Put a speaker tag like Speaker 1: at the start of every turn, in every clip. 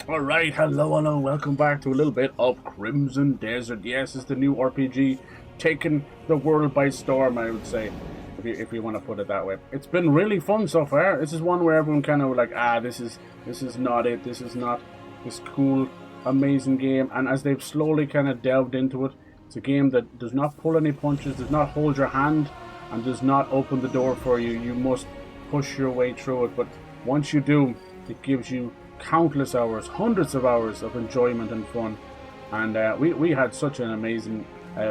Speaker 1: Alright, hello, welcome back to a little bit of Crimson Desert. Yes, it's the new RPG taking the world by storm, I would say, if you want to put it that way. It's been really fun so far. This is one where everyone kind of like, this is not it, this is not this cool, amazing game. And as they've slowly kind of delved into it, it's a game that does not pull any punches, does not hold your hand, and does not open the door for you. You must push your way through it, but once you do, it gives you countless hours, hundreds of hours of enjoyment and fun. And we had such an amazing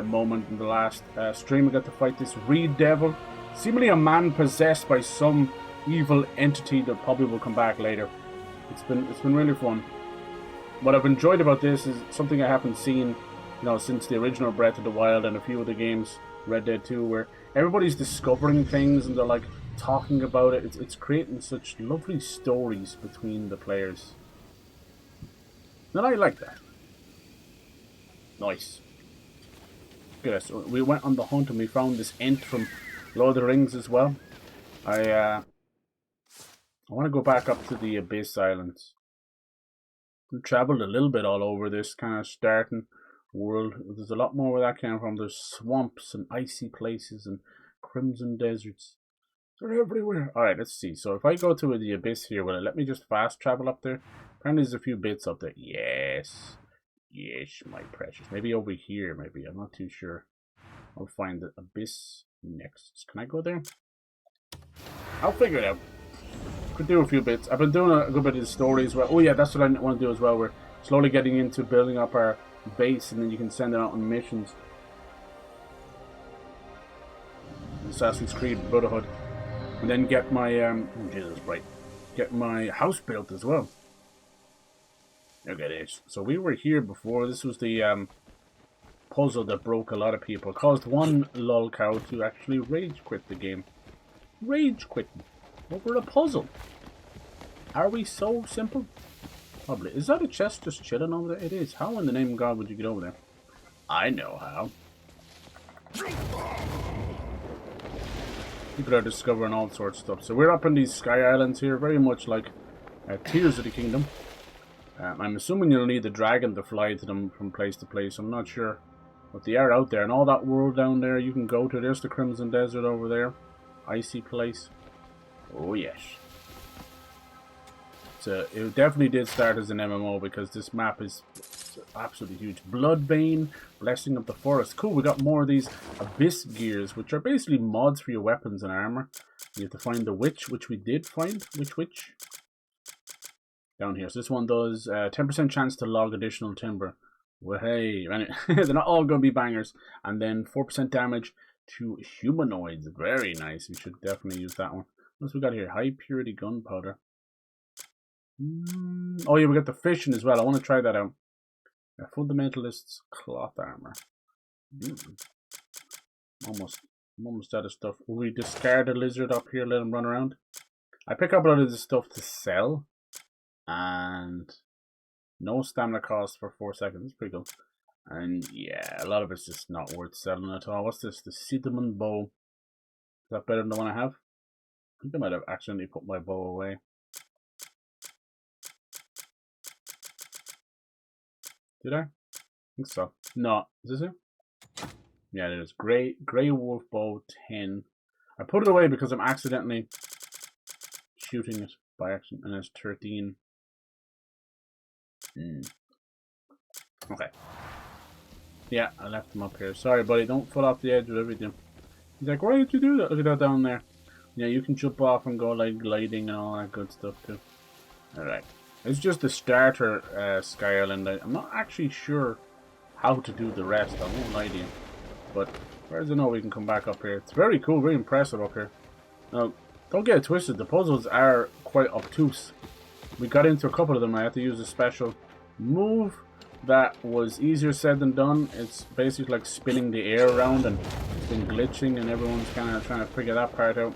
Speaker 1: moment in the last stream. We got to fight this Reed Devil, seemingly a man possessed by some evil entity that probably will come back later. It's been really fun. What I've enjoyed about this is something I haven't seen, since the original Breath of the Wild and a few of the games, Red Dead 2, where everybody's discovering things and they're like talking about it. It's creating such lovely stories between the players. And I like that. Nice. Good. So we went on the hunt and we found this Ent from Lord of the Rings as well. I want to go back up to the Abyss Islands. We traveled a little bit all over this kind of starting world. There's a lot more where that came from. There's swamps and icy places and crimson deserts. They're everywhere. Alright, let's see. So if I go to the Abyss here, will it let me just fast travel up there? Apparently there's a few bits up there. Yes. Yes, my precious. Maybe over here, maybe. I'm not too sure. I'll find the Abyss next. Can I go there? I'll figure it out. Could do a few bits. I've been doing a good bit of the story as well. Oh yeah, that's what I want to do as well. We're slowly getting into building up our base, and then you can send it out on missions. Assassin's Creed Brotherhood. And then get my, get my house built as well. Look at this. So we were here before. This was the puzzle that broke a lot of people. Caused one lolcow to actually rage quit the game. Rage quitting over a puzzle. Are we so simple? Probably. Is that a chest just chilling over there? It is. How in the name of God would you get over there? I know how. People are discovering all sorts of stuff. So we're up in these sky islands here, very much like Tears of the Kingdom. I'm assuming you'll need the dragon to fly to them from place to place. I'm not sure, but they are out there. And all that world down there you can go to. There's the Crimson Desert over there. Icy place. Oh yes. So it definitely did start as an MMO because this map is absolutely huge. Bloodbane, Blessing of the Forest. Cool, we got more of these Abyss gears, which are basically mods for your weapons and armor. You have to find the witch, which we did find. Which? Down here. So this one does 10% chance to log additional timber. Well, hey, they're not all going to be bangers. And then 4% damage to humanoids. Very nice. We should definitely use that one. What else we got here? High purity gunpowder. Oh yeah, we got the fishing as well. I want to try that out. Fundamentalist's cloth armor. Almost out of stuff. Will we discard a lizard up here, let him run around? I pick up a lot of this stuff to sell. And no stamina cost for 4 seconds. That's pretty cool. And yeah, a lot of it's just not worth selling at all. What's this? The cinnamon bow. Is that better than the one I have? I think I might have accidentally put my bow away. Did I? I think so. No. Is this it? Yeah, it is. Grey Wolf Bow 10. I put it away because I'm accidentally shooting it by accident, and it's 13. Okay. Yeah, I left him up here. Sorry, buddy. Don't fall off the edge with everything. He's like, why did you do that? Look at that down there. Yeah, you can jump off and go like gliding and all that good stuff too. Alright. It's just the starter Sky Island. I'm not actually sure how to do the rest. I won't lie to you. But where does it know we can come back up here? It's very cool, very impressive up here. Now, don't get it twisted. The puzzles are quite obtuse. We got into a couple of them. I had to use a special move that was easier said than done. It's basically like spinning the air around, and it's been glitching, and everyone's kind of trying to figure that part out.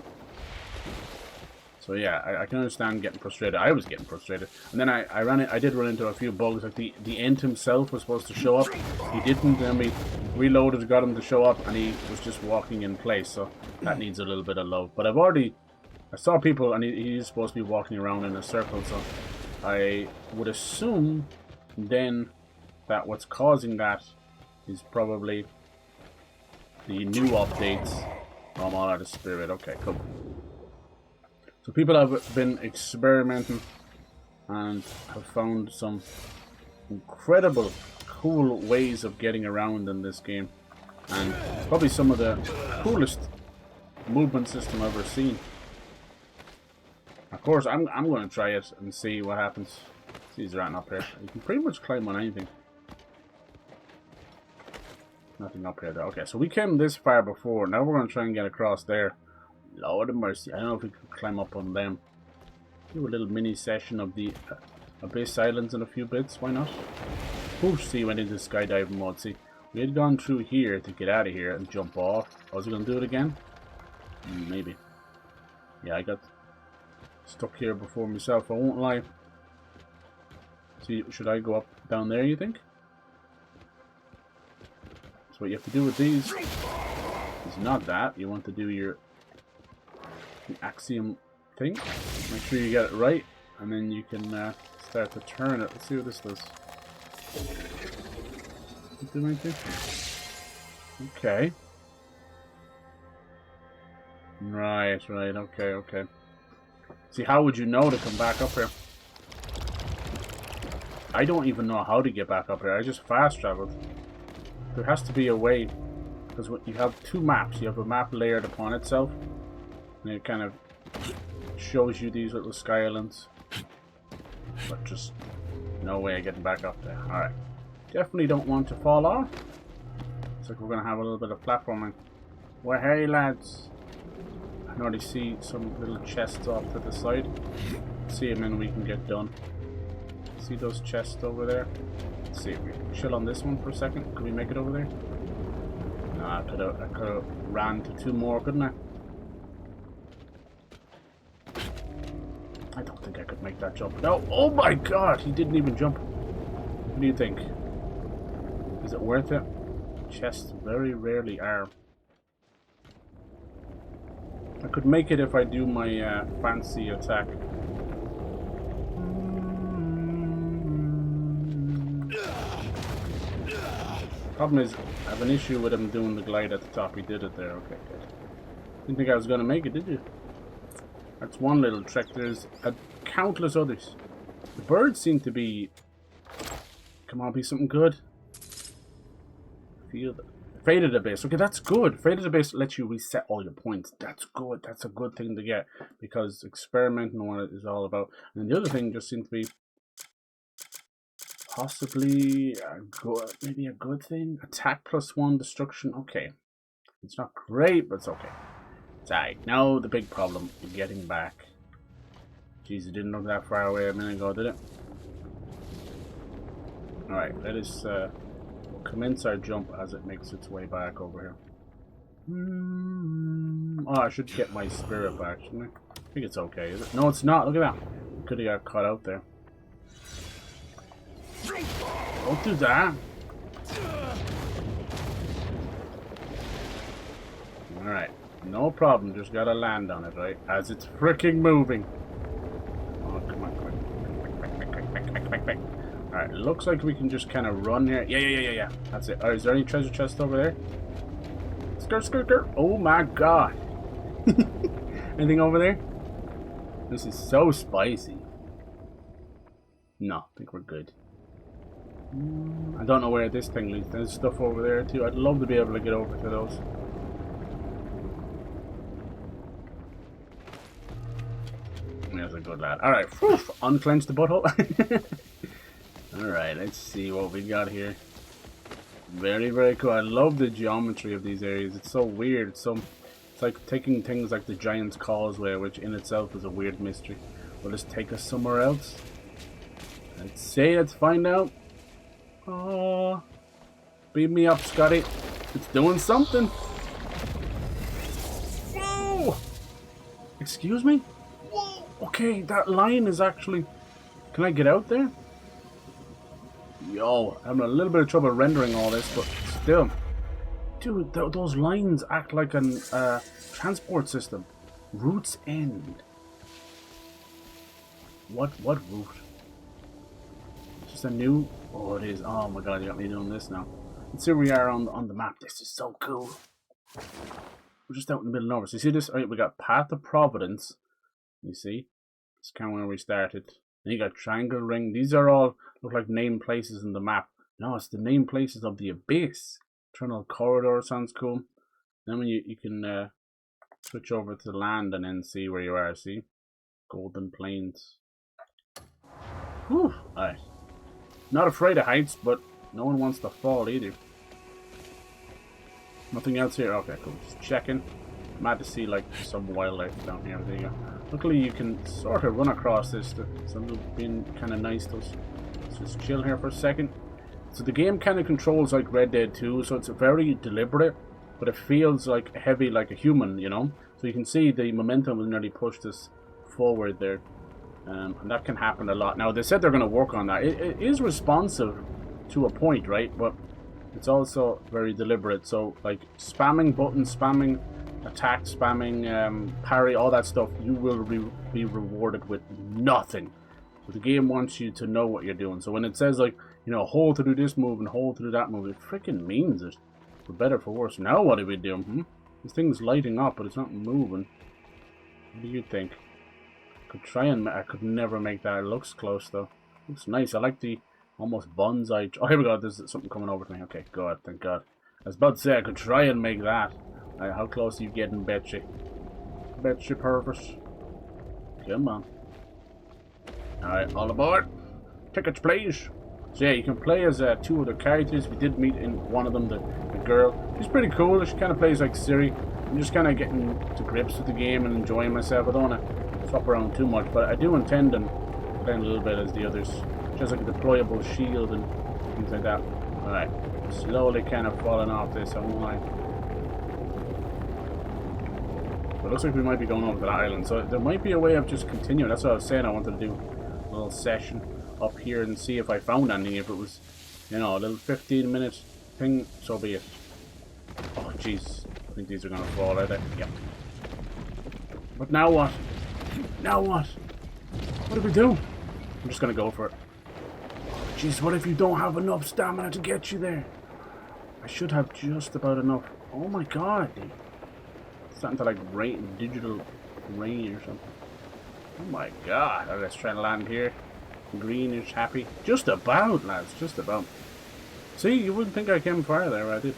Speaker 1: So yeah, I can understand getting frustrated. I was getting frustrated, and then I did run into a few bugs. Like the Ent himself was supposed to show up, he didn't. Then we reloaded, got him to show up, and he was just walking in place. So that needs a little bit of love. But I saw people, and he's supposed to be walking around in a circle. So I would assume then that what's causing that is probably the new updates. Oh, I'm all out of spirit. Okay, cool. So people have been experimenting and have found some incredible, cool ways of getting around in this game. And it's probably some of the coolest movement system I've ever seen. Of course, I'm going to try it and see what happens. See, he's right up here. You can pretty much climb on anything. Nothing up here though. Okay, so we came this far before. Now we're going to try and get across there. Lord of mercy. I don't know if we can climb up on them. Do a little mini session of the Abyss Islands in a few bits. Why not? Ooh, see, went into skydiving mode. See, we had gone through here to get out of here and jump off. Was he going to do it again? Maybe. Yeah, I got stuck here before myself. I won't lie. See, should I go up down there, you think? So what you have to do with these is not that. You want to do your axiom thing. Make sure you get it right, and then you can start to turn it. Let's see what this does. Do anything? Okay. Right, okay. See, how would you know to come back up here? I don't even know how to get back up here. I just fast traveled. There has to be a way, because you have two maps. You have a map layered upon itself, and it kind of shows you these little sky islands. But just no way of getting back up there. Alright. Definitely don't want to fall off. Looks like we're going to have a little bit of platforming. Well, hey lads. I can already see some little chests off to the side. See them and we can get done. See those chests over there? Let's see if we can chill on this one for a second. Can we make it over there? No, I could have ran to two more, couldn't I? I don't think I could make that jump. No! Oh my god! He didn't even jump. What do you think? Is it worth it? Chests very rarely are. I could make it if I do my fancy attack. Problem is, I have an issue with him doing the glide at the top. He did it there. Okay, good. Didn't think I was going to make it, did you? That's one little trick. There's countless others. The birds seem to be... Come on, be something good. Feel that. Faded Abyss. Okay, that's good. Faded Abyss lets you reset all your points. That's good. That's a good thing to get. Because experimenting what it is all about. And the other thing just seems to be... Possibly a good, maybe a good thing. Attack +1, destruction. Okay. It's not great, but it's okay. It's alright. Now the big problem, getting back. Jeez, it didn't look that far away a minute ago, did it? Alright, let us commence our jump as it makes its way back over here. Oh, I should get my spirit back, shouldn't I? I think it's okay, is it? No, it's not. Look at that. Could have got caught out there. Don't do that. Alright. No problem. Just gotta land on it, right? As it's freaking moving. Oh, come on, quick. Alright, looks like we can just kind of run here. Yeah. That's it. Alright, is there any treasure chest over there? Skirt. Oh my god. Anything over there? This is so spicy. No, I think we're good. I don't know where this thing leads. There's stuff over there too. I'd love to be able to get over to those. There's a good lad. Alright, unclench the butthole. Alright, let's see what we got here. Very, very cool. I love the geometry of these areas. It's so weird. It's like taking things like the Giant's Causeway, which in itself is a weird mystery. Will this take us somewhere else? Let's see, let's find out. Oh, beat me up, Scotty. It's doing something. Whoa! Excuse me? Whoa! Okay, that line is actually... Can I get out there? Yo, I'm having a little bit of trouble rendering all this, but still. Dude, those lines act like a transport system. Route's end. What route? this a new... Oh, it is. Oh my god, you got me doing this now. Let's see where we are on the map. This is so cool. We're just out in the middle of nowhere. So you see this? Right, we got Path of Providence. You see? It's kind of where we started. Then you got Triangle Ring. These are all look like named places in the map. No, it's the named places of the Abyss. Eternal Corridor sounds cool. Then when you can switch over to the land and then see where you are. See? Golden Plains. Whew. Alright. Not afraid of heights, but no one wants to fall either. Nothing else here? Okay, cool. Just checking. Mad to see like some wildlife down here. There you go. Luckily you can sort of run across this. Some have been kind of nice. Let's just chill here for a second. So the game kind of controls like Red Dead 2, so it's very deliberate, but it feels like heavy like a human, you know? So you can see the momentum will nearly push this forward there. And that can happen a lot. Now they said they're going to work on that. It is responsive to a point, right? But it's also very deliberate. So like spamming buttons, spamming attack, spamming parry, all that stuff, you will be rewarded with nothing. So the game wants you to know what you're doing. So when it says like, you know, hold to do this move and hold to do that move, it freaking means it. For better, for worse. Now what are we doing? This thing's lighting up, but it's not moving. What do you think? I could never make that. It looks close though. Looks nice. I like the almost bonsai. Oh, here we go. There's something coming over to me. Okay, God, thank God. I was about to say I could try and make that. How close are you getting, Betsy? Betsy Purvis. Come on. Alright, all aboard. Tickets, please. So yeah, you can play as two other characters. We did meet in one of them, the girl. She's pretty cool. She kind of plays like Siri. I'm just kind of getting to grips with the game and enjoying myself. I don't want to swap around too much, but I do intend on playing a little bit as the others. Just like a deployable shield and things like that. Alright, slowly kind of falling off this, I won't lie. But it looks like we might be going over to that island, so there might be a way of just continuing. That's what I was saying. I wanted to do a little session up here and see if I found anything. If it was, you know, a little 15-minute thing, so be it. Oh, jeez. I think these are going to fall, are they? Yep. But now what? Now what? What do we do? I'm just going to go for it. Jeez, what if you don't have enough stamina to get you there? I should have just about enough. Oh my god. It's starting to like rain, digital rain or something. Oh my god. Right, let's try to land here. Green is happy. Just about, lads. Just about. See, you wouldn't think I came far there, I did.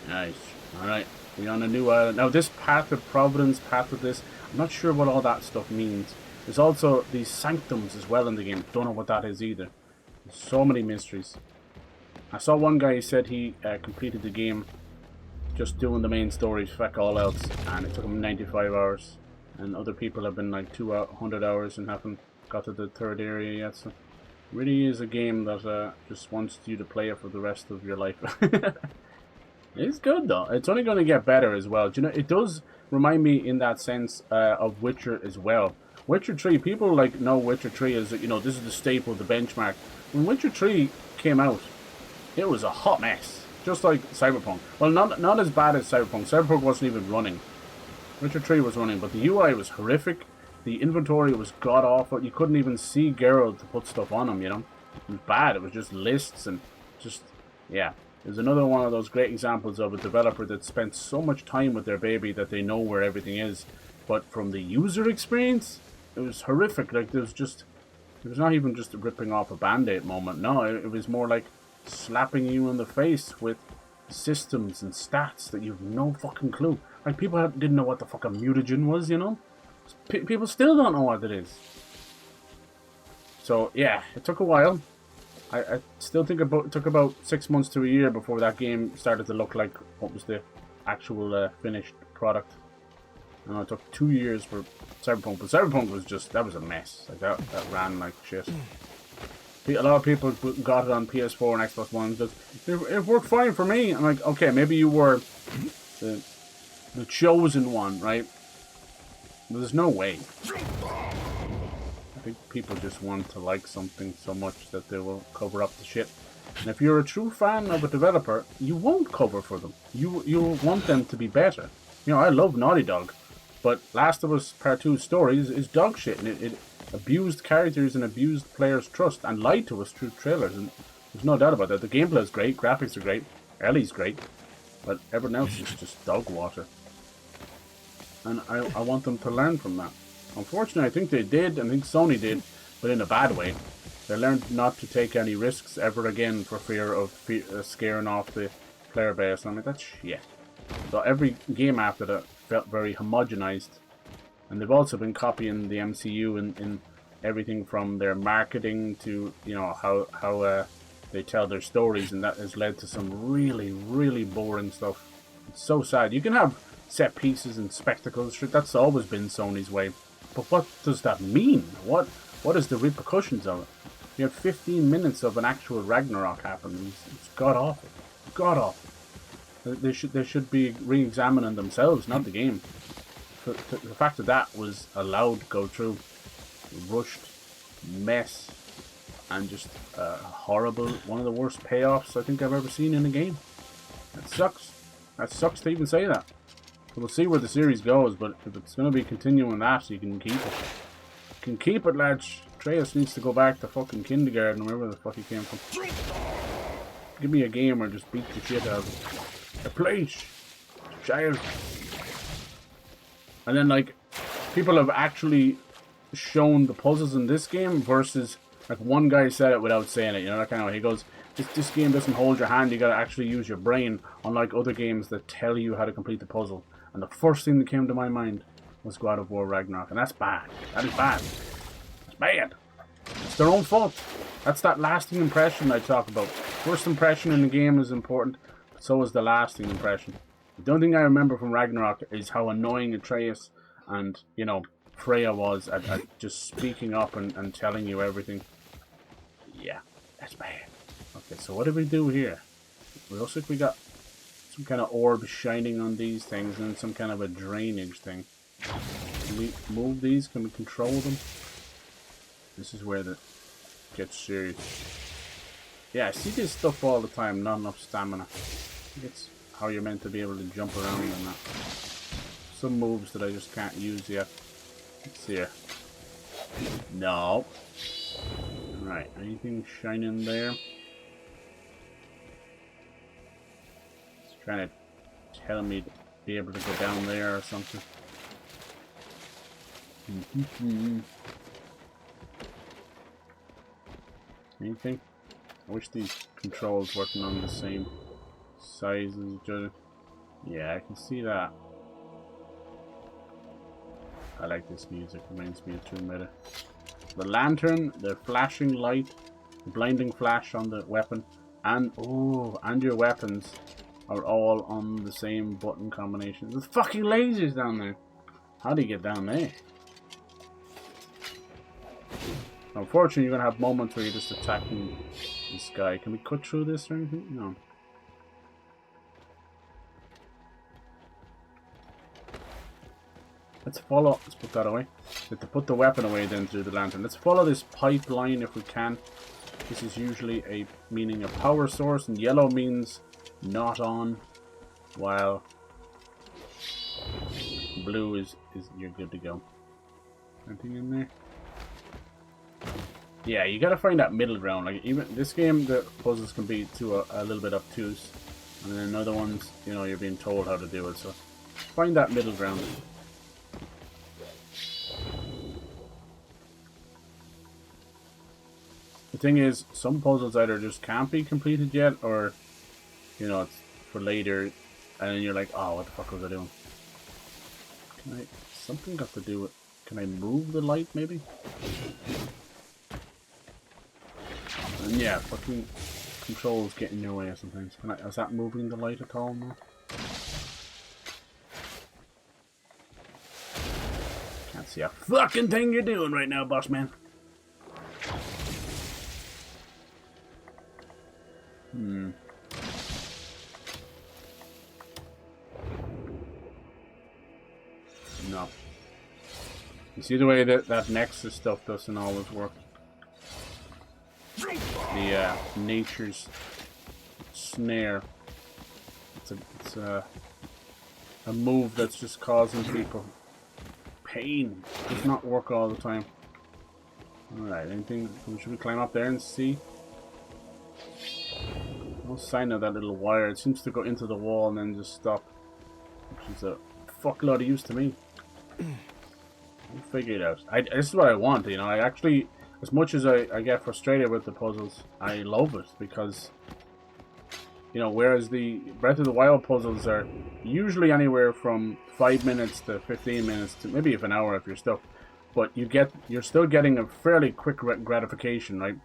Speaker 1: Nice. Alright. We're on a new island. Now this Path of Providence, Path of this, I'm not sure what all that stuff means. There's also these sanctums as well in the game. Don't know what that is either. There's so many mysteries. I saw one guy who said he completed the game just doing the main stories, feck all else, and it took him 95 hours. And other people have been like 200 hours and haven't got to the third area yet. So it really is a game that just wants you to play it for the rest of your life. It's good though. It's only going to get better as well. Do you know, it does remind me in that sense of Witcher as well. Witcher 3, people like know Witcher 3 is, you know, this is the staple, the benchmark. When Witcher 3 came out, it was a hot mess. Just like Cyberpunk. Well, not as bad as Cyberpunk. Cyberpunk wasn't even running. Witcher 3 was running, but the UI was horrific. The inventory was god-awful. You couldn't even see Geralt to put stuff on him, you know. It was bad. It was just lists and just, yeah. There's another one of those great examples of a developer that spent so much time with their baby that they know where everything is. But from the user experience, it was horrific. Like, there was not even just ripping off a band-aid moment. No, it was more like slapping you in the face with systems and stats that you have no fucking clue. Like, people didn't know what the fuck a mutagen was, you know? People still don't know what it is. So, yeah, it took a while. I still think it took about 6 months to a year before that game started to look like what was the actual finished product. And it took 2 years for Cyberpunk, but Cyberpunk was just, that was a mess. Like that ran like shit. A lot of people got it on PS4 and Xbox One. It worked fine for me. I'm like, okay, maybe you were the chosen one, right? But there's no way. I think people just want to like something so much that they will cover up the shit. And if you're a true fan of a developer, you won't cover for them. You want them to be better. You know, I love Naughty Dog, but Last of Us Part 2 story is dog shit, and abused characters and abused players' trust and lied to us through trailers. And there's no doubt about that. The gameplay is great, graphics are great, Ellie's great, but everything else is just dog water. And I want them to learn from that. Unfortunately, I think they did, I think Sony did, but in a bad way. They learned not to take any risks ever again for fear of scaring off the player base. And I'm like, that's shit. So every game after that felt very homogenized. And they've also been copying the MCU in everything from their marketing to, you know, how they tell their stories, and that has led to some really, really boring stuff. It's so sad. You can have set pieces and spectacles, that's always been Sony's way. But what does that mean? What is the repercussions of it? You have 15 minutes of an actual Ragnarok happen. It's god awful. God awful. They should be re-examining themselves, not the game. The fact that was allowed to go through, rushed, mess, and just horrible, one of the worst payoffs I think I've ever seen in a game. That sucks. That sucks to even say that. We'll see where the series goes, but if it's going to be continuing that, you can keep it. You can keep it, lads. Atreus needs to go back to fucking kindergarten, wherever the fuck he came from. Give me a game or just beat the shit out of it. A place. Child. And then, like, people have actually shown the puzzles in this game versus, like, one guy said it without saying it, you know, that kind of way. He goes, this game doesn't hold your hand, you gotta actually use your brain, unlike other games that tell you how to complete the puzzle. And the first thing that came to my mind was God of War Ragnarok, and that's bad. That is bad. It's bad. It's their own fault. That's that lasting impression I talk about. First impression in the game is important, but so is the lasting impression. The only thing I remember from Ragnarok is how annoying Atreus and, you know, Freya was at just speaking up and telling you everything. Yeah, that's bad. Okay, so what did we do here? It looks like we got some kind of orb shining on these things and some kind of a drainage thing. Can we move these? Can we control them? This is where it gets serious. Yeah, I see this stuff all the time, not enough stamina. I think it's how you're meant to be able to jump around and that. Some moves that I just can't use yet. Let's see here. No. Right, anything shining there? It's trying to tell me to be able to go down there or something. Anything? I wish these controls weren't on the same size as each other. Yeah, I can see that. I like this music, reminds me of True Meta. The lantern, the flashing light, the blinding flash on the weapon, and your weapons are all on the same button combination. There's fucking lasers down there. How do you get down there? Unfortunately, you're gonna have moments where you're just attacking this guy. Can we cut through this or anything? No. Let's follow. Let's put that away. We have to put the weapon away then through the lantern. Let's follow this pipeline if we can. This is usually a meaning a power source, and yellow means not on, while blue is you're good to go. Anything in there? Yeah, you gotta find that middle ground. Like even this game, the puzzles can be a little bit obtuse, and then other ones, you know, you're being told how to do it. So find that middle ground. The thing is, some puzzles either just can't be completed yet, or, you know, it's for later, and then you're like, oh, what the fuck was I doing? Something got to do with, can I move the light, maybe? And yeah, fucking controls get in your way sometimes. Is that moving the light at all now? Can't see a fucking thing you're doing right now, boss man. No. You see the way that Nexus stuff doesn't always work? The nature's snare. It's a move that's just causing people pain. It does not work all the time. Alright, anything? Should we climb up there and see? No sign of that little wire. It seems to go into the wall and then just stop. Which is a fuckload of use to me. We'll figure it out. This is what I want, you know. I actually, as much as I get frustrated with the puzzles, I love it because, you know, whereas the Breath of the Wild puzzles are usually anywhere from 5 minutes to 15 minutes to maybe even an hour if you're stuck. But you're still getting a fairly quick gratification, right?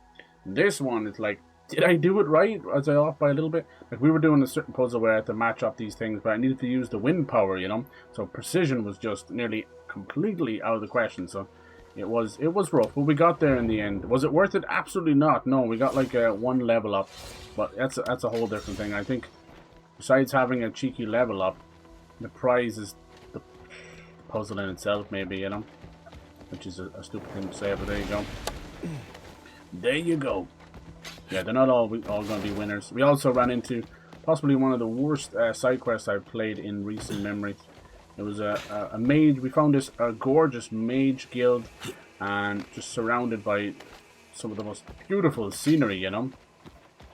Speaker 1: This one is like, did I do it right? Was I off by a little bit? Like, we were doing a certain puzzle where I had to match up these things, but I needed to use the wind power, you know? So precision was just nearly completely out of the question. So it was rough, but we got there in the end. Was it worth it? Absolutely not. No, we got like a 1 level up, but that's a whole different thing. I think besides having a cheeky level up, the prize is the puzzle in itself, maybe, you know? Which is a stupid thing to say, but there you go. There you go. Yeah, they're not all going to be winners. We also ran into possibly one of the worst side quests I've played in recent memory. It was a mage. We found this gorgeous mage guild, and just surrounded by some of the most beautiful scenery, you know.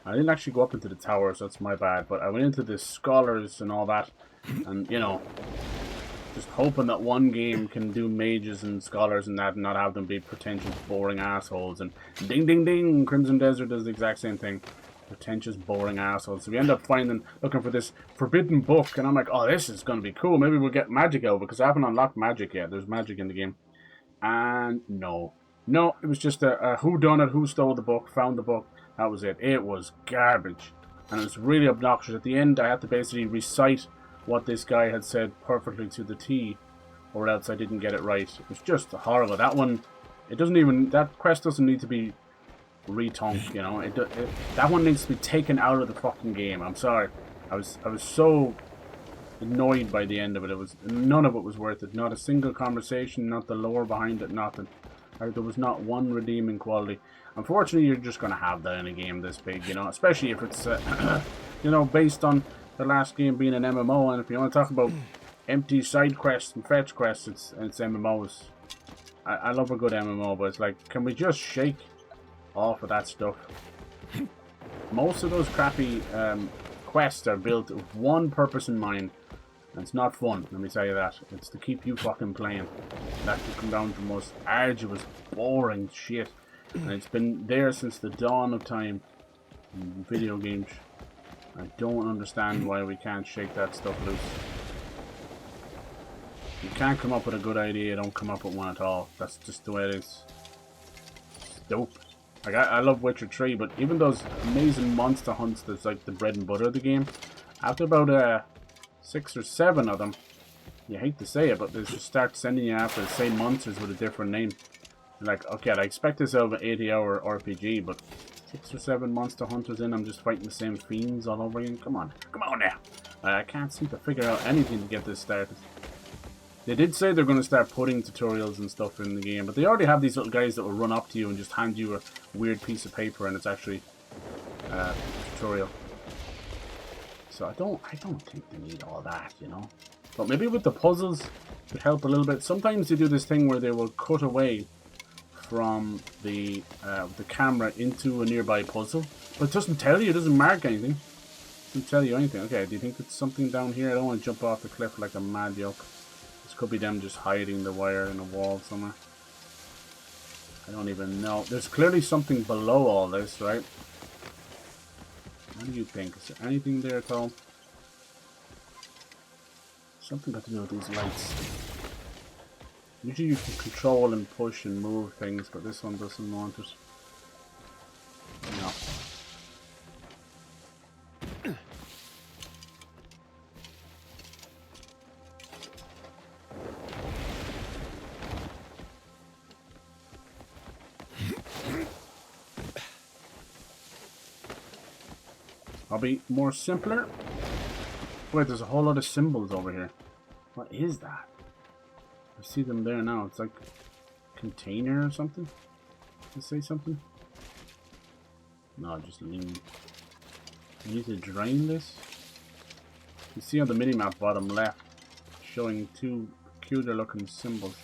Speaker 1: I didn't actually go up into the towers, that's my bad, but I went into the scholars and all that, and, you know, just hoping that one game can do mages and scholars and that and not have them be pretentious, boring assholes. And ding, ding, ding, Crimson Desert does the exact same thing. Pretentious, boring assholes. So we end up looking for this forbidden book, and I'm like, oh, this is going to be cool. Maybe we'll get magic out, because I haven't unlocked magic yet. There's magic in the game. And no. No, it was just a whodunit, who stole the book, found the book. That was it. It was garbage. And it was really obnoxious. At the end, I had to basically recite what this guy had said perfectly to the T, or else I didn't get it right. It was just horrible. That one, that quest doesn't need to be retunk, you know. That one needs to be taken out of the fucking game. I'm sorry. I was so annoyed by the end of it. None of it was worth it. Not a single conversation, not the lore behind it, nothing. There was not one redeeming quality. Unfortunately, you're just going to have that in a game this big, you know, especially if it's, you know, based on the last game being an MMO, and if you want to talk about empty side quests and fetch quests, it's MMOs. I love a good MMO, but it's like, can we just shake off of that stuff? Most of those crappy quests are built with one purpose in mind, and it's not fun, let me tell you that. It's to keep you fucking playing. That could come down to the most arduous, boring shit, and it's been there since the dawn of time in video games. I don't understand why we can't shake that stuff loose. You can't come up with a good idea, you don't come up with one at all. That's just the way it is. It's dope. Like, I love Witcher 3, but even those amazing monster hunts that's like the bread and butter of the game, after about 6 or 7 of them, you hate to say it, but they just start sending you after the same monsters with a different name. You're like, okay, I expect this out of an 80-hour RPG, but 6 or 7 monster hunters in, I'm just fighting the same fiends all over again. Come on now. I can't seem to figure out anything to get this started. They did say they're going to start putting tutorials and stuff in the game, but they already have these little guys that will run up to you and just hand you a weird piece of paper, and it's actually a tutorial. So I don't think they need all that, you know. But maybe with the puzzles, it would help a little bit. Sometimes they do this thing where they will cut away from the camera into a nearby puzzle, but it doesn't tell you, it doesn't mark anything. It doesn't tell you anything. Okay, do you think it's something down here? I don't want to jump off the cliff like a mad yoke. This could be them just hiding the wire in a wall somewhere. I don't even know. There's clearly something below all this, right? What do you think? Is there anything there at all? Something got to do with these lights. Usually you can control and push and move things, but this one doesn't want it. No. I'll be more simpler. Wait, there's a whole lot of symbols over here. What is that? I see them there now. It's like a container or something. Does it say something? No, just lean. I need to drain this. You see on the minimap bottom left, showing 2 peculiar looking symbols.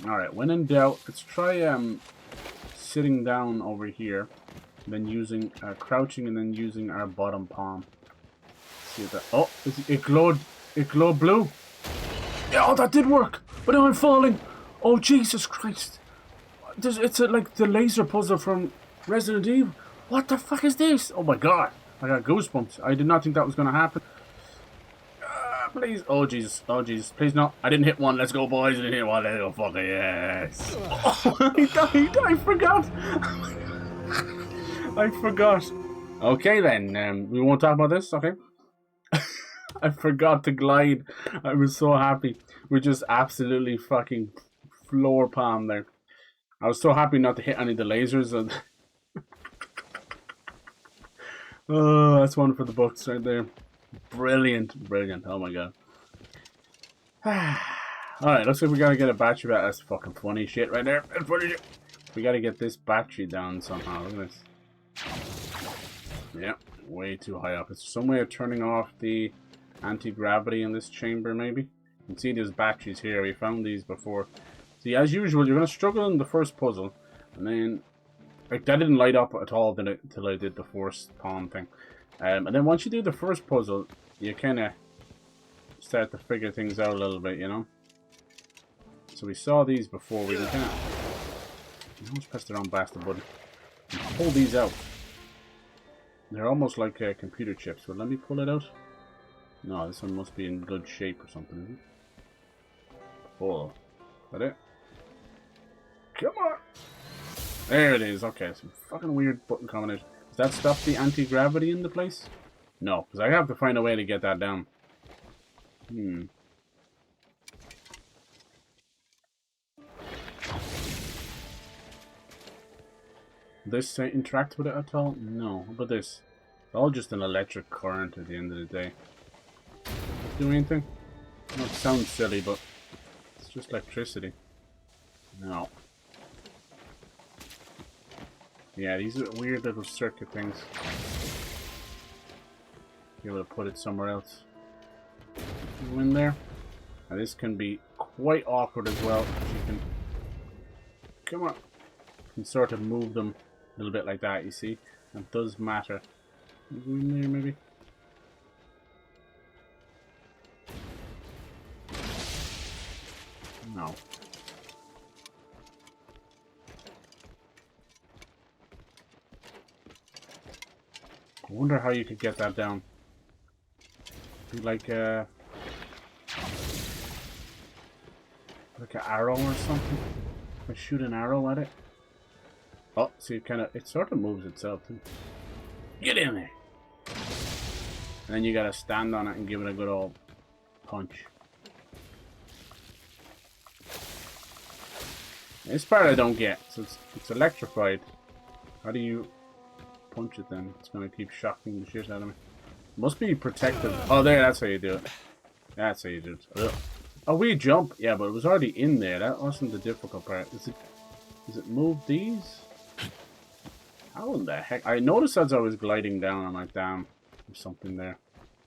Speaker 1: Alright, when in doubt, let's try sitting down over here, and then using crouching, and then using our bottom palm. See that? Oh, it glowed blue. Yeah, oh, that did work, but now I'm falling. Oh, Jesus Christ! It's like the laser puzzle from Resident Evil. What the fuck is this? Oh my God! I got goosebumps. I did not think that was gonna happen. Please. Oh, Jesus. Oh, Jesus. Please, no. I didn't hit one. Let's go, boys. I didn't hit one. Let's go, fucker. Yes. Oh, I died. I forgot. I forgot. Okay, then. We won't talk about this. Okay. I forgot to glide. I was so happy. We just absolutely fucking floor palm there. I was so happy not to hit any of the lasers. Oh, that's one for the books right there. Brilliant, brilliant. Oh my God. Alright, looks like we gotta get a battery back. That's fucking funny shit right there. That's funny shit. We gotta get this battery down somehow. Look at this. Yeah, way too high up. Is there some way of turning off the anti-gravity in this chamber, maybe? You can see there's batteries here. We found these before. See, as usual, you're gonna struggle in the first puzzle, and then like that didn't light up at all until I did the force palm thing. And then once you do the first puzzle, you kind of start to figure things out a little bit, you know? So we saw these before. We can kind of... Almost press the wrong bastard button. And pull these out. They're almost like computer chips. But let me pull it out. No, this one must be in good shape or something, isn't it? Pull. Is that it? Come on! There it is. Okay, some fucking weird button combination. Does that stop the anti-gravity in the place? No, because I have to find a way to get that down. This interact with it at all? No. How about this? It's all just an electric current at the end of the day. Do anything? No, it sounds silly, but it's just electricity. No. Yeah, these are weird little circuit things. Be able to put it somewhere else. Go in there. Now this can be quite awkward as well. You can, come on. You can sort of move them a little bit like that. You see, that does matter. Go in there maybe. No. I wonder how you could get that down. Be like an arrow or something. If I shoot an arrow at it. Oh, see, it sort of moves itself too. Get in there. And then you gotta stand on it and give it a good old punch. This part I don't get. So it's electrified. How do you punch it then? It's gonna keep shocking the shit out of me. Must be protective. Oh, there, that's how you do it. That's how you do it. Ugh. Oh, we jump. Yeah, but it was already in there. That wasn't the difficult part. Does it move these? How in the heck? I noticed as I was gliding down, I'm like, damn, there's something there.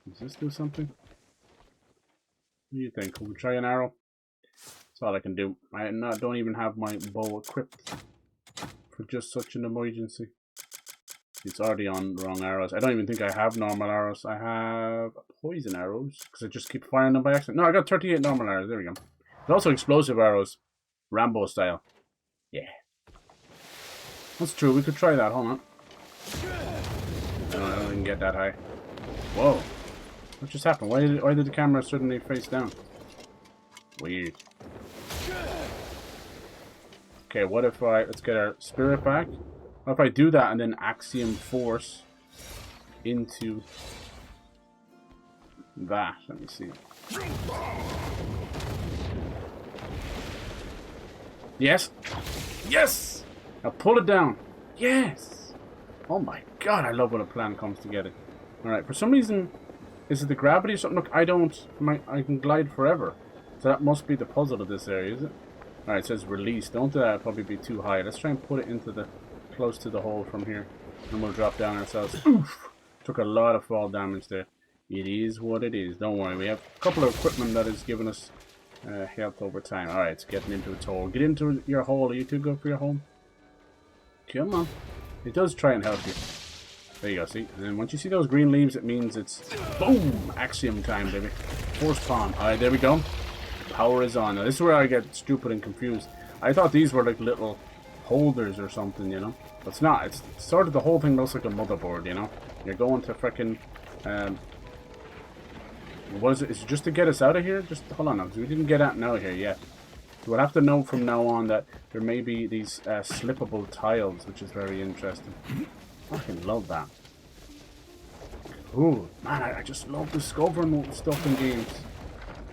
Speaker 1: Does this do something? What do you think? Can we try an arrow? That's all I can do. I don't even have my bow equipped for just such an emergency. It's already on wrong arrows. I don't even think I have normal arrows. I have poison arrows because I just keep firing them by accident. No, I got 38 normal arrows. There we go. There's also explosive arrows, Rambo style. Yeah, that's true. We could try that. Hold on. I don't even get that high. Whoa! What just happened? Why did the camera suddenly face down? Weird. Okay, what if let's get our spirit back. What if I do that and then axiom force into that? Let me see. Yes! Yes! Now pull it down. Yes! Oh my God, I love when a plan comes together. Alright, for some reason, is it the gravity or something? Look, I can glide forever. So that must be the puzzle of this area, is it? Alright, it says release. Don't do that, it'll probably be too high. Let's try and put it into the close to the hole from here, and we'll drop down ourselves. Oof! Took a lot of fall damage there. It is what it is. Don't worry. We have a couple of equipment that is giving us Health over time. Alright, it's getting into its hole. Get into your hole. Are you too good for your home? Come on. It does try and help you. There you go, see? And then once you see those green leaves, it means it's... Boom! Axiom time, baby. Force palm. Alright, there we go. Power is on. Now, this is where I get stupid and confused. I thought these were like little holders or something, you know? But it's not. It's sort of the whole thing looks like a motherboard, you know? You're going to frickin'... what is it? Is it just to get us out of here? Just hold on now, because we didn't get out now here yet. We'll have to know from now on that there may be these slippable tiles, which is very interesting. Fucking love that. Ooh, man, I just love discovering stuff in games.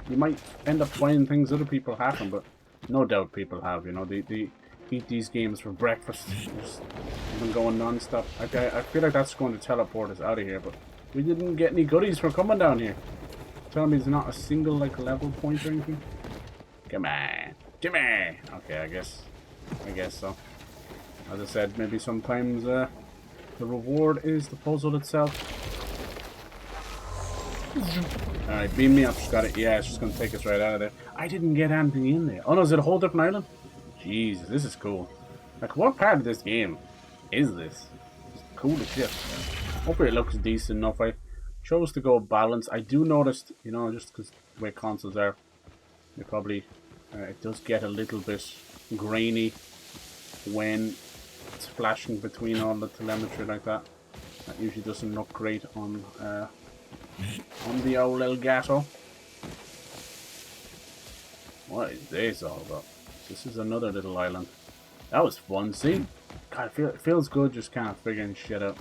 Speaker 1: You might end up finding things other people haven't, but no doubt people have, you know. They eat these games for breakfast. Just been going non-stop. I feel like that's going to teleport us out of here, but we didn't get any goodies for coming down here. Tell me there's not a single like level point or anything? Come on. Jimmy! Okay, I guess so. As I said, maybe sometimes the reward is the puzzle itself. Alright, beam me up. Got it. Yeah, it's just going to take us right out of there. I didn't get anything in there. Oh no, is it a whole different island? Jesus, this is cool. Like, what part of this game is this? It's cool as shit. Hopefully it looks decent enough. I chose to go balance. I do notice, you know, just because the way consoles are, they probably... it does get a little bit grainy when it's flashing between all the telemetry like that. That usually doesn't look great on the old Elgato. What is this all about? This is another little island. That was fun, see? God, it feels good just kind of figuring shit out.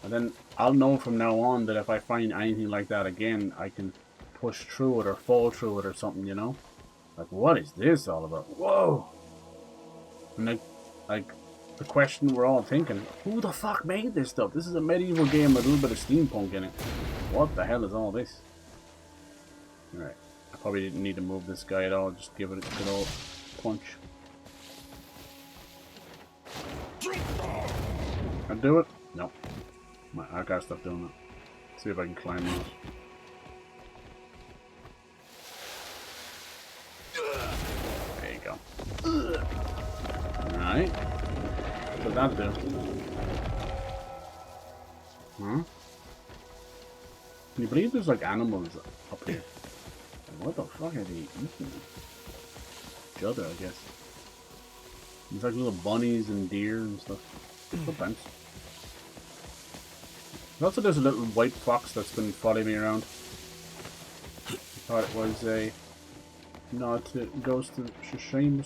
Speaker 1: And then I'll know from now on that if I find anything like that again, I can push through it or fall through it or something, you know? Like, what is this all about? Whoa! And like the question we're all thinking, who the fuck made this stuff? This is a medieval game with a little bit of steampunk in it. What the hell is all this? Alright, I probably didn't need to move this guy at all, just give it a good old punch. Can I do it? No. I gotta stop doing that. See if I can climb out. There you go. Alright. What did that do? Huh? Can you believe there's like animals up here? What the fuck are they eating? Each other, I guess. There's like little bunnies and deer and stuff. Sometimes. Also, there's a little white fox that's been following me around. I thought it was a nod to Ghost of Tsushima.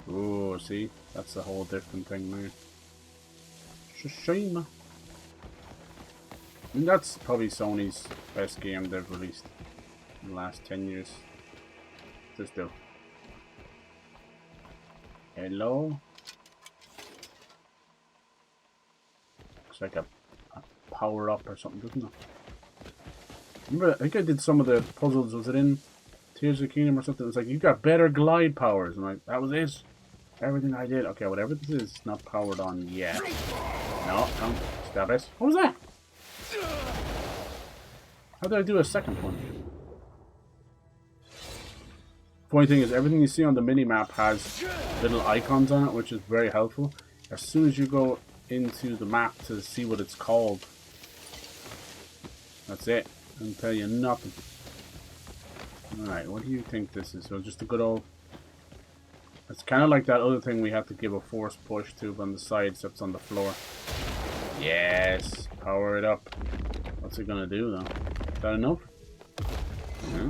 Speaker 1: Oh, see? That's a whole different thing now. Tsushima. I mean, that's probably Sony's best game they've released in the last 10 years. Just do. Hello? Looks like a power up or something, doesn't it? Remember, I think I did some of the puzzles. Was it in Tears of the Kingdom or something? It was like, you got better glide powers. And like, that was it. Everything I did. Okay, whatever this is not powered on yet. No, come. Stop it. What was that? How did I do a second punch? Funny thing is, everything you see on the mini-map has little icons on it, which is very helpful. As soon as you go into the map to see what it's called, that's it. I'll tell you nothing. Alright, what do you think this is? So just a good old... It's kind of like that other thing we have to give a force push to on the side, except it's on the floor. Yes! Power it up. What's it gonna do though? Is that enough? Yeah.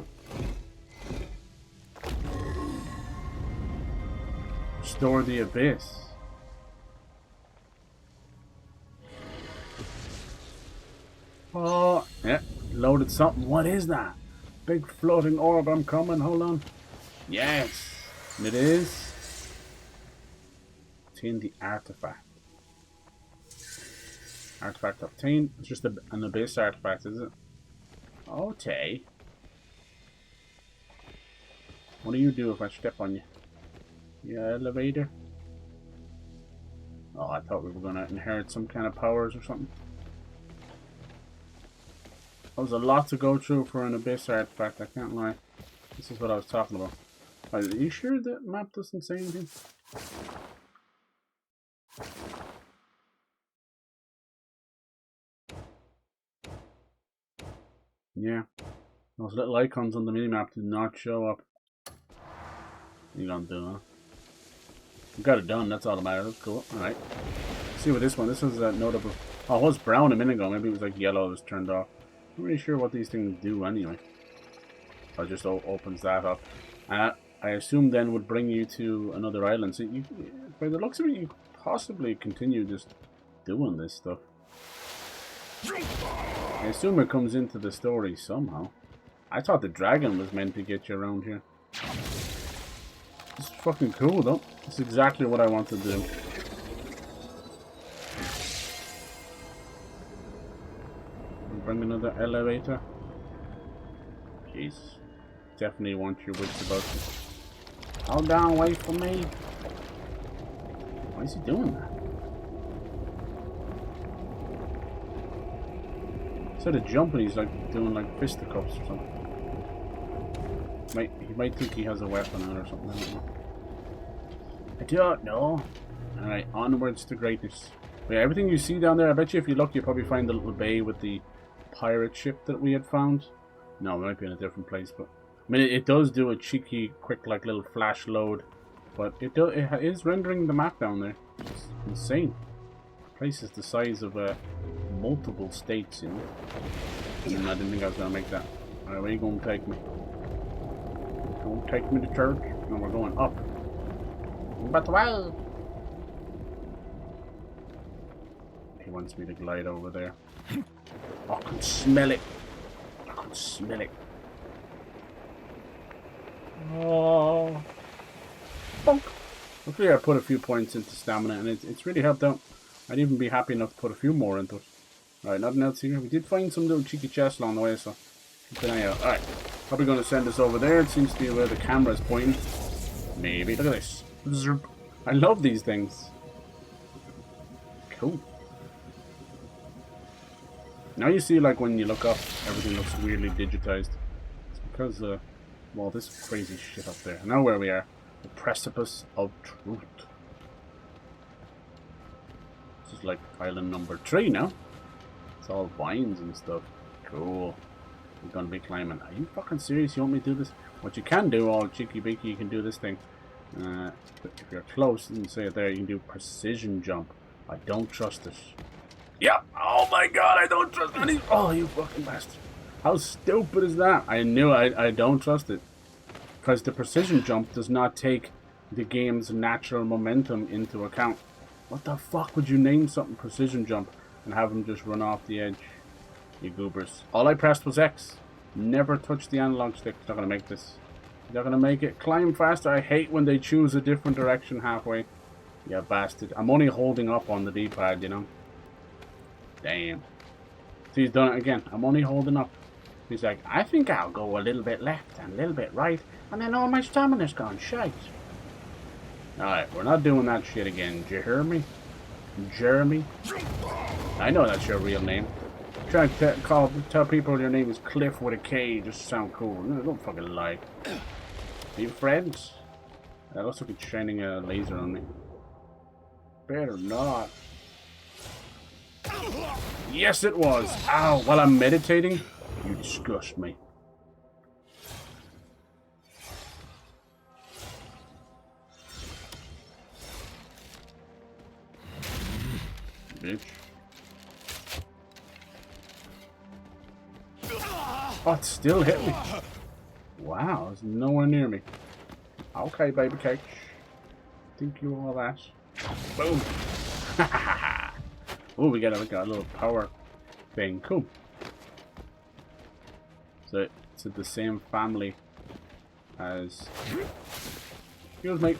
Speaker 1: Restore the abyss. Oh, yeah, loaded something. What is that? Big floating orb, I'm coming, hold on. Yes, it is. Obtain the artifact. Artifact obtained. It's just an abyss artifact, is it? Okay. What do you do if I step on you? Yeah, elevator. Oh, I thought we were going to inherit some kind of powers or something. That was a lot to go through for an abyss artifact, I can't lie. This is what I was talking about. Are you sure the map doesn't say anything? Yeah. Those little icons on the minimap did not show up. You gonna do, huh? You got it done, that's all that matters. Cool. Alright. See what this one. This is notable. Oh, it was brown a minute ago. Maybe it was like yellow. It was turned off. I'm not really sure what these things do anyway. Oh, it just opens that up. I assume then would bring you to another island. So you, by the looks of it, you could possibly continue just doing this stuff. I assume it comes into the story somehow. I thought the dragon was meant to get you around here. It's fucking cool though. It's exactly what I want to do. Bring another elevator. Jeez. Definitely want your wits about you. Hold down, wait for me. Why is he doing that? Instead of jumping, he's like doing like fisticuffs or something. He might think he has a weapon on or something. I don't know. Alright, onwards to greatness. But yeah, everything you see down there, I bet you if you look, you'll probably find the little bay with the pirate ship that we had found. No, it might be in a different place, but I mean, it does do a cheeky, quick, like little flash load. But it is rendering the map down there. It's insane. The place is the size of multiple states, you know. And I didn't think I was gonna make that. Alright, where are you gonna take me? Don't take me to church. No, we're going up. But well, he wants me to glide over there. I can smell it. I can smell it. Oh. Bonk. Hopefully I put a few points into stamina and it's really helped out. I'd even be happy enough to put a few more into it. Alright, nothing else here. We did find some little cheeky chests along the way, so keep an eye out. Alright, probably going to send us over there. It seems to be where the camera is pointing. Maybe. Look at this. I love these things. Cool. Now you see, like, when you look up, everything looks weirdly digitized. It's because, well, this crazy shit up there. Now where we are. The precipice of truth. This is like island number 3 now. It's all vines and stuff. Cool. We're gonna be climbing. Are you fucking serious? You want me to do this? What you can do, all cheeky beaky, you can do this thing. If you're close, and say it there, you can do precision jump. I don't trust this. Yep. Oh my god, I don't trust any. Oh, you fucking bastard. How stupid is that? I knew I don't trust it. Because the precision jump does not take the game's natural momentum into account. What the fuck would you name something precision jump and have them just run off the edge? You goobers. All I pressed was X. Never touched the analog stick. It's not going to make this. It's not going to make it. Climb faster. I hate when they choose a different direction halfway. You bastard. I'm only holding up on the D-pad, you know. Damn. See, he's done it again. I'm only holding up. He's like, I think I'll go a little bit left and a little bit right, and then all my stamina's gone shite. Alright, we're not doing that shit again. Did you hear me? Jeremy? I know that's your real name. Trying to tell people your name is Kliff with a K just to sound cool. No, don't fucking lie. Are you friends? That looks like it's shining a laser on me. Better not. Yes, it was. Ow, while I'm meditating? You disgust me. Bitch. Oh, it still hit me. Wow, it's nowhere near me. Okay, baby cake. Think you all that. Boom. Oh, we got a little power thing. Cool. So it's the same family as. Excuse me.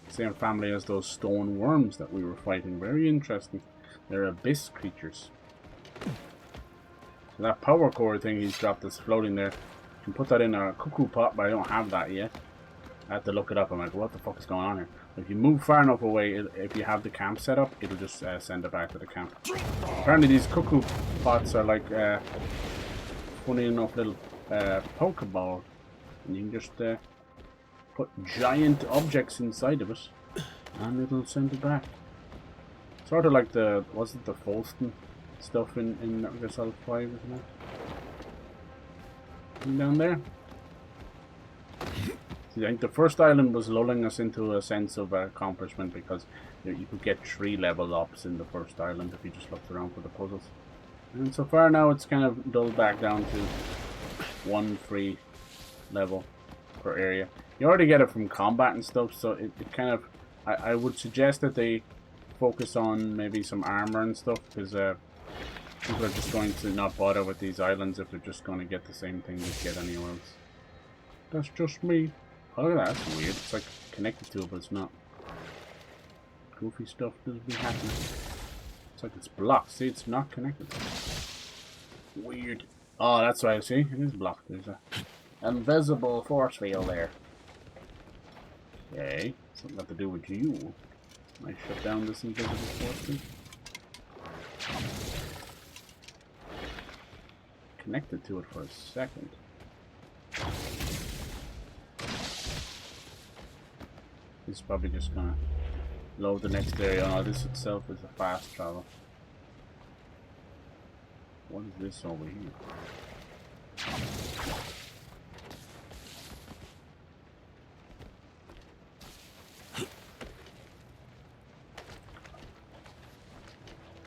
Speaker 1: Same family as those stone worms that we were fighting. Very interesting. They're abyss creatures. So that power core thing he's dropped that's floating there. You can put that in a cuckoo pot, but I don't have that yet. I have to look it up. I'm like, what the fuck is going on here? If you move far enough away, if you have the camp set up, it'll just send it back to the camp. Apparently these cuckoo pots are like funny enough little Pokeball, and you can just put giant objects inside of it, and it'll send it back. Sort of like the, was it the Folston stuff in Metal Gear Solid 5, isn't it? And down there. See, I think the first island was lulling us into a sense of accomplishment because you could get 3 level ups in the first island if you just looked around for the puzzles. And so far now it's kind of dulled back down to 1 free level per area. You already get it from combat and stuff, so it kind of... I would suggest that they focus on maybe some armor and stuff, because people are just going to not bother with these islands if they're just going to get the same thing they get anywhere else. That's just me. Oh, look at that, that's weird. It's like connected to it, but it's not. Goofy stuff doesn't be happening. It's like it's blocked. See, it's not connected. Weird. Oh, that's why I see. It is blocked. There's a invisible force field there. Okay. Something got to do with you. I shut down this invisible force field. Connected to it for a second. This is probably just gonna load the next area. Oh, this itself is a fast travel. What is this over here?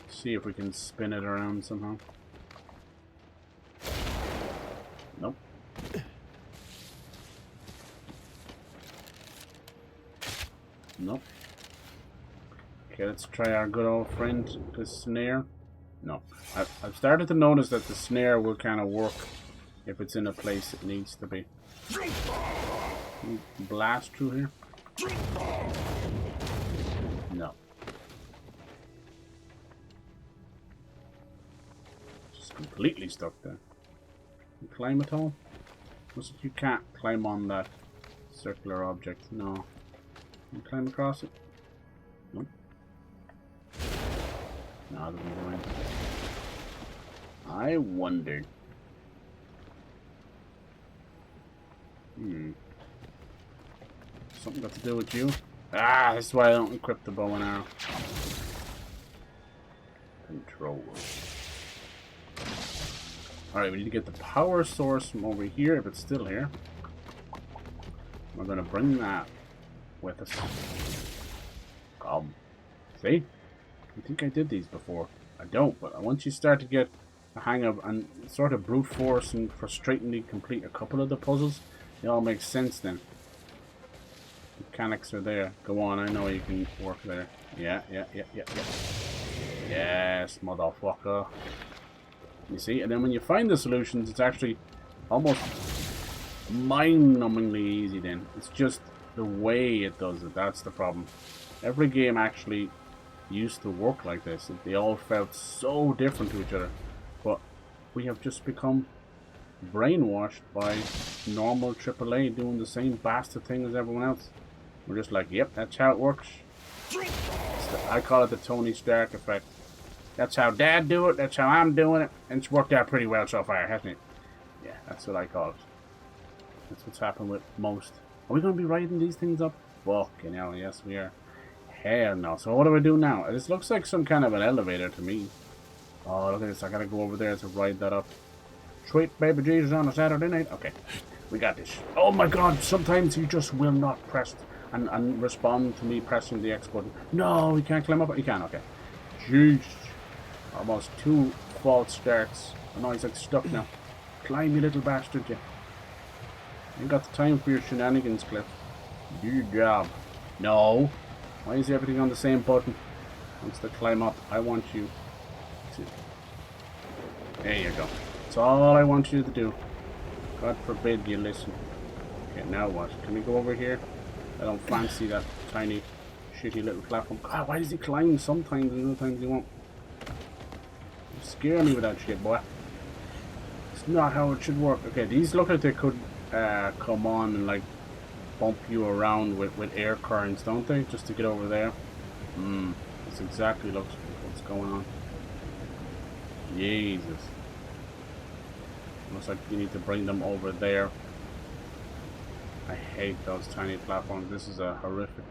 Speaker 1: See if we can spin it around somehow. Nope. Nope. Okay, let's try our good old friend, the snare. No. I've started to notice that the snare will kind of work if it's in a place it needs to be. Can you blast through here? No. Just completely stuck there. Can you climb at all? You can't climb on that circular object. No. Can you climb across it? Nope. No, it doesn't go in. I wondered. Something got to do with you? Ah, that's why I don't equip the bow and arrow. Control. Alright, we need to get the power source from over here, if it's still here. We're going to bring that with us. See? I think I did these before. I don't, but once you start to get a hang of and sort of brute force and frustratingly complete a couple of the puzzles, it all makes sense then. Mechanics are there. Go on, I know you can work there. Yeah. Yes, motherfucker. You see, and then when you find the solutions, it's actually almost mind-numbingly easy then. It's just the way it does it, that's the problem. Every game actually used to work like this. They all felt so different to each other. But we have just become brainwashed by normal AAA doing the same bastard thing as everyone else. We're just like, yep, that's how it works. I call it the Tony Stark effect. That's how Dad do it, that's how I'm doing it, and it's worked out pretty well so far, hasn't it? Yeah, that's what I call it. That's what's happened with most. Are we going to be writing these things up? Fucking hell, yes we are. Hell no. So what do I do now? This looks like some kind of an elevator to me. Oh, look at this. I gotta go over there to ride that up. Sweet baby Jesus on a Saturday night. Okay, we got this. Oh my god, sometimes he just will not press and respond to me pressing the X button. No, we can't climb up. You can, okay. Jeez. Almost 2 false starts. I know he's like stuck now. Climb, you little bastard, you. Ain't got the time for your shenanigans, Kliff. Do your job. No. Why is everything on the same button? Wants to climb up. I want you to... There you go. That's all I want you to do. God forbid you listen. Okay, now what? Can we go over here? I don't fancy that tiny, shitty little platform. God, why does he climb sometimes and other times he won't? You scare me with that shit, boy. It's not how it should work. Okay, these look like they could come on and like bump you around with air currents, don't they? Just to get over there. That's exactly looks like what's going on. Jesus. Looks like you need to bring them over there. I hate those tiny platforms. This is a horrific.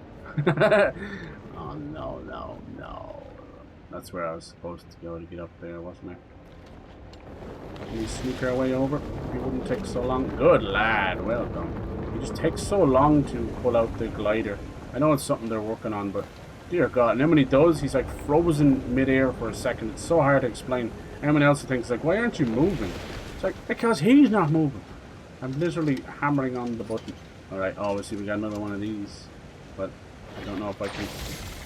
Speaker 1: Oh no, no, no. That's where I was supposed to go to get up there, wasn't I? Can we sneak our way over? It wouldn't take so long. Good lad, well done. It just takes so long to pull out the glider. I know it's something they're working on, but dear God. And then when he does, he's like frozen midair for a second. It's so hard to explain. Anyone else thinks like, why aren't you moving? It's like, because he's not moving. I'm literally hammering on the button. Alright, obviously we got another one of these. But I don't know if I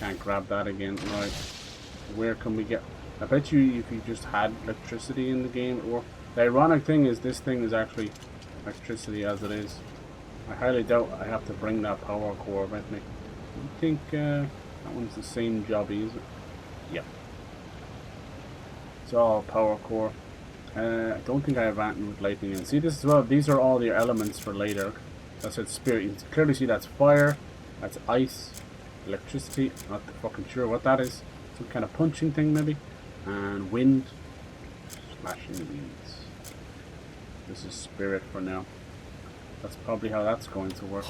Speaker 1: can't grab that again. Right. Where can we get... I bet you if you just had electricity in the game, or the ironic thing is this thing is actually electricity as it is. I highly doubt I have to bring that power core with me. I think that one's the same jobby, is it? Yep. It's all power core. I don't think I have anything with lightning in. See this as well, these are all your elements for later. That's said spirit. You can clearly see that's fire, that's ice, electricity, not fucking sure what that is. Some kind of punching thing maybe. And wind. Slashing winds. This is spirit for now. That's probably how that's going to work.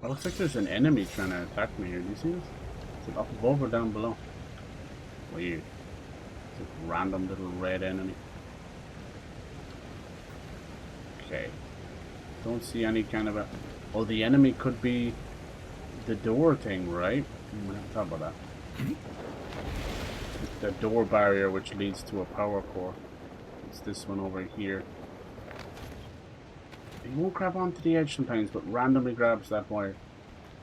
Speaker 1: It looks like there's an enemy trying to attack me here. Do you see this? Is it up above or down below? Weird. It's a random little red enemy. Okay. Don't see any kind of a... Oh, the enemy could be the door thing, right? We'll have to talk about that. It's the door barrier which leads to a power core. It's this one over here. He won't grab onto the edge sometimes, but randomly grabs that wire.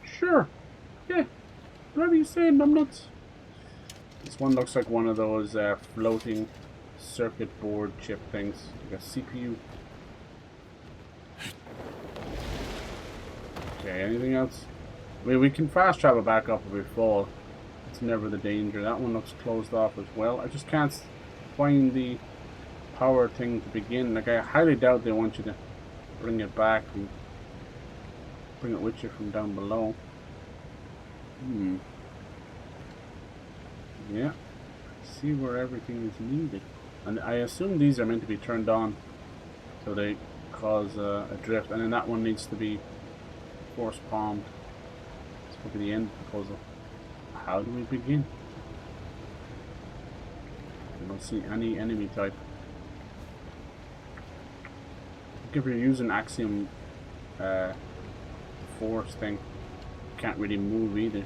Speaker 1: Sure. Yeah. Whatever you say, numbnuts. This one looks like one of those floating circuit board chip things. Like a CPU. Okay, anything else? I mean, we can fast travel back up if we fall. It's never the danger. That one looks closed off as well. I just can't find the power thing to begin. Like, I highly doubt they want you to bring it back and bring it with you from down below. Yeah. See where everything is needed. And I assume these are meant to be turned on so they cause a drift. And then that one needs to be force palmed. This will be the end of the puzzle. How do we begin? I don't see any enemy type. If you're using Axiom force thing, can't really move either.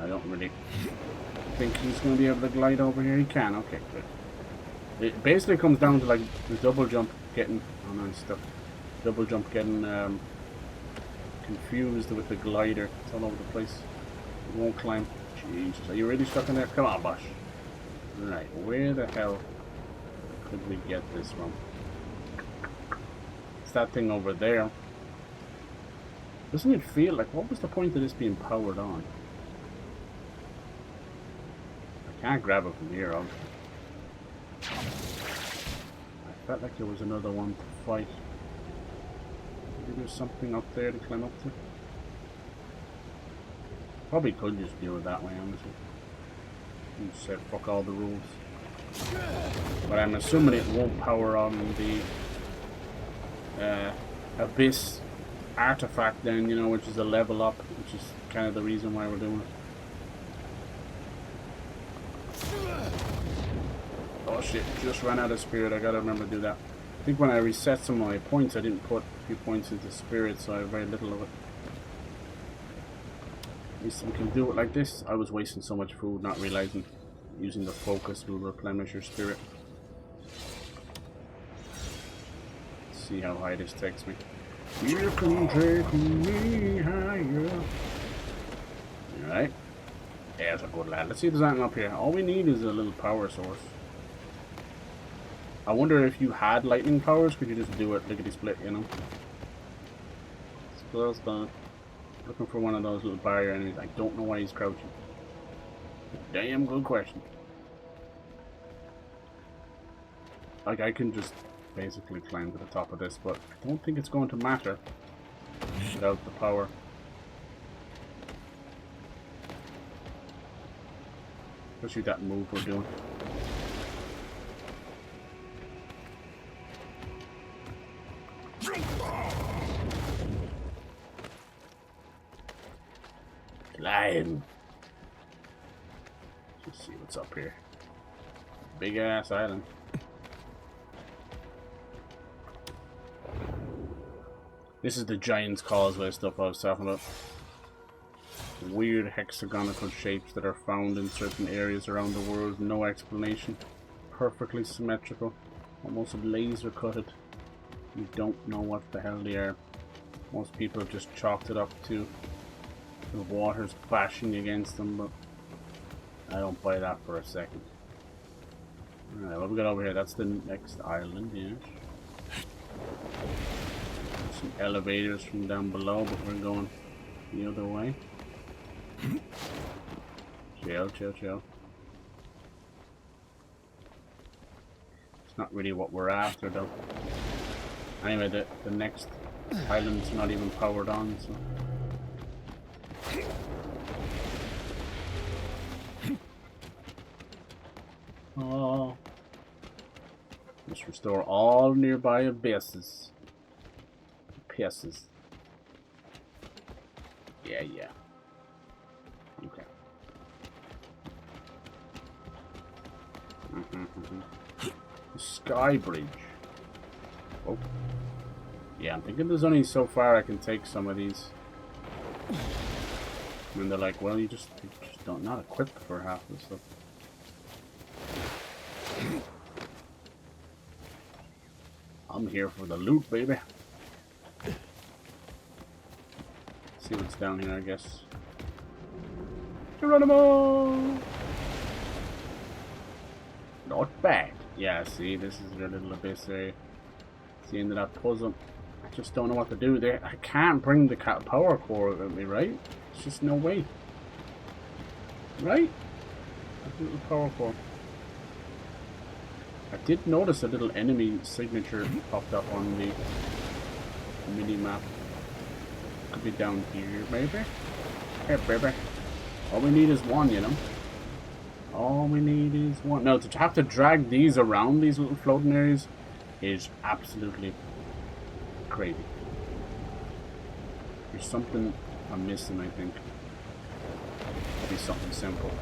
Speaker 1: I don't really think he's going to be able to glide over here. He can, okay, good. It basically comes down to like the double jump getting, oh nice stuff, double jump getting confused with the glider. It's all over the place. It won't climb. Jesus, are you really stuck in there? Come on, Bosh. Right, where the hell could we get this from? It's that thing over there. Doesn't it feel like, what was the point of this being powered on? I can't grab it from here, obviously. I felt like there was another one to fight. Maybe there's something up there to climb up to. Probably could just do it that way, honestly. And say fuck all the rules. But I'm assuming it won't power on the Abyss artifact then, you know, which is a level up, which is kind of the reason why we're doing it. Oh shit, just ran out of spirit. I gotta remember to do that. I think when I reset some of my points, I didn't put a few points into spirit, so I have very little of it. At least we can do it like this. I was wasting so much food, not realizing using the focus will replenish your spirit. Let's see how high this takes me. You can take me higher. Alright. Yeah, that's a good lad. Let's see if there's anything up here. All we need is a little power source. I wonder if you had lightning powers, could you just do it lickety split, you know? Split done. Looking for one of those little barrier enemies. I don't know why he's crouching. Damn good question. Like, I can just basically climb to the top of this, but I don't think it's going to matter without the power. Especially that move we're doing. Climb. Let's see what's up here. Big ass island. This is the Giant's Causeway stuff I was talking about. Weird hexagonal shapes that are found in certain areas around the world. No explanation. Perfectly symmetrical. Almost laser cutted. You don't know what the hell they are. Most people have just chalked it up to the water's bashing against them, but I don't buy that for a second. Alright, what we got over here? That's the next island, yes. Some elevators from down below, but we're going the other way. Chill, chill, chill. It's not really what we're after, though. Anyway, the next island's not even powered on, so... Oh. Let's restore all nearby abysses. Pisses. Yeah, yeah. Okay. The Sky Bridge. Oh. Yeah, I'm thinking there's only so far I can take some of these. And they're like, well, you just don't not equipped for half this stuff. I'm here for the loot, baby. See what's down here, I guess. Geronimo! Not bad. Yeah, see, this is your little abyss area. It's the end of that puzzle. I just don't know what to do there. I can't bring the power core with me, right? It's just no way. Right? That's a little power core. I did notice a little enemy signature popped up on the mini map. Could be down here, maybe? Hey, baby. All we need is one, you know? All we need is one. No, to have to drag these around, these little floating areas, is absolutely crazy. There's something I'm missing, I think. Maybe something simple.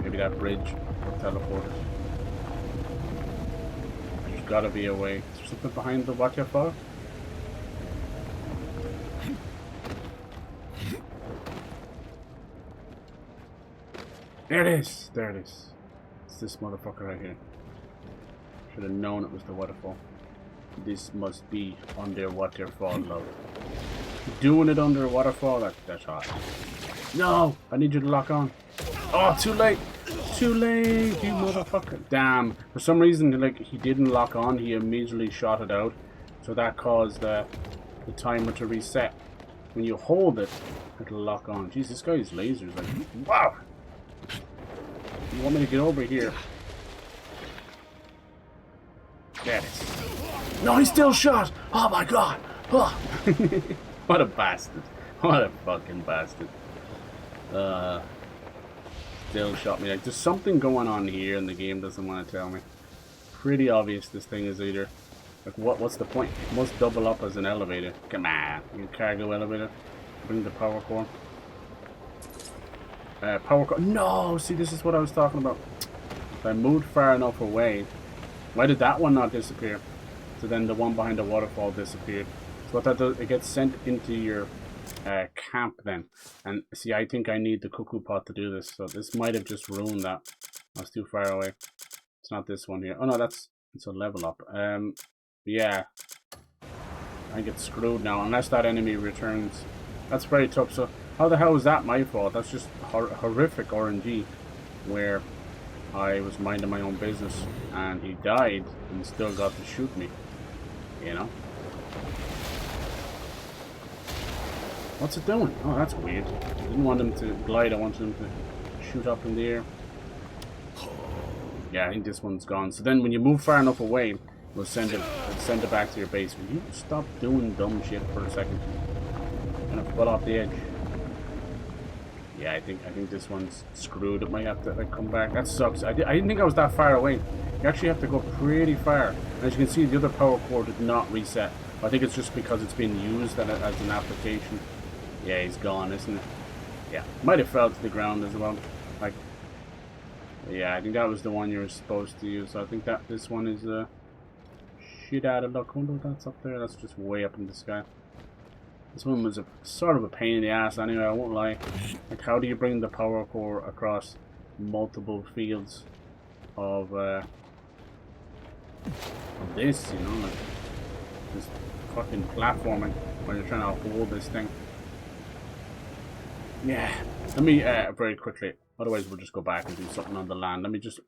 Speaker 1: Maybe that bridge or teleport. There's gotta be a way. Is there something behind the waterfall? There it is! There it is. It's this motherfucker right here. Should have known it was the waterfall. This must be under waterfall, love. Doing it under a waterfall? That's hot. No! I need you to lock on. Oh, too late! Too late, you motherfucker. Damn. For some reason, like, he didn't lock on. He immediately shot it out. So that caused the timer to reset. When you hold it, it'll lock on. Jeez, this guy's lasers. Like, wow! You want me to get over here? Get it. No, he's still shot! Oh my god! Oh. What a bastard. What a fucking bastard. Still shot me. Like, there's something going on here and the game doesn't want to tell me. Pretty obvious this thing is either... Like, what's the point? It must double up as an elevator. Come on. You cargo elevator. Bring the power core. Power core. No! See, this is what I was talking about. If I moved far enough away... Why did that one not disappear? So then the one behind the waterfall disappeared. So what that does, it gets sent into your camp then. And see, I think I need the cuckoo pot to do this. So this might have just ruined that. I was too far away. It's not this one here. Oh no, it's a level up. Yeah. I get screwed now unless that enemy returns. That's very tough. So how the hell is that my fault? That's just horrific RNG where I was minding my own business and he died and still got to shoot me. You know? What's it doing? Oh, that's weird. I didn't want him to glide, I wanted him to shoot up in the air. Yeah, I think this one's gone. So then when you move far enough away, we'll send it back to your base. Will you stop doing dumb shit for a second? I'm gonna fall off the edge. Yeah, I think this one's screwed. It might have to like come back. That sucks. I didn't think I was that far away. You actually have to go pretty far. And as you can see, the other power core did not reset. I think it's just because it's been used as an application. Yeah, he's gone, isn't it? Yeah, might have fell to the ground as well. Like, yeah, I think that was the one you were supposed to use. So I think that this one is shit out of luck. I wonder what that's up there. That's just way up in the sky. This one was a sort of a pain in the ass anyway, I won't lie. Like, how do you bring the power core across multiple fields of this, you know, like this fucking platforming when you're trying to hold this thing. Yeah, let me very quickly, otherwise we'll just go back and do something on the land. Let me just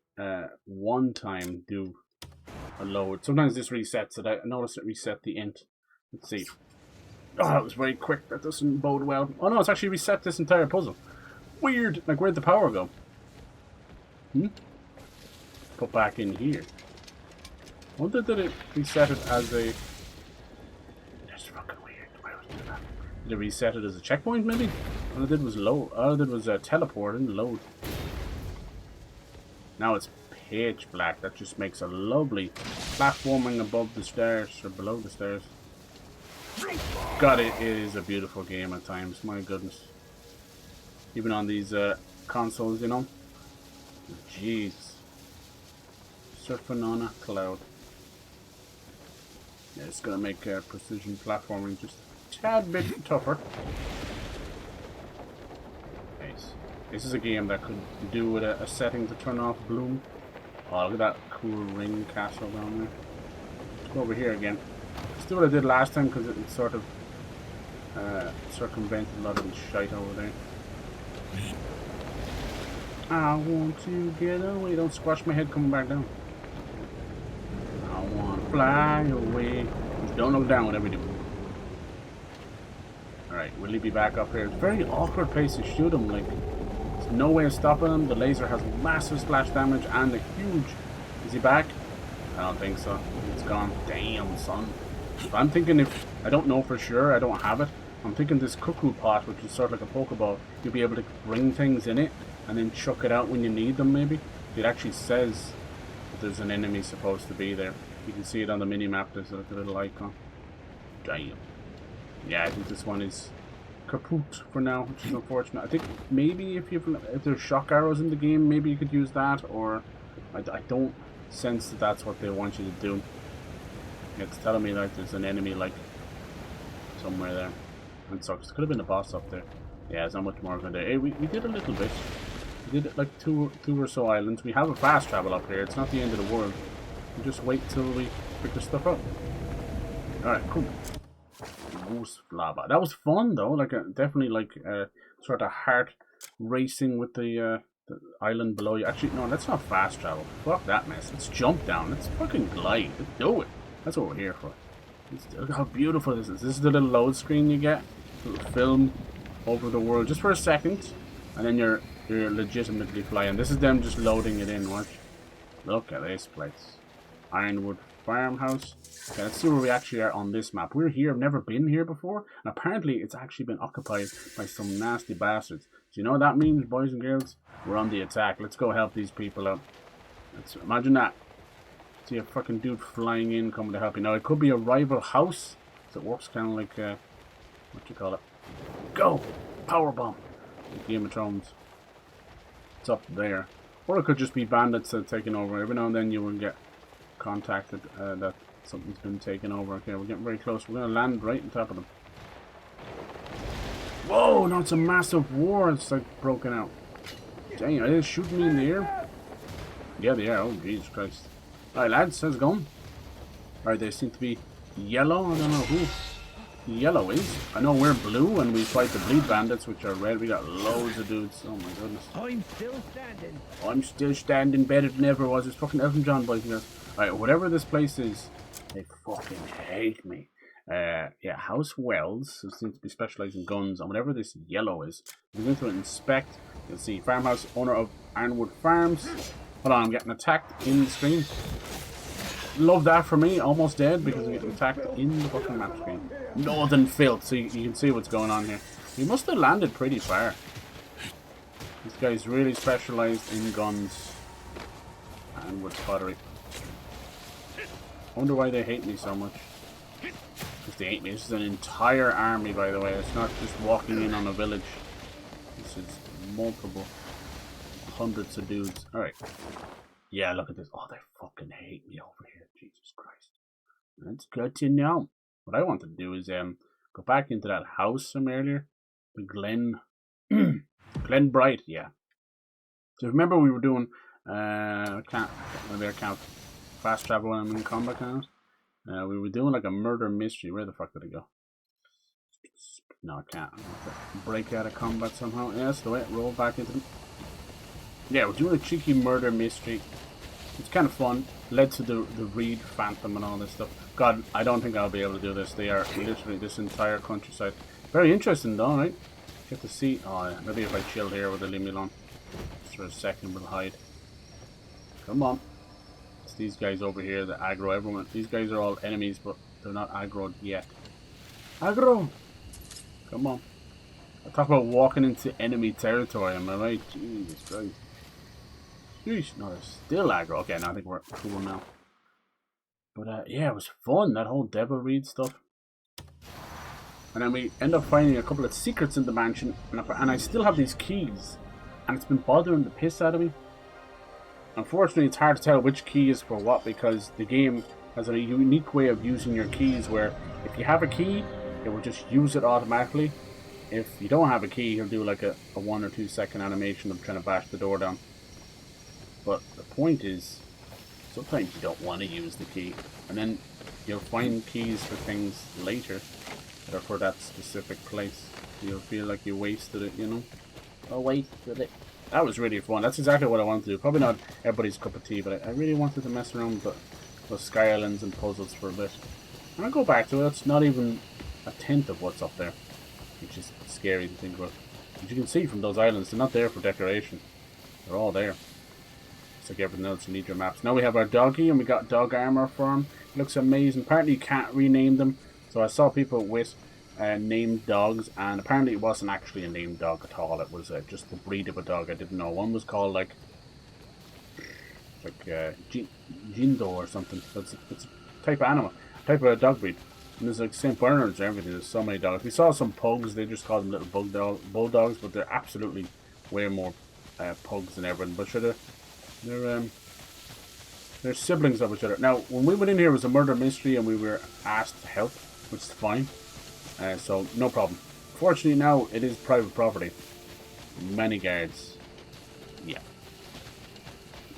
Speaker 1: one time do a load. Sometimes this resets it. I noticed it reset the int. Let's see. Oh, that was very quick. That doesn't bode well. Oh no, it's actually reset this entire puzzle. Weird. Like, where'd the power go? Put back in here. I wonder did it reset it as a... That's fucking weird. Why would it do that? Did it reset it as a checkpoint maybe? All it did was load. All it did was teleport and load. Now it's pitch black. That just makes a lovely platforming above the stairs or below the stairs. God, it is a beautiful game at times. My goodness. Even on these consoles, you know. Jeez. Surfing on a cloud. Yeah, it's gonna make precision platforming just a tad bit tougher. Nice. This is a game that could do with a setting to turn off bloom. Oh, look at that cool ring castle down there. Let's go over here again. Let's do what I did last time because it sort of circumvented a lot of the shite over there. I want to get away. Don't squash my head coming back down. I want to fly away. Just don't look down whatever you do. Alright, will he be back up here? It's a very awkward place to shoot him. Like, there's no way of stopping him. The laser has massive splash damage and a huge... Is he back? I don't think so. It's gone. Damn, son. I'm thinking if... I don't know for sure. I don't have it. I'm thinking this cuckoo pot, which is sort of like a Pokeball, you'll be able to bring things in it and then chuck it out when you need them, maybe. It actually says that there's an enemy supposed to be there. You can see it on the mini-map. There's like a little icon. Damn. Yeah, I think this one is kaput for now, which is unfortunate. I think maybe if there's shock arrows in the game, maybe you could use that, or I don't sense that that's what they want you to do. It's telling me like there's an enemy like somewhere there. It sucks. Could have been a boss up there. Yeah, there's not much more of it. Hey, we did a little bit. We did like two or so islands. We have a fast travel up here. It's not the end of the world. We just wait till we figure stuff out. Alright, cool. Goose Flava. That was fun though. Like definitely like sort of heart racing with the island below you. Actually, no, let's not fast travel. Fuck that mess. Let's jump down. Let's fucking glide. Let's do it. That's what we're here for. Look how beautiful this is. This is the little load screen you get. A little film over the world just for a second, and then you're legitimately flying. This is them just loading it in. Watch. Look at this place. Ironwood Farmhouse. Okay, let's see where we actually are on this map. We're here. I've never been here before, and apparently it's actually been occupied by some nasty bastards. So you know what that means, boys and girls? We're on the attack. Let's go help these people out. Let's imagine that. See a fucking dude flying in, coming to help you. Now, it could be a rival house, so it works kind of like, what you call it? Go! Powerbomb! Like Game of Thrones. It's up there. Or it could just be bandits that are taking over. Every now and then you will get contacted that something's been taken over. Okay, we're getting very close. We're going to land right on top of them. Whoa! Now it's a massive war. It's like broken out. Dang, are they shooting me in the air? Yeah, they are. Oh, Jesus Christ. Alright lads, how's it going? Alright, they seem to be yellow. I don't know who yellow is. I know we're blue and we fight the bleed bandits, which are red. We got loads of dudes. Oh my goodness.
Speaker 2: I'm still standing.
Speaker 1: I'm still standing better than ever was. It's fucking Elton John, boys and girls. Alright, whatever this place is, they fucking hate me. Yeah, House Wells, who seems to be specialized in guns, and whatever this yellow is. We're going to inspect. You'll see farmhouse, owner of Ironwood Farms. Hold on, I'm getting attacked in the screen. Love that for me. Almost dead because we get attacked in the fucking map screen. Northern filth, so you can see what's going on here. We must have landed pretty far. This guy's really specialized in guns and wood pottery. I wonder why they hate me so much. Because they hate me. This is an entire army, by the way. It's not just walking in on a village. this is multiple hundreds of dudes. Alright. Yeah, look at this. Oh, they fucking hate me over here. Jesus Christ. That's good to know. What I want to do is go back into that house from earlier. The Glen Glen Bright, yeah. So remember we were doing can't fast travel when I'm in combat count. We were doing like a murder mystery. Where the fuck did it go? No, I can't. I have to break out of combat somehow. Yeah, that's the way. Roll back into them. Yeah, we're doing a cheeky murder mystery. It's kind of fun. Led to the Reed Phantom and all this stuff. God, I don't think I'll be able to do this. They are literally this entire countryside. Very interesting though, right? Get to see. Oh, yeah. Maybe if I chill here, will they leave me alone? Just for a second, we'll hide. Come on. It's these guys over here that aggro everyone. These guys are all enemies, but they're not aggroed yet. Aggro! Come on. I talk about walking into enemy territory, am I right? Jesus Christ. Sheesh, no, they're still aggro. Okay, now I think we're cool now. But yeah, it was fun, that whole Devil Reed stuff. And then we end up finding a couple of secrets in the mansion, and I still have these keys. And it's been bothering the piss out of me. Unfortunately, it's hard to tell which key is for what, because the game has a unique way of using your keys where if you have a key, it will just use it automatically. If you don't have a key, he'll do like a 1 or 2 second animation of trying to bash the door down. But the point is, sometimes you don't want to use the key, and then you'll find keys for things later that are for that specific place. You'll feel like you wasted it, you know? I wasted it. That was really fun. That's exactly what I wanted to do. Probably not everybody's cup of tea, but I really wanted to mess around with those Sky Islands and puzzles for a bit. And I'll go back to it. It's not even a tenth of what's up there, which is scary to think about. As you can see from those islands, they're not there for decoration. They're all there. It's like everything else, you need your maps. Now we have our doggy, and we got dog armor for him. It looks amazing. Apparently you can't rename them. So I saw people with named dogs, and apparently it wasn't actually a named dog at all. It was just the breed of a dog. I didn't know. One was called like Jindo or something. It's a type of animal, type of dog breed. And there's like St. Bernards and everything. There's so many dogs. We saw some pugs. They just called them little bulldogs, but they're absolutely way more pugs than everything. But sure, they're siblings of each other. Now, when we went in here, it was a murder mystery, and we were asked to help, which is fine. So no problem. Fortunately, now it is private property. Many guards. Yeah.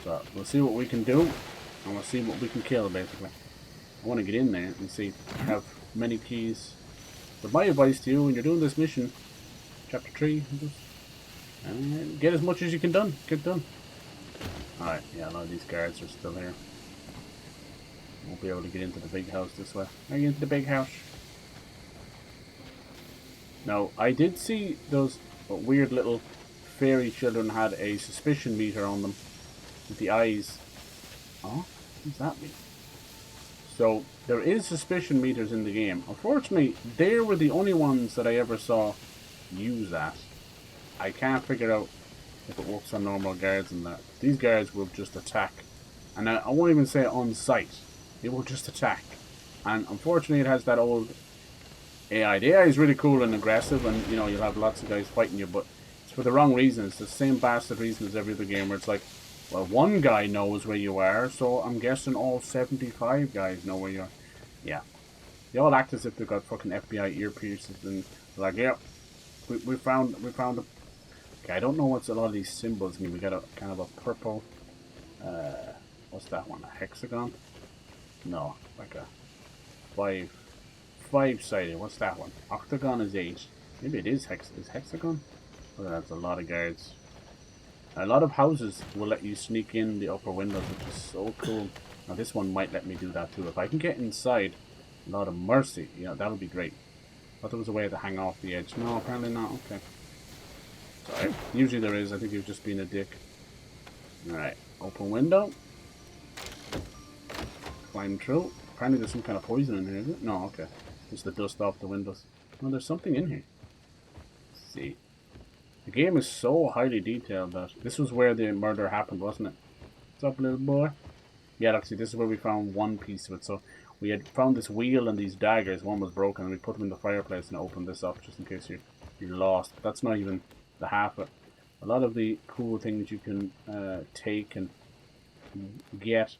Speaker 1: So we'll see what we can do, and we'll see what we can kill. Basically, I want to get in there and see. I have many keys. But my advice to you when you're doing this mission, chapter 3, get as much as you can done. Get done. Alright, yeah, a lot of these guards are still here. Won't be able to get into the big house this way. I get into the big house. Now, I did see those weird little fairy children had a suspicion meter on them with the eyes. Oh, what does that mean? So, there is suspicion meters in the game. Unfortunately, they were the only ones that I ever saw use that. I can't figure out if it works on normal guards and that. These guards will just attack. And I won't even say on sight. They will just attack. And unfortunately, it has that old AI. The AI is really cool and aggressive, and you know, you'll have lots of guys fighting you, but it's for the wrong reason. It's the same bastard reason as every other game where it's like, well, one guy knows where you are, so I'm guessing all 75 guys know where you are. Yeah. They all act as if they've got fucking FBI earpieces, and they're like, yeah, we found a... Okay, I don't know what's a lot of these symbols mean. We got a kind of a purple, what's that one, a hexagon? No, like a five-sided. What's that one? Octagon is 8. Maybe it is hexagon? Oh, that's a lot of guards. A lot of houses will let you sneak in the upper windows, which is so cool. Now this one might let me do that too. If I can get inside, a lot of mercy. You know, that'll be great. I thought there was a way to hang off the edge. No, apparently not. Okay. Sorry. Usually there is. I think you've just been a dick. Alright. Open window. Climb through. Apparently there's some kind of poison in here, is it? No, okay. Just the dust off the windows. Oh, there's something in here. Let's see. The game is so highly detailed that this was where the murder happened, wasn't it? What's up, little boy? Yeah, look, see, this is where we found one piece of it. So we had found this wheel and these daggers. One was broken, and we put them in the fireplace and opened this up just in case you're lost. But that's not even the half of it. A lot of the cool things you can take and get.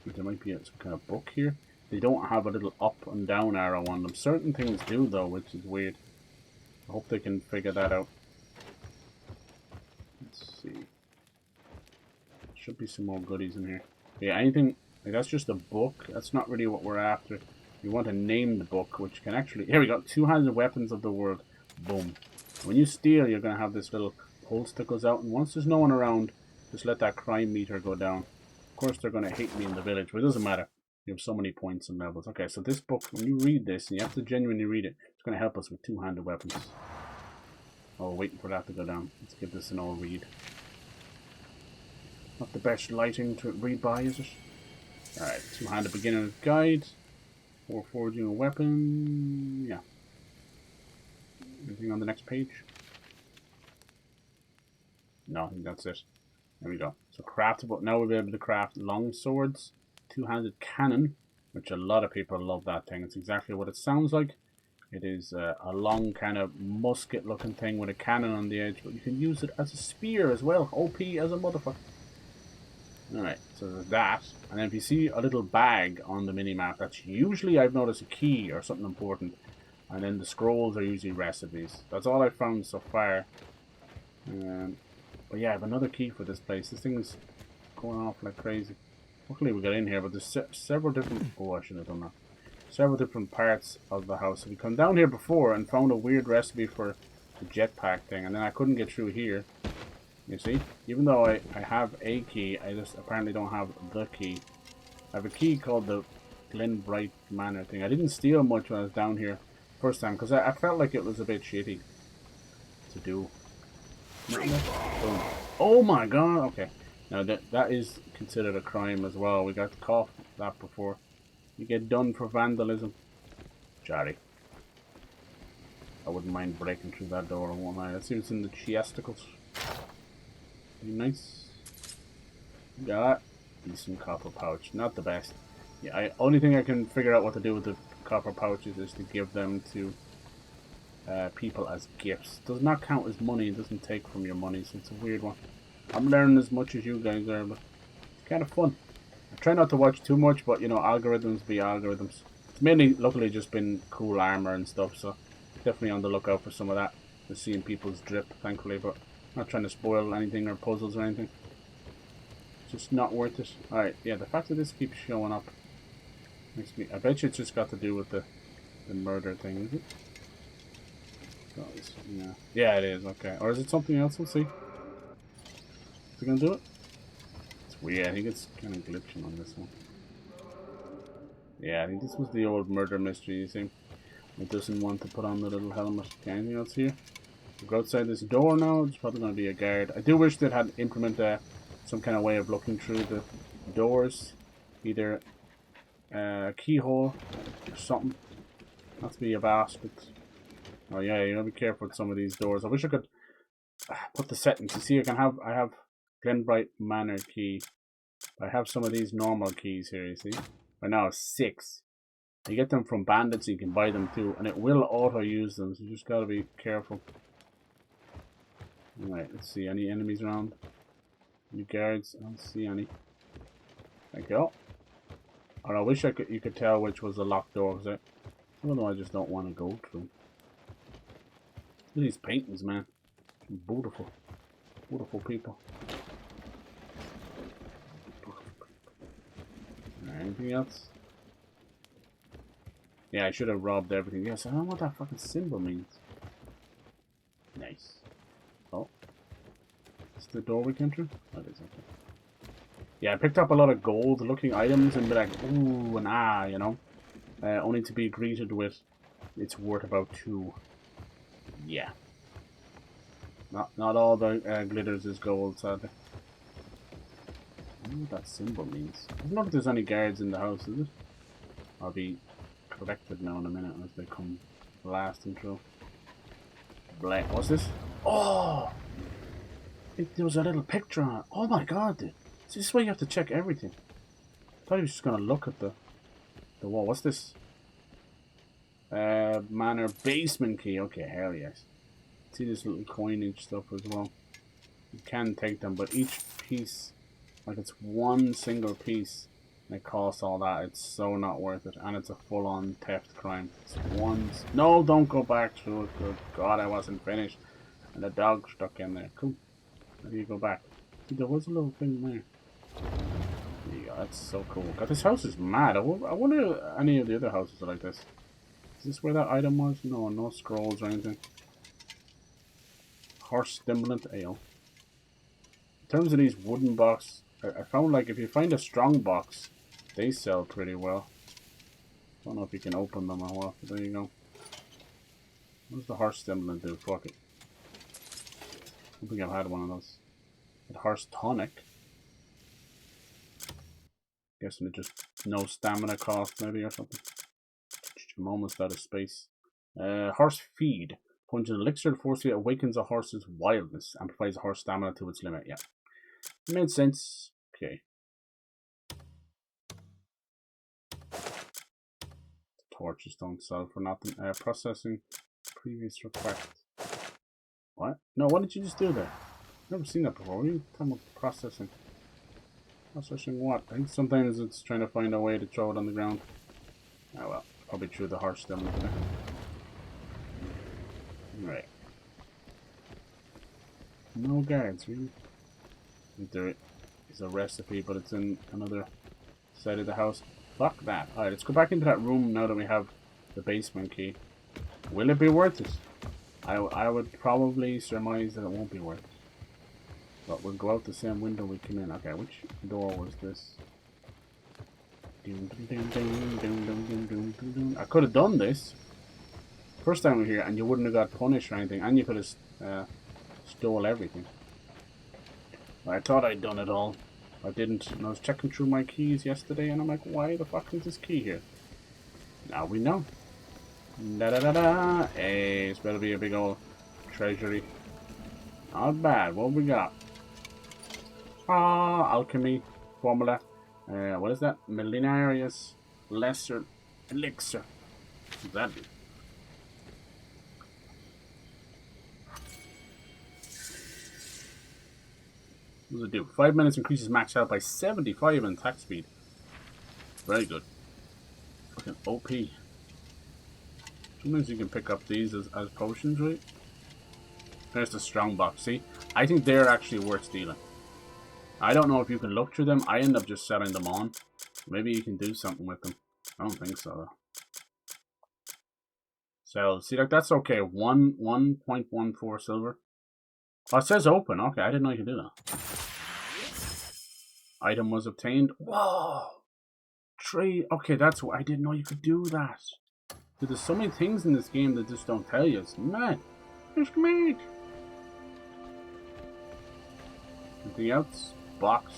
Speaker 1: There might be some kind of book here. They don't have a little up and down arrow on them. Certain things do though, which is weird. I hope they can figure that out. Let's see. Should be some more goodies in here. Yeah, anything like that's just a book. That's not really what we're after. You want to name the book, which can actually... Here we go. 200 weapons of the world. Boom. When you steal, you're going to have this little pulse that goes out. And once there's no one around, just let that crime meter go down. Of course, they're going to hate me in the village, but it doesn't matter. You have so many points and levels. Okay, so this book, when you read this, and you have to genuinely read it, it's going to help us with two-handed weapons. Oh, waiting for that to go down. Let's give this an all read. Not the best lighting to read by, is it? Alright, two-handed beginner's guide. For forging a weapon. Yeah. Anything on the next page? No, I think that's it. There we go. So craftable. Now we'll be able to craft long swords, two-handed cannon, which a lot of people love that thing. It's exactly what it sounds like. It is a long kind of musket-looking thing with a cannon on the edge, but you can use it as a spear as well. OP as a motherfucker. Alright, so there's that. And then if you see a little bag on the minimap, that's usually, I've noticed, a key or something important. And then the scrolls are usually recipes. That's all I've found so far. But yeah, I have another key for this place. This thing's going off like crazy. Luckily we got in here, but there's several different... Oh, I should have done that. Several different parts of the house. So we come down here before and found a weird recipe for the jetpack thing. And then I couldn't get through here. You see? Even though I have a key, I just apparently don't have the key. I have a key called the Greymane Manor thing. I didn't steal much when I was down here first time, because I felt like it was a bit shitty to do. Oh my god, okay. Now that is considered a crime as well. We got caught that before. You get done for vandalism. Jarry. I wouldn't mind breaking through that door, won't I? Let's see what's in the chesticles. Nice. Got decent copper pouch. Not the best. Yeah, only thing I can figure out what to do with the copper pouches is to give them to people as gifts. Does not count as money. It doesn't take from your money, so it's a weird one. I'm learning as much as you guys are, but it's kind of fun. I try not to watch too much, but you know, algorithms be algorithms. It's mainly, luckily, just been cool armor and stuff, so definitely on the lookout for some of that. Just seeing people's drip, thankfully, but not trying to spoil anything or puzzles or anything. It's just not worth it. Alright, yeah, the fact that this keeps showing up makes me... I bet you it's just got to do with the murder thing, is it? Yeah. Yeah, it is, okay. Or is it something else? We'll see. Is it gonna do it? It's weird, I think it's kind of glitching on this one. Yeah, I think this was the old murder mystery, you see. It doesn't want to put on the little helmet. Okay, anything else here? We'll go outside this door now. There's probably going to be a guard. I do wish they'd had implement some kind of way of looking through the doors. Either a keyhole or something. Not to be a bastard. Oh yeah, you gotta be careful with some of these doors. I wish I could put the settings. You see, I have Greymane Manor key. I have some of these normal keys here, you see. Right now it's 6. You get them from bandits, you can buy them too, and it will auto-use them, so you just gotta be careful. Alright, let's see, any enemies around? Any guards? I don't see any. There you go. Or I wish you could tell which was a locked door, because I just don't want to go through. Look at these paintings, man. Beautiful. Beautiful people. Anything else? Yeah, I should have robbed everything. Yes, I don't know what that fucking symbol means. Nice. Oh. Is the door we came through? Oh, it is, okay. Yeah, I picked up a lot of gold looking items and be like, ooh and ah, you know. Only to be greeted with, it's worth about 2. Yeah. Not all the glitters is gold, sadly. I don't know what that symbol means. I don't know if there's any guards in the house, is it? I'll be corrected now in a minute as they come blasting through. What's this? Oh! There was a little picture on it. Oh my god, dude. Is this why you have to check everything? I thought he was just going to look at the wall. What's this? Manor basement key. Okay, hell yes. See this little coinage stuff as well. You can take them, but each piece, like it's one single piece, and it costs all that. It's so not worth it, and it's a full-on theft crime. It's one. No, don't go back through it. Good God, I wasn't finished, and the dog stuck in there. Cool. How do you go back? See, there was a little thing there. Yeah, that's so cool. God, this house is mad. I wonder if any of the other houses are like this. Is this where that item was? No, no scrolls or anything. Horse stimulant ale. In terms of these wooden boxes, I found like if you find a strong box, they sell pretty well. Don't know if you can open them or what, but there you go. What does the horse stimulant do? Fuck it. I don't think I've had one of those. The horse tonic. Guessing it just no stamina cost maybe or something. I'm almost out of space. Horse feed. Punch an elixir that forcefully awakens a horse's wildness and provides a horse stamina to its limit. Yeah. It made sense. Okay. Torches don't sell for nothing. Processing previous request. What? No, what did you just do there? Never seen that before. What are you talking about processing? Processing what? I think sometimes it's trying to find a way to throw it on the ground. Oh well, probably threw the horse down there. Right. No guards, really? I think there is a recipe, but it's in another side of the house. Fuck that. Alright, let's go back into that room now that we have the basement key. Will it be worth it? I would probably surmise that it won't be worth it. But we'll go out the same window we came in. Okay, which door was this? I could have done this first time we were here and you wouldn't have got punished or anything, and you could have stole everything. I thought I'd done it all. I didn't. And I was checking through my keys yesterday and I'm like, why the fuck is this key here? Now we know. Da da da da. Hey, it's better be a big old treasury. Not bad. What we got? Ah, alchemy formula. What is that? Millenarius lesser elixir. What does that do? What does it do? 5 minutes increases max health by 75 and attack speed. Very good. Fucking OP. Sometimes you can pick up these as potions, right? There's the strong box. See? I think they're actually worth stealing. I don't know if you can look through them. I end up just selling them on. Maybe you can do something with them. I don't think so, though. So, see, like, that's okay. 1.14 silver. Oh, it says open. Okay, I didn't know you could do that. Item was obtained. Whoa! Trade. Okay, that's what I didn't know you could do that. Dude, there's so many things in this game that just don't tell you. It's mad. It's mad. Anything else? Box.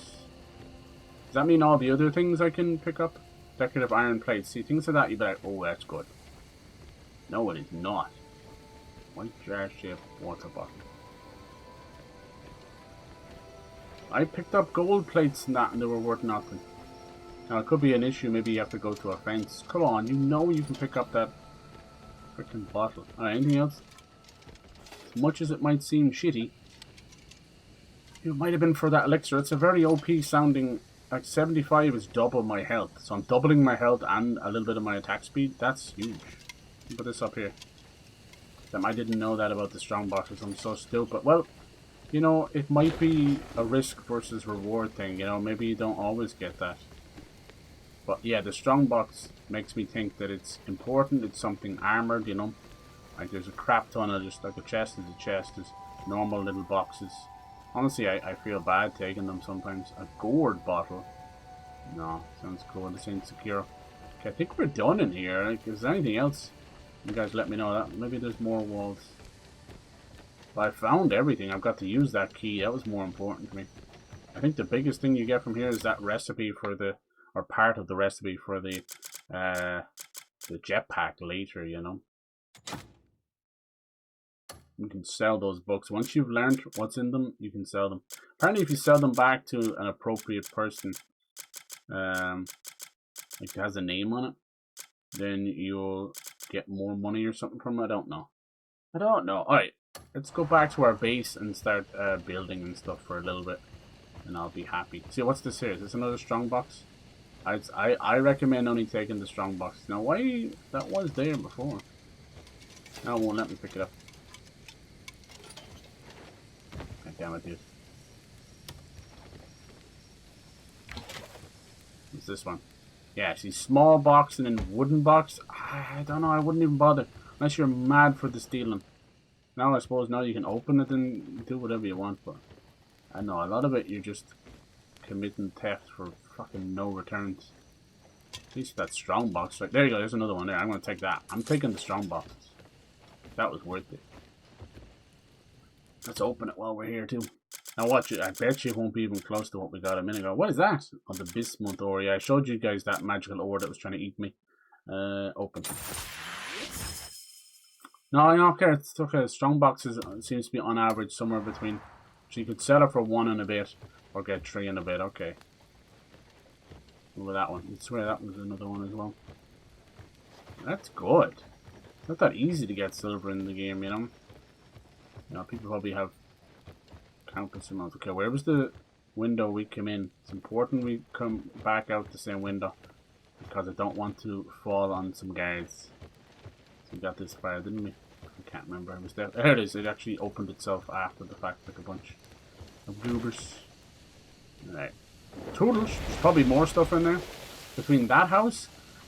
Speaker 1: Does that mean all the other things I can pick up? Decorative iron plates. See, things like that, you'd be like, oh, that's good. No, it is not. White jar shaped water bottle. I picked up gold plates and that, and they were worth nothing. Now, it could be an issue. Maybe you have to go to a fence. Come on, you know you can pick up that freaking bottle. Alright, anything else? As much as it might seem shitty, it might have been for that elixir. It's a very OP sounding. Like 75 is double my health, so I'm doubling my health and a little bit of my attack speed. That's huge. Put this up here. I didn't know that about the strong boxes. I'm so stupid. Well, you know, it might be a risk versus reward thing. You know, maybe you don't always get that. But yeah, the strong box makes me think that it's important. It's something armored. You know, like there's a crap ton of just like a chest is a chest. There's normal little boxes. Honestly, I feel bad taking them sometimes. A gourd bottle. No, sounds cool. This ain't secure. Okay, I think we're done in here. Like, is there anything else? You guys let me know that. Maybe there's more walls. But I found everything. I've got to use that key. That was more important to me. I think the biggest thing you get from here is that recipe for the, or part of the recipe for the jetpack later, you know. You can sell those books. Once you've learned what's in them, you can sell them. Apparently, if you sell them back to an appropriate person, like it has a name on it, then you'll get more money or something from it. I don't know. Alright. let's go back to our base and start building and stuff for a little bit, and I'll be happy. See, what's this here? Is this another strong box? I recommend only taking the strong box. Now, why that was there before? Now it won't let me pick it up. God damn it, dude. What's this one? Yeah, see, small box and then wooden box. I don't know. I wouldn't even bother unless you're mad for the stealing. Now I suppose now you can open it and do whatever you want, but I know a lot of it you're just committing theft for fucking no returns. At least that strong box, right there you go. There's another one there. I'm gonna take that. I'm taking the strong box. That was worth it. Let's open it while we're here too. Now watch it. I bet you it won't be even close to what we got a minute ago. What is that? Oh, the bismuth ore. Yeah, I showed you guys that magical ore that was trying to eat me. Open. No, I don't care. It's okay. Strong boxes seems to be on average somewhere between. So you could sell it for 1 and a bit, or get 3 and a bit. Okay. Over that one. I swear that was another one as well. That's good. It's not that easy to get silver in the game, you know. You know, people probably have countless amounts. Okay, where was the window we came in? It's important we come back out the same window because I don't want to fall on some guards. So we got this far, didn't we? I can't remember. I was there. There it is. It actually opened itself after the fact, like a bunch of goobers. Alright. Toodles. There's probably more stuff in there. Between that house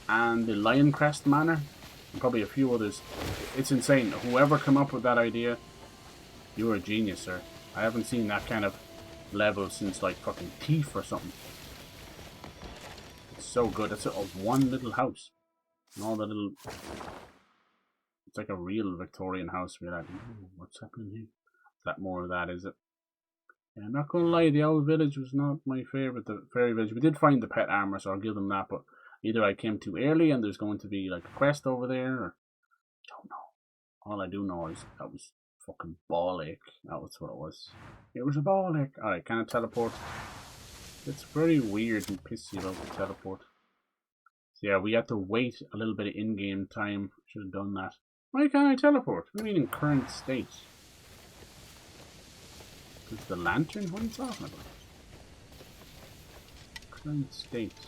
Speaker 1: and the Lion Crest Manor, and probably a few others. It's insane. Whoever came up with that idea, you're a genius, sir. I haven't seen that kind of level since like fucking Thief or something. It's so good. It's a one little house. And all the little... It's like a real Victorian house. We're like, what's happening here? Is that more of that, is it? Yeah, I'm not gonna lie, the old village was not my favourite, the fairy village. We did find the pet armor, so I'll give them that, but either I came too early and there's going to be like a quest over there, or I don't know. All I do know is that was fucking ball ache. That was what it was. It was a ball ache. Alright, can I teleport? It's very weird and pissy about the teleport. So yeah, we had to wait a little bit of in-game time. Should have done that. Why can't I teleport? What do you mean in current state? Is the lantern? What are you talking about? Current state.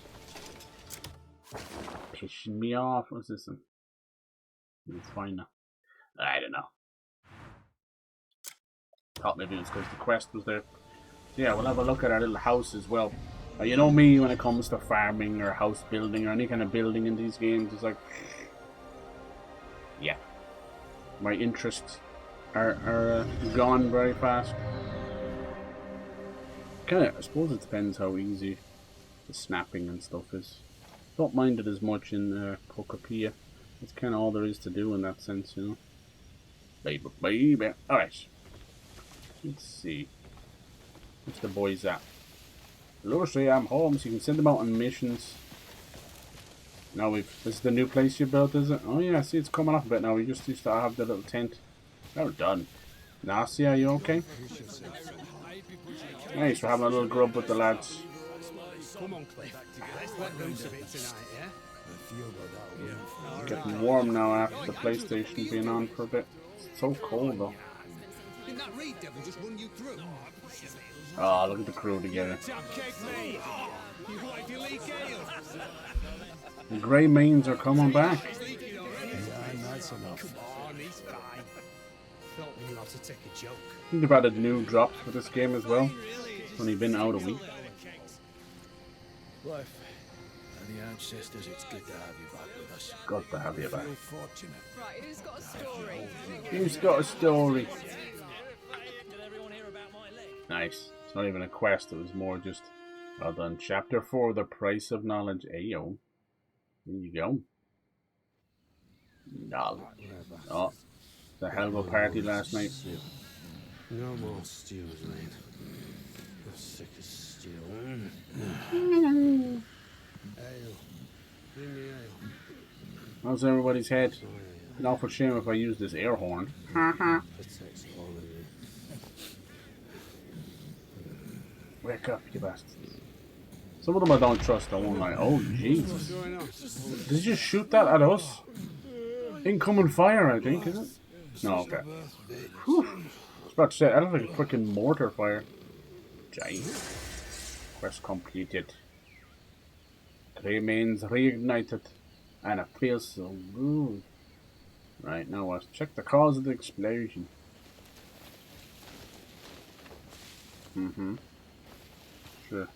Speaker 1: Pissing me off. What's this one? It's fine now. I don't know. Thought maybe it was because the quest was there. Yeah, we'll have a look at our little house as well. You know me, when it comes to farming or house building or any kind of building in these games, it's like... Yeah. My interests are gone very fast. Kinda, I suppose it depends how easy the snapping and stuff is. Don't mind it as much in Pocopia. It's kind of all there is to do in that sense, you know. Baby, baby. Alright. Let's see. What's the boys at? Lucy, I'm home, so you can send them out on missions. Now this is the new place you built, is it? Oh yeah, see, it's coming up a bit now. We just used to have the little tent. Well done. Nasty, are you okay? Nice, we're having a little grub with the lads.
Speaker 2: Come on, Kliff. Let's let loose a bit tonight, yeah?
Speaker 1: Getting warm now after the PlayStation being on for a bit. It's so cold though.
Speaker 2: Didn't that reed devil just run you through?
Speaker 1: Oh, look at the crew together. The Greymanes are coming back. I think they've added new drops for this game as well. It's only been out a week.
Speaker 3: Kliff, and the ancestors, it's good to have you back with us.
Speaker 1: Good to have you back.
Speaker 4: Right, who's got a story?
Speaker 1: Who's got a story? Nice. It's not even a quest, it was more just, well done. Chapter 4, The Price of Knowledge. Ayo. There you go. Knowledge. Oh, the hell of a party last night.
Speaker 3: No more stews, mate. I'm sick of stew. Ale. Bring me ale.
Speaker 1: How's everybody's head? Now for shame if I use this air horn. Wake up, you bastard. Some of them I don't trust, I won't lie. Oh, Jesus. Did you just shoot that at us? Incoming fire, I think, is it? No, okay. Whew. I was about to say, that looks like a freaking mortar fire. Giant. Quest completed. Greymanes reunited. And it feels so good. Right, now let's check the cause of the explosion. Sure.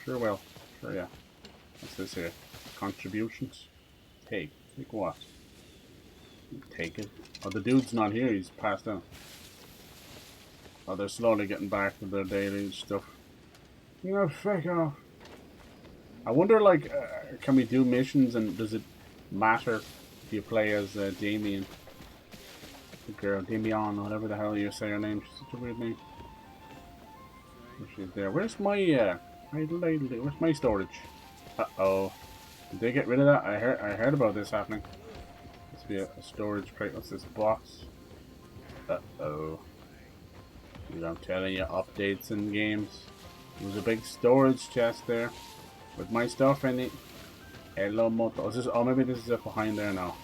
Speaker 1: Sure will. Sure, yeah. What's this here? Contributions. Take. Take what? Take it. Oh, the dude's not here. He's passed out. Oh, they're slowly getting back to their daily stuff. You know, fuck off. I wonder, like, can we do missions and does it matter if you play as Damien? The girl, Damien, or whatever the hell you say her name. She's such a weird name. She's there. Where's my, where's my storage? Uh-oh. Did they get rid of that? I heard about this happening. Must be a storage crate. What's this box? Uh-oh. You know, I'm telling you, updates in games. There's a big storage chest there with my stuff in it. Hello, moto. Is this, oh, maybe this is up behind there now.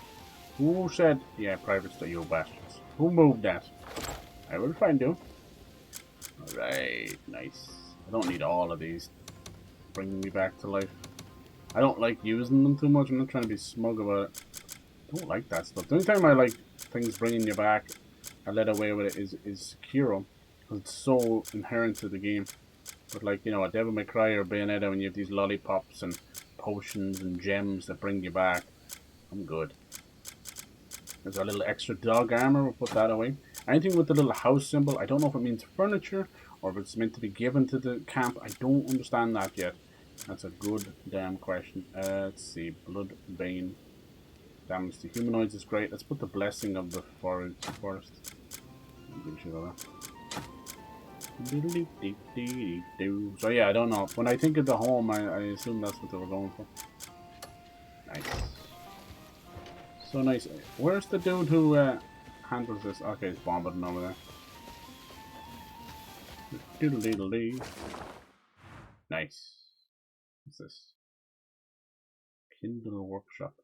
Speaker 1: Who said? Yeah, private stuff, you bastards. Who moved that? I will find you. Alright, nice. I don't need all of these. Bringing me back to life. I don't like using them too much. I'm not trying to be smug about it. I don't like that stuff. The only time I like things bringing you back and let away with it is Sekiro. Because it's so inherent to the game. But like, you know, a Devil May Cry or Bayonetta, when you have these lollipops and potions and gems that bring you back, I'm good. There's a little extra dog armor. We'll put that away. Anything with the little house symbol, I don't know if it means furniture or if it's meant to be given to the camp. I don't understand that yet. That's a good damn question. Let's see. Blood Bane. Damage to humanoids is great. Let's put the blessing of the forest. So yeah, I don't know. When I think of the home, I assume that's what they were going for. Nice. So nice. Where's the dude who handles this? Okay, it's bombing over there. Doodle-doodle-dee. Nice. What's this? Kindle Workshop.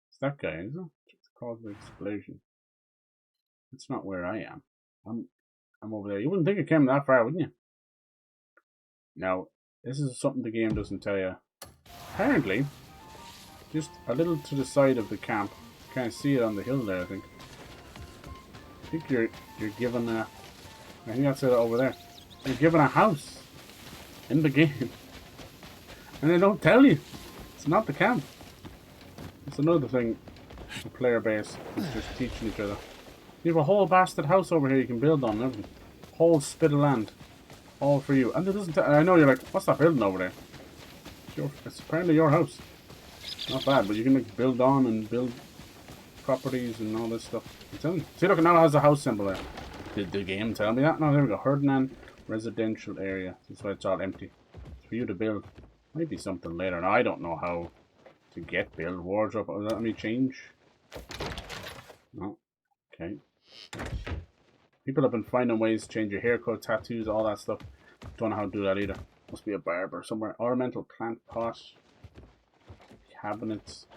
Speaker 1: It's that guy, isn't it? It's caused the explosion. It's not where I am. I'm over there. You wouldn't think it came that far, wouldn't you? Now, this is something the game doesn't tell you. Apparently, just a little to the side of the camp. You can't see it on the hill there, I think. I think you're given a... I think that's it over there. You're given a house in the game. And they don't tell you. It's not the camp. It's another thing the player base is just teaching each other. You have a whole bastard house over here you can build on and everything. Whole spit of land. All for you. And it doesn't I know you're like, what's that building over there? It's apparently your house. Not bad, but you can like build on and build properties and all this stuff. I'm telling you. See, look, now it has a house symbol there. Did the game tell me that? No, there we go. Herdinan residential area. That's why it's all empty. It's for you to build. Might be something later. Now, I don't know how to get build. Wardrobe. Let me change. No. Okay. People have been finding ways to change your haircut, tattoos, all that stuff. Don't know how to do that either. Must be a barber somewhere. Ornamental plant pot. Cabinets.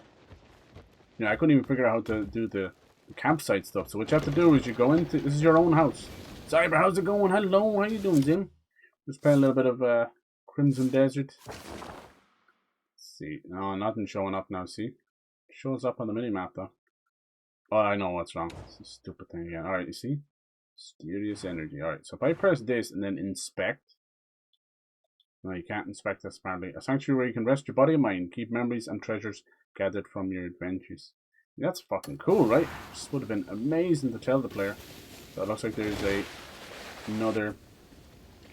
Speaker 1: You know, I couldn't even figure out how to do the campsite stuff. So what you have to do is you go into... This is your own house. Cyber, how's it going? Hello, how you doing, Jim? Just playing a little bit of Crimson Desert. Let's see. No, nothing showing up now, see? It shows up on the minimap, though. Oh, I know what's wrong. It's a stupid thing again. Alright, you see? Mysterious energy. Alright, so if I press this and then inspect... No, you can't inspect this apparently. A sanctuary where you can rest your body and mind, keep memories and treasures gathered from your adventures. That's fucking cool, right? This would have been amazing to tell the player. So it looks like there's another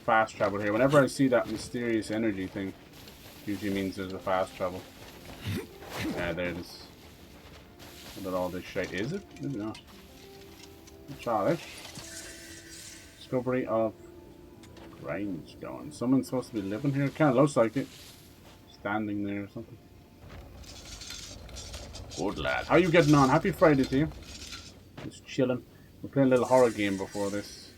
Speaker 1: fast travel here. Whenever I see that mysterious energy thing, usually means there's a fast travel. Yeah, there it is. What all this shit is it? Maybe not. Try it. Discovery of grindstone. Someone's supposed to be living here. Kind of looks like it. Standing there or something. Good lad. How you getting on? Happy Friday to you. Just chilling. We're playing a little horror game before this.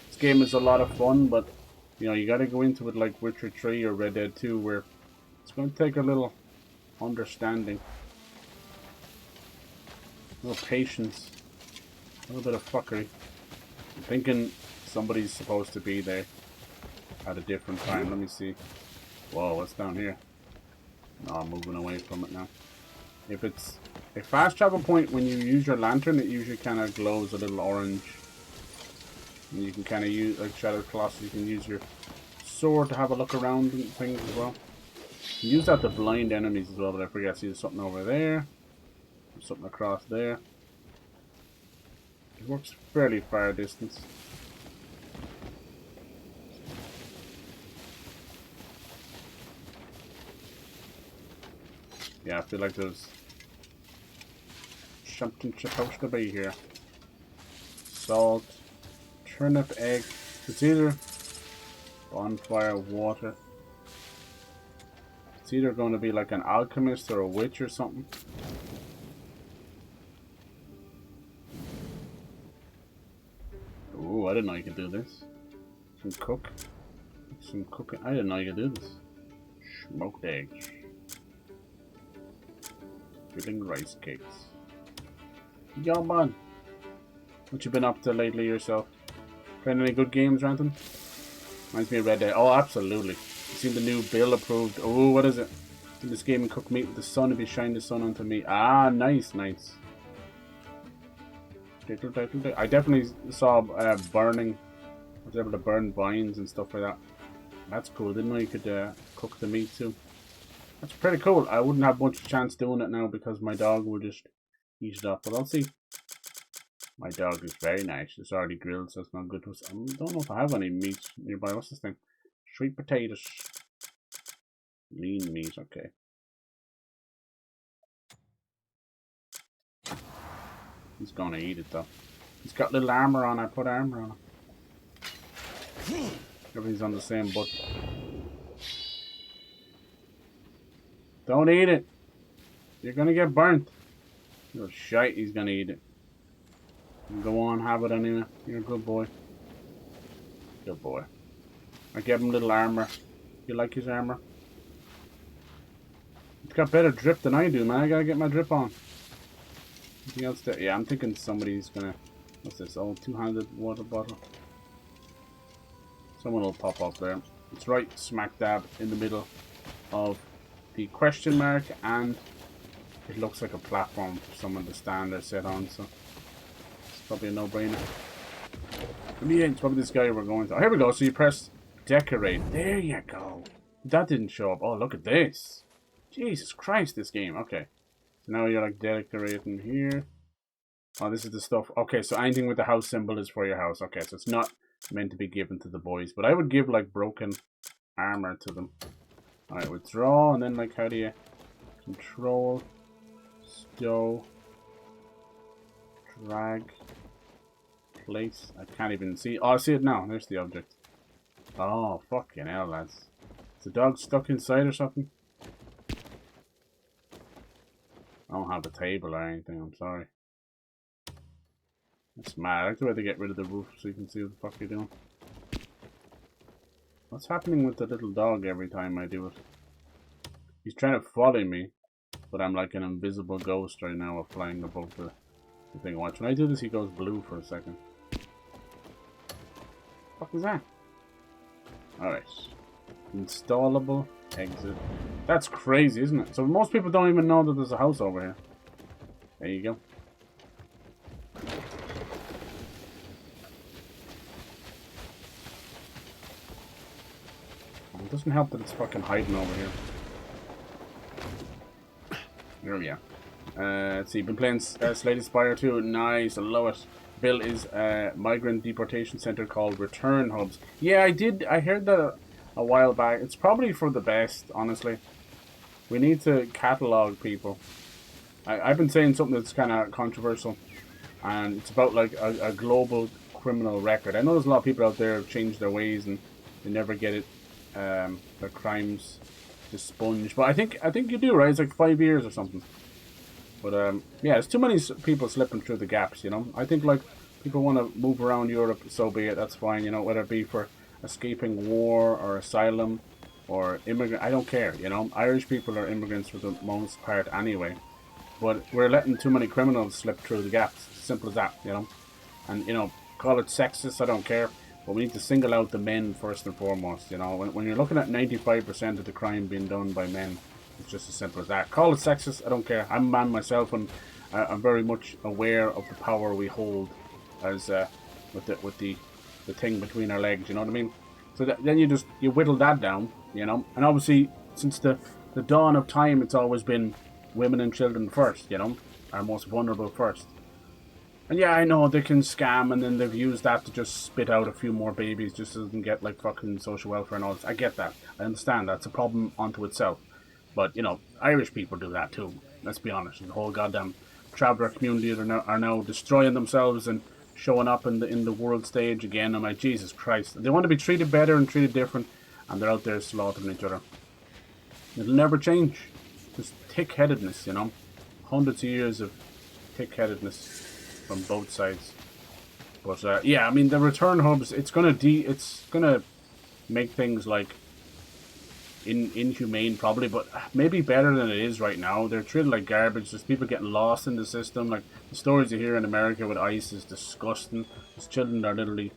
Speaker 1: This game is a lot of fun, but you know, you gotta go into it like Witcher 3 or Red Dead 2 where it's going to take a little understanding. A little patience. A little bit of fuckery. I'm thinking somebody's supposed to be there at a different time. Let me see. Whoa, what's down here? No, I'm moving away from it now. If it's a fast travel point, when you use your lantern, it usually kind of glows a little orange. And you can kind of use, like Shadow Colossus, you can use your sword to have a look around and things as well. You can use that to blind enemies as well, but I forget. See, there's something over there. There's something across there. It works fairly far distance. Yeah, I feel like there's something supposed to be here. Salt, turnip, egg. It's either bonfire, water. It's either going to be like an alchemist or a witch or something. Ooh, I didn't know you could do this. Some cook. Some cooking. I didn't know you could do this. Smoked eggs. Filling rice cakes. Yo, man. What you been up to lately yourself? Playing any good games or anything? Reminds me of Red Dead. Oh, absolutely. You seen the new bill approved? Oh, what is it? In this game, cook meat with the sun if you shine the sun onto me. Ah, nice, nice. I definitely saw burning. I was able to burn vines and stuff like that. That's cool. Didn't know you could cook the meat too. That's pretty cool. I wouldn't have much chance doing it now because my dog will just eat it up. But I'll see. My dog is very nice. It's already grilled, so it's not good to us. I don't know if I have any meat nearby. What's this thing? Sweet potatoes. Lean meat, okay. He's gonna eat it though. He's got little armor on. I put armor on him. Everything's on the same button. Don't eat it. You're gonna get burnt. You're shite. He's gonna eat it. Go on, have it anyway. You're a good boy. Good boy. I gave him little armor. You like his armor? It's got better drip than I do, man. I gotta get my drip on. Anything else there? Yeah, I'm thinking somebody's gonna... What's this? Oh, two-handed water bottle. Someone will pop up there. It's right smack dab in the middle of the question mark, and it looks like a platform for someone to stand or sit on, so it's probably a no-brainer. Yeah, it's probably this guy we're going to. Oh, here we go. So you press decorate. There you go. That didn't show up. Oh, look at this. Jesus Christ, this game. Okay. So now you're like decorating here. Oh, this is the stuff. Okay, so anything with the house symbol is for your house. Okay, so it's not meant to be given to the boys. But I would give like broken armor to them. Alright, withdraw. And then like how do you control, stow, drag, place. I can't even see. Oh, I see it now. There's the object. Oh, fucking hell, lads. Is the dog stuck inside or something? I don't have a table or anything, I'm sorry. That's mad. I like the way to get rid of the roof so you can see what the fuck you're doing. What's happening with the little dog every time I do it? He's trying to follow me, but I'm like an invisible ghost right now flying above the thing. Watch, when I do this he goes blue for a second. What the fuck is that? Alright. Installable exit. That's crazy, isn't it? So most people don't even know that there's a house over here. There you go. It doesn't help that it's fucking hiding over here. There we are. Let's see, been playing Slade Spire 2. Nice, I love it. Bill is a migrant deportation center called Return Hubs. Yeah, I heard that a while back. It's probably for the best, honestly. We need to catalog people. I've been saying something that's kind of controversial, and it's about like a global criminal record. I know there's a lot of people out there who have changed their ways and they never get it, their crimes expunged. But I think you do, right? It's like 5 years or something. But yeah, there's too many people slipping through the gaps, you know. I think like people want to move around Europe, so be it. That's fine, you know, whether it be for escaping war or asylum or immigrant. I don't care, you know. Irish people are immigrants for the most part anyway. But we're letting too many criminals slip through the gaps. Simple as that, you know. And, you know, call it sexist, I don't care. But we need to single out the men first and foremost, you know. When you're looking at 95% of the crime being done by men, it's just as simple as that. Call it sexist, I don't care. I'm a man myself, and I'm very much aware of the power we hold as with the thing between our legs, you know what I mean? So then you whittle that down, you know. And obviously, since the dawn of time, it's always been women and children first, you know, are most vulnerable first. And yeah, I know they can scam, and then they've used that to just spit out a few more babies just so they can get like fucking social welfare and all this. I get that. I understand that's a problem unto itself. But, you know, Irish people do that too. Let's be honest. The whole goddamn traveller community are now destroying themselves and showing up in the world stage again. I'm like, Jesus Christ. They want to be treated better and treated different, and they're out there slaughtering each other. It'll never change. Just thick-headedness, you know. Hundreds of years of thick-headedness from both sides. But yeah, I mean, the return hubs, it's gonna make things like inhumane probably, but maybe better than it is right now. They're treated like garbage. There's people getting lost in the system. Like the stories you hear in America with ICE is disgusting. These children are literally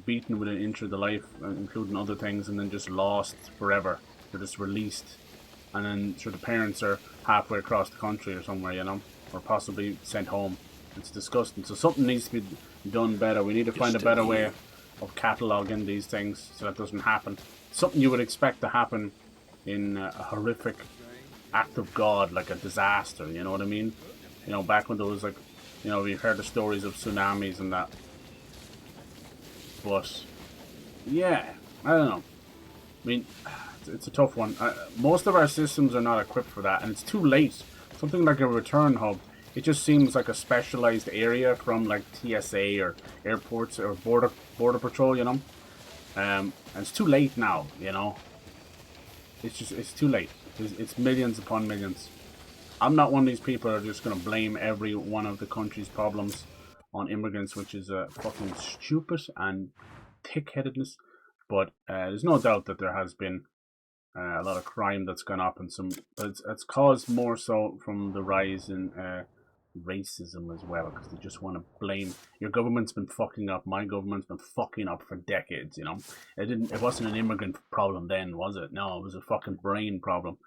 Speaker 1: beaten within an inch of their life, including other things, and then just lost forever. They're just released, and then sure the parents are halfway across the country or somewhere, you know, or possibly sent home. It's disgusting. So something needs to be done better. We need to find a better way of cataloguing these things so that doesn't happen. Something you would expect to happen in a horrific act of God, like a disaster, you know what I mean? You know, back when there was like, you know, we've heard the stories of tsunamis and that. But, yeah, I don't know. I mean, it's a tough one. Most of our systems are not equipped for that, and it's too late. Something like a return hub, it just seems like a specialized area from like TSA or airports or border patrol, you know? And it's too late now, you know? It's too late. It's millions upon millions. I'm not one of these people who are just going to blame every one of the country's problems on immigrants, which is fucking stupid and thick-headedness. But there's no doubt that there has been a lot of crime that's gone up, and but it's caused more so from the rise in racism as well, because they just want to blame your government's been fucking up, my government's been fucking up for decades, you know. It wasn't an immigrant problem then, was it? No, it was a fucking brain problem.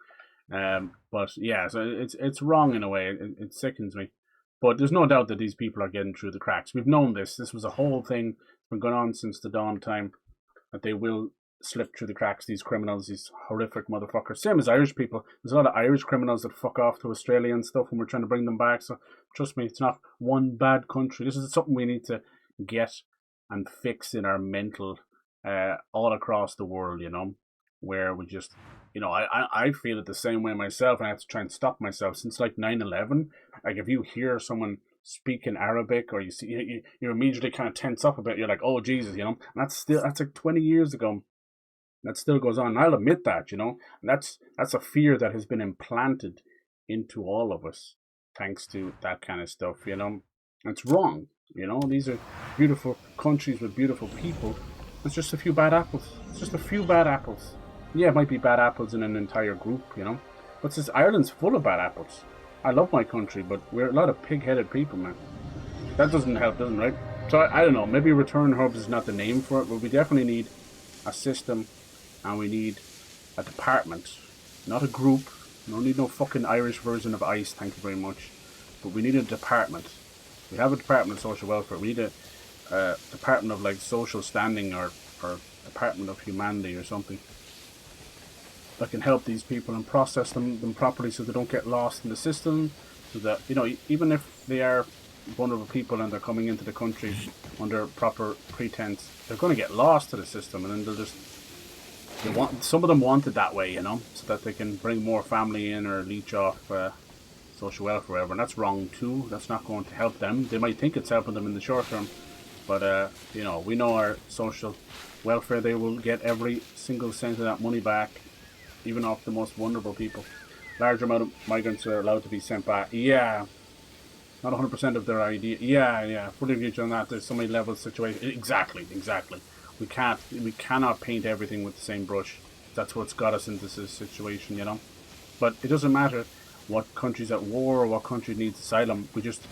Speaker 1: But yeah, so it's wrong in a way. It sickens me, but there's no doubt that these people are getting through the cracks. We've known this was a whole thing that's been going on since the dawn of time, that they will slip through the cracks, these criminals, these horrific motherfuckers. Same as Irish people. There's a lot of Irish criminals that fuck off to Australia and stuff when we're trying to bring them back. So trust me, it's not one bad country. This is something we need to get and fix in our mental all across the world, you know, where we just, you know, I feel it the same way myself, and I have to try and stop myself. Since like 9/11, like if you hear someone speak in Arabic, or you see, you immediately kind of tense up a bit. You're like, oh Jesus, you know. And that's like 20 years ago. That still goes on. I'll admit that, you know. And that's a fear that has been implanted into all of us, thanks to that kind of stuff, you know. It's wrong, you know. These are beautiful countries with beautiful people. It's just a few bad apples. It's just a few bad apples. Yeah, it might be bad apples in an entire group, you know. But since Ireland's full of bad apples. I love my country, but we're a lot of pig-headed people, man. That doesn't help, doesn't it, right? So I don't know. Maybe return hubs is not the name for it, but we definitely need a system. And we need a department, not a group. We don't need no fucking Irish version of ICE, thank you very much. But we need a department. We have a department of social welfare. We need a department of like social standing or department of humanity or something that can help these people and process them properly so they don't get lost in the system. So that, you know, even if they are vulnerable people and they're coming into the country under proper pretense, they're going to get lost to the system, and then they'll just... some of them want it that way, you know, so that they can bring more family in or leech off social welfare, whatever. And that's wrong too. That's not going to help them. They might think it's helping them in the short term, but you know, we know our social welfare, they will get every single cent of that money back, even off the most vulnerable people. Large amount of migrants are allowed to be sent back. Yeah, not 100% of their ID. Yeah, fully agree on that. There's so many levels situation. Exactly. We cannot paint everything with the same brush. That's what's got us into this situation, you know. But it doesn't matter what country's at war or what country needs asylum. We just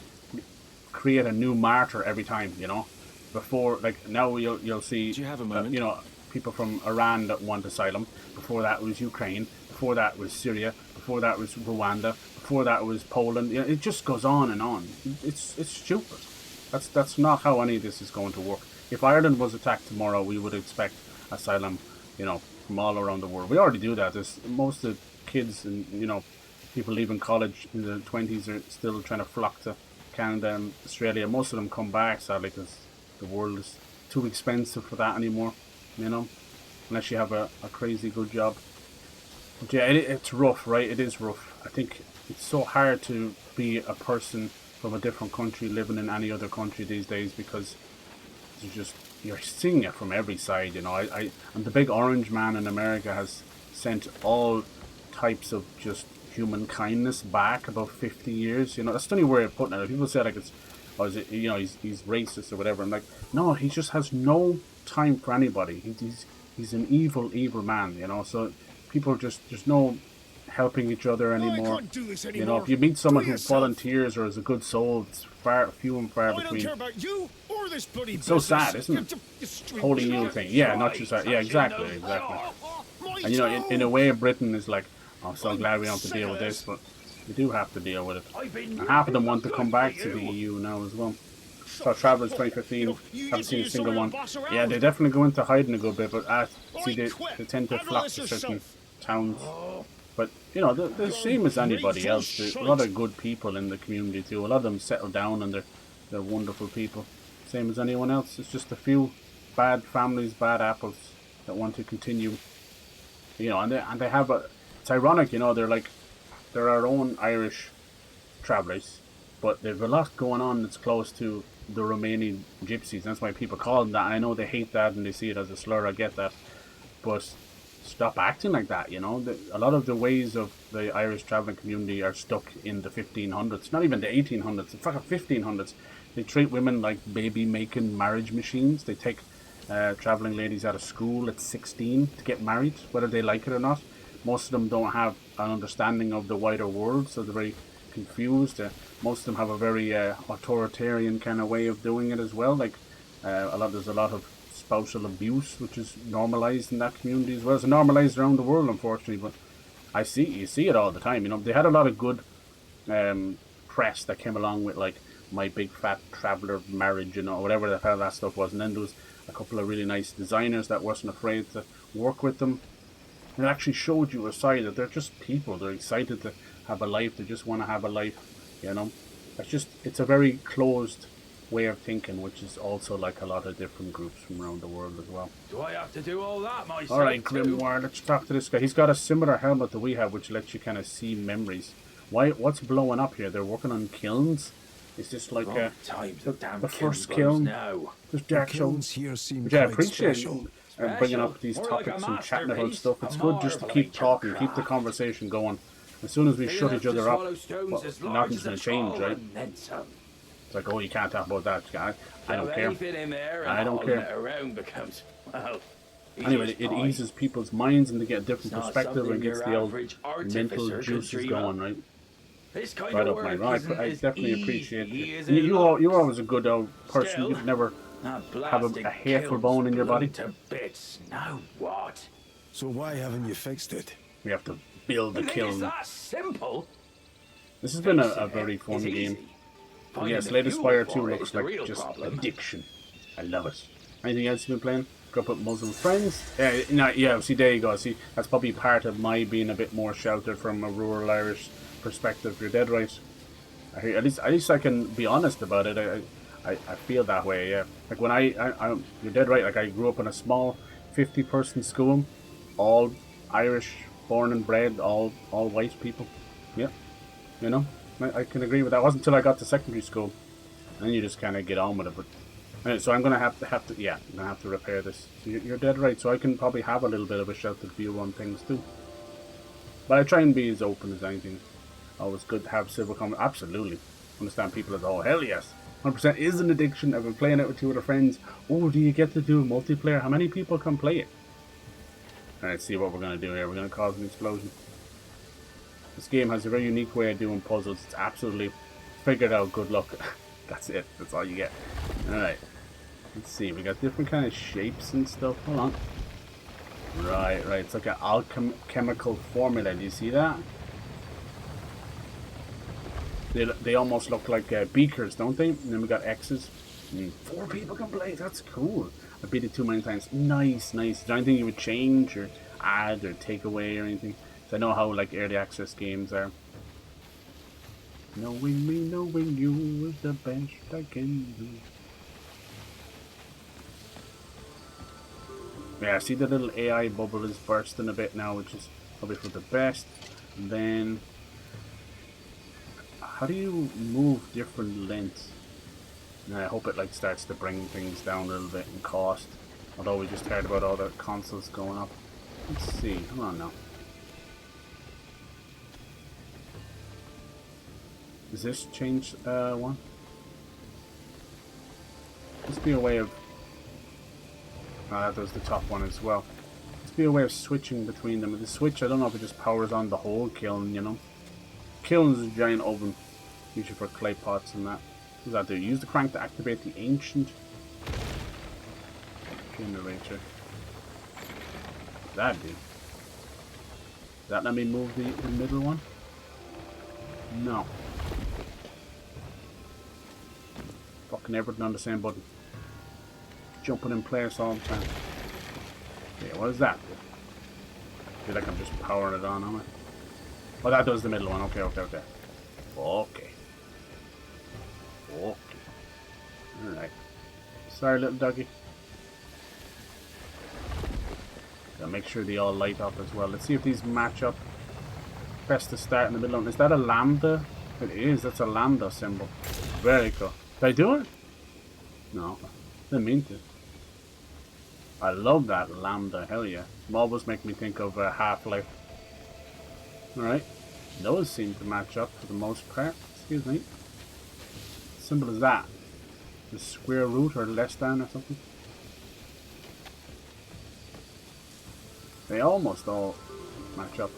Speaker 1: create a new martyr every time, you know. Before, like, now you'll see,
Speaker 5: Do you have a moment?
Speaker 1: you know, people from Iran that want asylum. Before that was Ukraine. Before that was Syria. Before that was Rwanda. Before that was Poland. You know, it just goes on and on. It's stupid. That's not how any of this is going to work. If Ireland was attacked tomorrow, we would expect asylum, you know, from all around the world. We already do that. There's most of the kids and, you know, people leaving college in their 20s are still trying to flock to Canada and Australia. Most of them come back, sadly, because the world is too expensive for that anymore, you know, unless you have a crazy good job. But yeah, it's rough, right? It is rough. I think it's so hard to be a person from a different country living in any other country these days, because you're seeing it from every side, you know. And the big orange man in America has sent all types of just human kindness back about 50 years, you know. That's the only way of putting it. People say like it's, or is it, you know, he's racist or whatever. I'm like, no, he just has no time for anybody. He's an evil man, you know. So people there's no helping each other anymore. You know, if you meet someone who volunteers or is a good soul, it's few and far between.
Speaker 2: I don't care about you or this bloody
Speaker 1: it's so sad, isn't it? Holy new thing. Yeah, not just that. Yeah, exactly. And you know, in a way, Britain is like, I'm so glad we don't have to deal with this, but we do have to deal with it. And half of them want to come back to the EU now as well. So Travellers 2015, haven't seen a single one. Yeah, they definitely go into hiding a good bit, but see, they tend to flock to certain towns. But, you know, they're the same as anybody else. There's a lot of good people in the community too. A lot of them settle down and they're wonderful people. Same as anyone else. It's just a few bad families, bad apples that want to continue. You know, and they have a... It's ironic, you know, they're our own Irish travellers, but they've a lot going on that's close to the Romanian gypsies. That's why people call them that. And I know they hate that and they see it as a slur. I get that, but stop acting like that. You know, a lot of the ways of the Irish travelling community are stuck in the 1500s, not even the 1800s, the fucking 1500s. They treat women like baby-making marriage machines. They take travelling ladies out of school at 16 to get married, whether they like it or not. Most of them don't have an understanding of the wider world, so they're very confused. Most of them have a very authoritarian kind of way of doing it as well. Like there's a lot of spousal abuse, which is normalised in that community as well. It's normalised around the world, unfortunately. But you see it all the time. You know, they had a lot of good press that came along with like My Big Fat Traveller Marriage, you know, whatever the hell that stuff was. And then there was a couple of really nice designers that wasn't afraid to work with them. It actually showed you a side that they're just people. They're excited to have a life. They just want to have a life, you know. It's a very closed way of thinking, which is also like a lot of different groups from around the world as well.
Speaker 5: Do I have to do all that myself?
Speaker 1: All right, Grimoire, let's talk to this guy. He's got a similar helmet that we have, which lets you kind of see memories. What's blowing up here? They're working on kilns. Is this like the first kiln? There's Dark Souls. Which I appreciate bringing up these topics and chatting about stuff. It's good just to keep talking, keep the conversation going. As soon as we shut each other up, well, nothing's going to change, right? It's like, oh, you can't talk about that, guy. I don't care. I don't care. Anyway, it eases people's minds and they get a different perspective and gets the old mental juices going, right? Right up my right. I definitely appreciate it. You're always a good old person. You'd never have a hateful bone in your body.
Speaker 3: So why haven't you fixed it?
Speaker 1: We have to build the kiln.
Speaker 5: That simple?
Speaker 1: This has been a very fun game. And yes, latest Fire 2 looks like just addiction. I love it. Anything else you've been playing? Grew up with Muslim friends? Yeah, see, there you go. See, that's probably part of my being a bit more sheltered from a rural Irish perspective. You're dead right. At least I can be honest about it. I feel that way, yeah. Like when you're dead right. Like I grew up in a small 50-person school, all Irish, born and bred, all white people. Yeah, you know, I can agree with that. It wasn't until I got to secondary school, and then you just kind of get on with it. But anyway, so I'm gonna have to repair this. So you're dead right. So I can probably have a little bit of a sheltered view on things too. But I try and be as open as anything. Always good to have civil conversation. Absolutely. Understand people as, oh, hell yes. 100% is an addiction. I've been playing it with 2 other friends. Oh, do you get to do multiplayer? How many people can play it? Alright, see what we're going to do here. We're going to cause an explosion. This game has a very unique way of doing puzzles. It's absolutely figured out. Good luck. That's it. That's all you get. Alright. Let's see. We got different kind of shapes and stuff. Hold on. Right. It's like an alchemical formula. Do you see that? They almost look like beakers, don't they? And then we got X's. 4 people can play. That's cool. I beat it too many times. Nice. Is there anything you would change or add or take away or anything? So I know how like early access games are. Knowing me, knowing you is the best I can do. Yeah, see the little AI bubble is bursting a bit now, which is probably for the best. And then, how do you move different lengths? And I hope it like starts to bring things down a little bit in cost. Although we just heard about all the consoles going up. Let's see. Come on now. Does this change one? Must be a way of... Oh, that does the top one as well. Must be a way of switching between them. With the switch, I don't know if it just powers on the whole kiln, you know. Kiln is a giant oven, usually for clay pots and that. What does that do? Use the crank to activate the ancient generator. That do. Does that let me move the middle one? No. Fucking everything on the same button. Jumping in place all the time. Yeah, what does that do? I feel like I'm just powering it on, am I? Oh, that does the middle one. Okay. Alright. Sorry, little doggy. Gotta make sure they all light up as well. Let's see if these match up. Press the start in the middle one. Is that a lambda? It is. That's a lambda symbol. Very cool. Did I do it? No. Didn't mean to. I love that lambda. Hell yeah. Always make me think of Half-Life. Alright. Those seem to match up for the most part. Excuse me. Simple as that. The square root or less than or something. They almost all match up.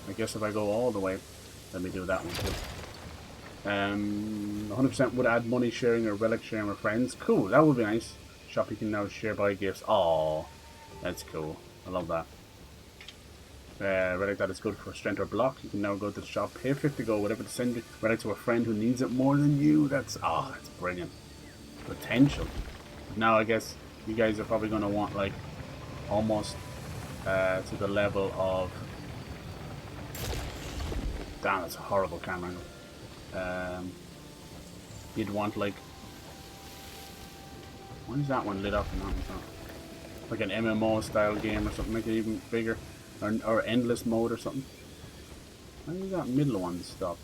Speaker 1: I guess if I go all the way, let me do that one too. 100% would add money sharing or relic sharing with friends. Cool, that would be nice. Shop you can now share buy gifts. Oh, that's cool. I love that. Relic that is good for strength or block. You can now go to the shop, pay 50 gold, whatever to send relic to a friend who needs it more than you. That's brilliant. Potential. But now I guess you guys are probably going to want like almost to the level of... Damn, that's a horrible camera angle. You'd want like... Why is that one lit up and that one's not? Like an MMO style game or something, make it even bigger. Or endless mode or something. Why does that middle one stop?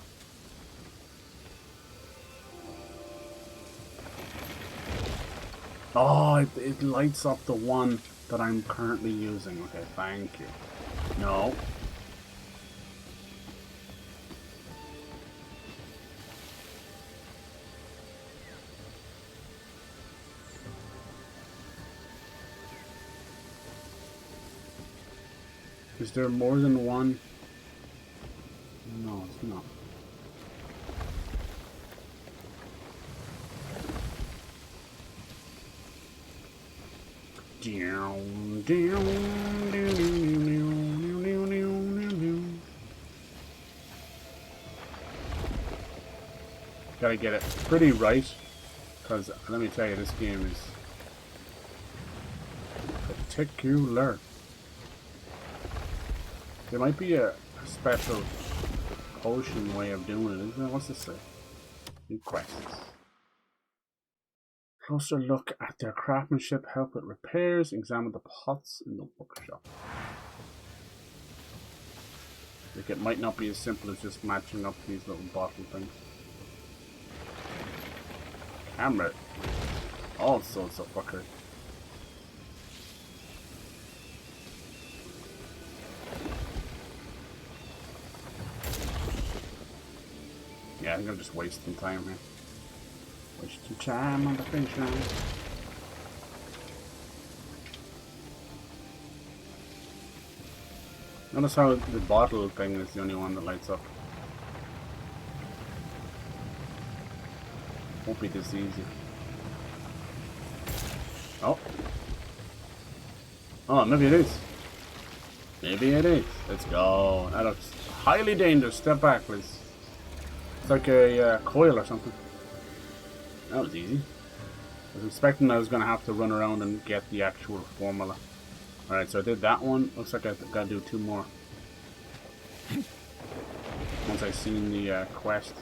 Speaker 1: Oh, it lights up the one that I'm currently using. Okay, thank you. No. Is there more than one? No, it's not. Gotta get it pretty right, because let me tell you, this game is particular. There might be a special potion way of doing it, isn't there? What's this say? New quests. Closer look at their craftsmanship, help with repairs, examine the pots in the workshop. Like it might not be as simple as just matching up these little bottle things. Camera. All sorts of fuckery. Yeah, I think I'm just wasting time here. Wasting time on the finish line. Notice how the bottle thing is the only one that lights up. Won't be this easy. Oh. Oh, maybe it is. Maybe it is. Let's go. That looks highly dangerous. Step back, please. It's like a coil or something. That was easy. I was expecting I was going to have to run around and get the actual formula. Alright, so I did that one. Looks like I've got to do 2 more. Once I've seen the quest.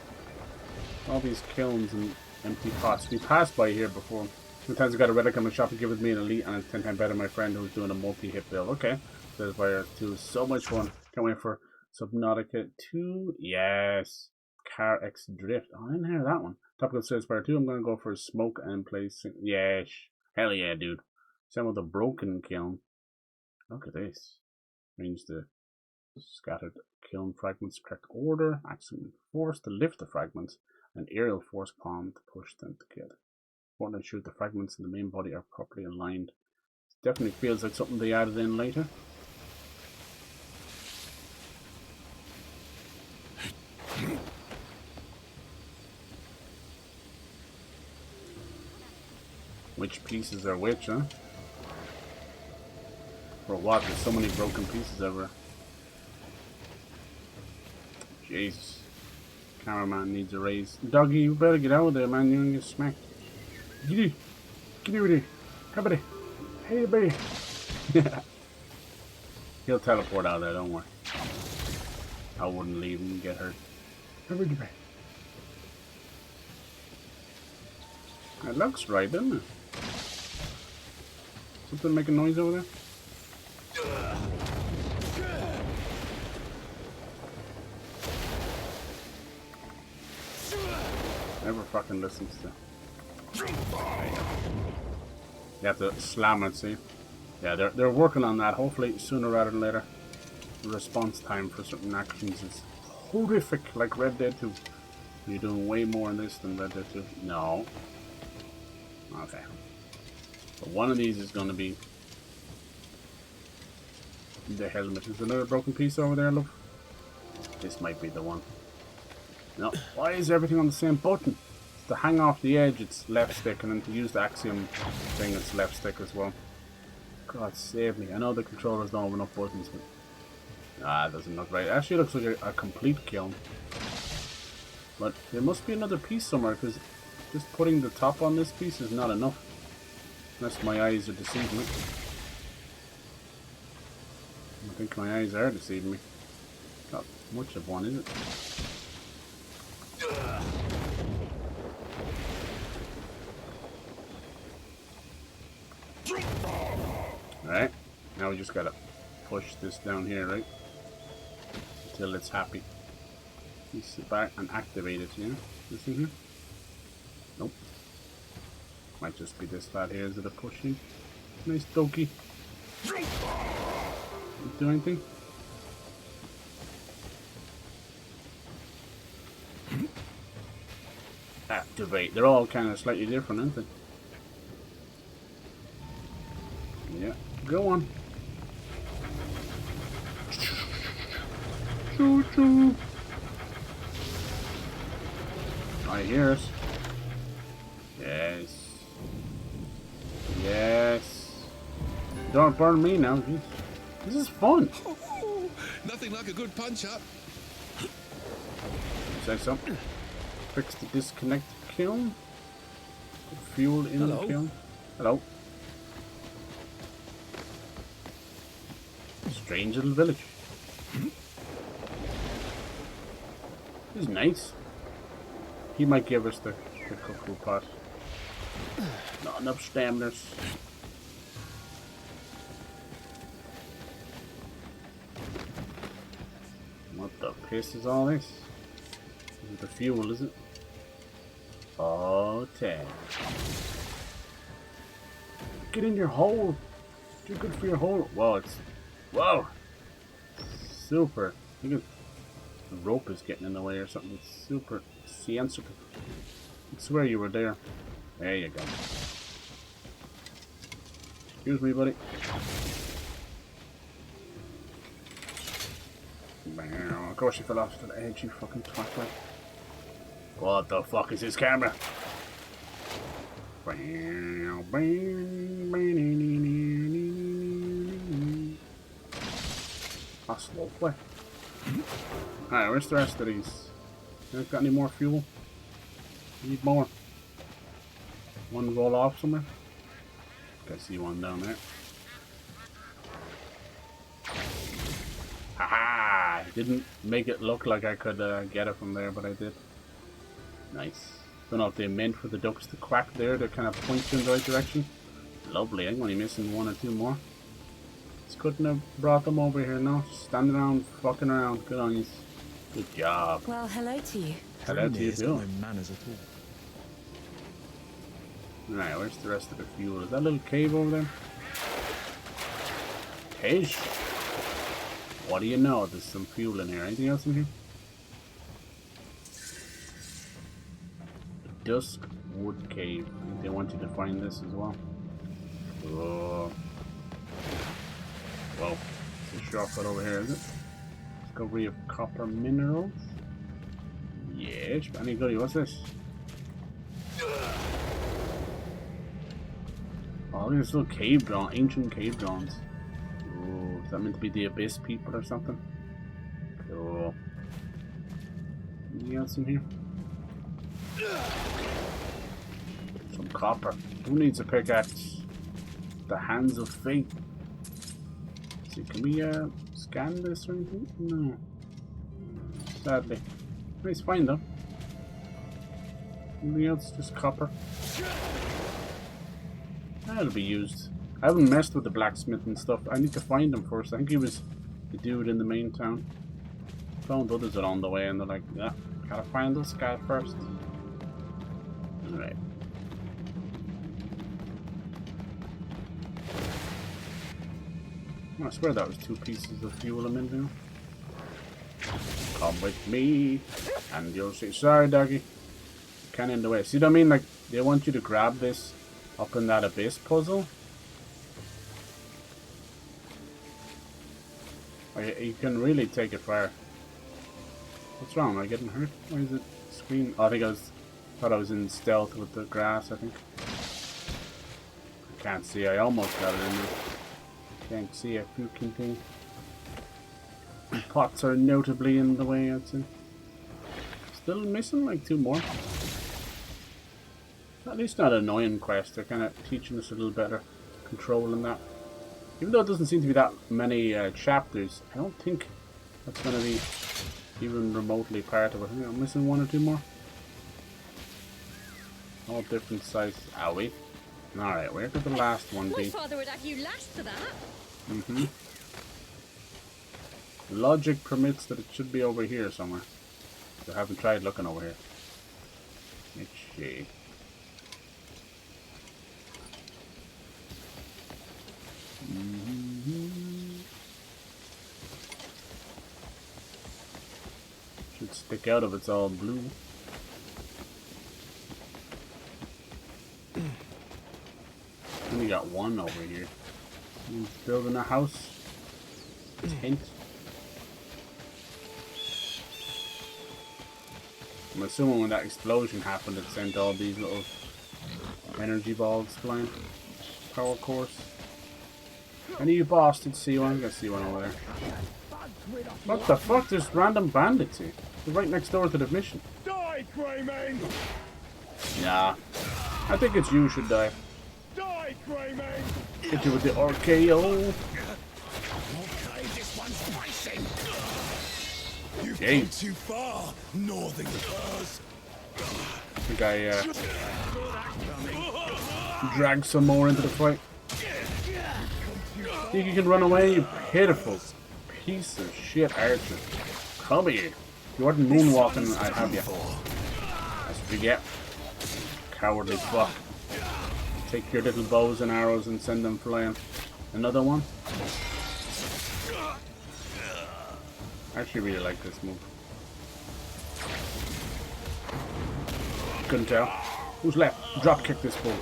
Speaker 1: All these kilns and empty pots. We passed by here before. Sometimes I got a relic on the shop and give it me an elite, and it's 10 times better than my friend who's doing a multi-hit build. Okay. Says Fire 2. So much fun. Can't wait for Subnautica 2. Yes. Car X Drift. Oh, I didn't hear that one. Topical Says Fire 2. I'm going to go for Smoke and place. Yeah. Hell yeah, dude. Some of the broken kiln. Look at this. Arrange the scattered kiln fragments correct order. Axiom force to lift the fragments. And aerial force palm to push them together. Important to ensure the fragments in the main body are properly aligned. It definitely feels like something they added in later. Which pieces are which, huh? For what? There's so many broken pieces everywhere. Jesus. Cameraman needs a raise. Doggy, you better get out of there, man. You're gonna get smacked. Get over there. Come on. Hey, buddy. He'll teleport out there, don't worry. I wouldn't leave him and get hurt. Come on, it looks right, doesn't it? Something making noise over there? Never fucking listens to. You have to slam it, see? Yeah, they're working on that. Hopefully sooner rather than later. The response time for certain actions is horrific, like Red Dead 2. You're doing way more in this than Red Dead 2. No. Okay. So one of these is going to be the helmet. Is there another broken piece over there, look? This might be the one. No. Why is everything on the same button? To hang off the edge, it's left stick, and then to use the axiom thing, it's left stick as well. God save me. I know the controllers don't have enough buttons, but... it doesn't look right. It actually looks like a complete kiln. But there must be another piece somewhere, because just putting the top on this piece is not enough. Unless my eyes are deceiving me. I think my eyes are deceiving me. Not much of one, is it? Alright, now we just gotta push this down here, right? Until it's happy. You sit back and activate it, yeah? This in here? Nope. Might just be this lad here, is it a pushing? Nice doggy. Do anything? Activate. They're all kind of slightly different, aren't they? Yeah. Go on. Choo choo. I hear us. Yes. Yes. Don't burn me now. Jeez. This is fun.
Speaker 2: Nothing like a good punch up.
Speaker 1: Say something. Fix the disconnected kiln. Put fuel in the kiln. Hello. Strange little village. This is nice. He might give us the cuckoo pot. Not enough staminers. What the piss is all this? This is the fuel, is it? Oh, 10. Get in your hole. Too good for your hole. Whoa, it's... Whoa! Super. Look at the rope is getting in the way or something. It's super sensitive. I swear you were there. There you go. Excuse me, buddy. Of course you fell off to the edge, you fucking twat. What the fuck is this camera? That's lovely. Alright, where's the rest of these? Got any more fuel? Need more. One roll off somewhere? I see one down there. Haha! Didn't make it look like I could get it from there, but I did. Nice. Don't know if they meant for the ducks to quack there to kind of point you in the right direction. Lovely. I'm only missing one or two more. Just couldn't have brought them over here, no. Just standing around, fucking around. Good on you. Good job.
Speaker 6: Well, hello to you.
Speaker 1: Hello to you, too.
Speaker 2: No manners at all.
Speaker 1: Alright, where's the rest of the fuel? Is that little cave over there? Cage? What do you know? There's some fuel in here. Anything else in here? Dusk Wood Cave. I think they want you to find this as well. Oh. Whoa. It's a shortcut over here, is it? Discovery of copper minerals. Yes, but any goodie. What's this? Oh, look at this little cave drawing, ancient cave drawings. Oh, is that meant to be the Abyss people or something? Cool. Anything else in here? Some copper. Who needs a pickaxe? The hands of fate. Let's see, can we scan this or anything? No. Sadly. Nice find though. Anything else? Just copper. That'll be used. I haven't messed with the blacksmith and stuff. I need to find him first. I think he was the dude in the main town. Found others along the way and they're like, yeah, gotta find this guy first. Alright. I swear that was 2 pieces of fuel a minute ago. Come with me and you'll see. Sorry, doggy. Kinda in the way. See what I mean? Like, they want you to grab this up in that abyss puzzle. You can really take it far. What's wrong? Am I getting hurt? Why is it screen? Oh, I think thought I was in stealth with the grass, I think. I can't see. I almost got it in there. Can't see a fucking thing. And pots are notably in the way, I'd say. Still missing like 2 more. At least not an annoying quest. They're kind of teaching us a little better control in that. Even though it doesn't seem to be that many chapters, I don't think that's going to be even remotely part of it. I think I'm missing 1 or 2 more. All different sizes. Are we? Alright, where could the last one
Speaker 4: My
Speaker 1: be?
Speaker 4: father would have you lashed for that.
Speaker 1: Mm-hmm. Logic permits that it should be over here somewhere. I haven't tried looking over here. Let's see. Should stick out if it's all blue. Only got 1 over here. He's building a house. Tent. I'm assuming when that explosion happened, it sent all these little energy balls flying. Power course. Any of you bastards see one? I'm gonna see one over there. What the fuck? There's random bandits here. They're right next door to the mission.
Speaker 2: Die, Greymane!
Speaker 1: Nah. I think it's you should die.
Speaker 2: Die, Greymane!
Speaker 1: Hit you with the RKO.
Speaker 2: Okay, this one's spicy. You've
Speaker 1: Hey.
Speaker 2: gone too far, northern curs.
Speaker 1: I think I dragged some more into the fight. Think you can run away, you pitiful piece of shit archer. Come here. If you weren't moonwalking, I'd have you. That's what you get. Cowardly fuck. Take your little bows and arrows and send them flying. Another one? I actually really like this move. Couldn't tell. Who's left? Drop kick this fool.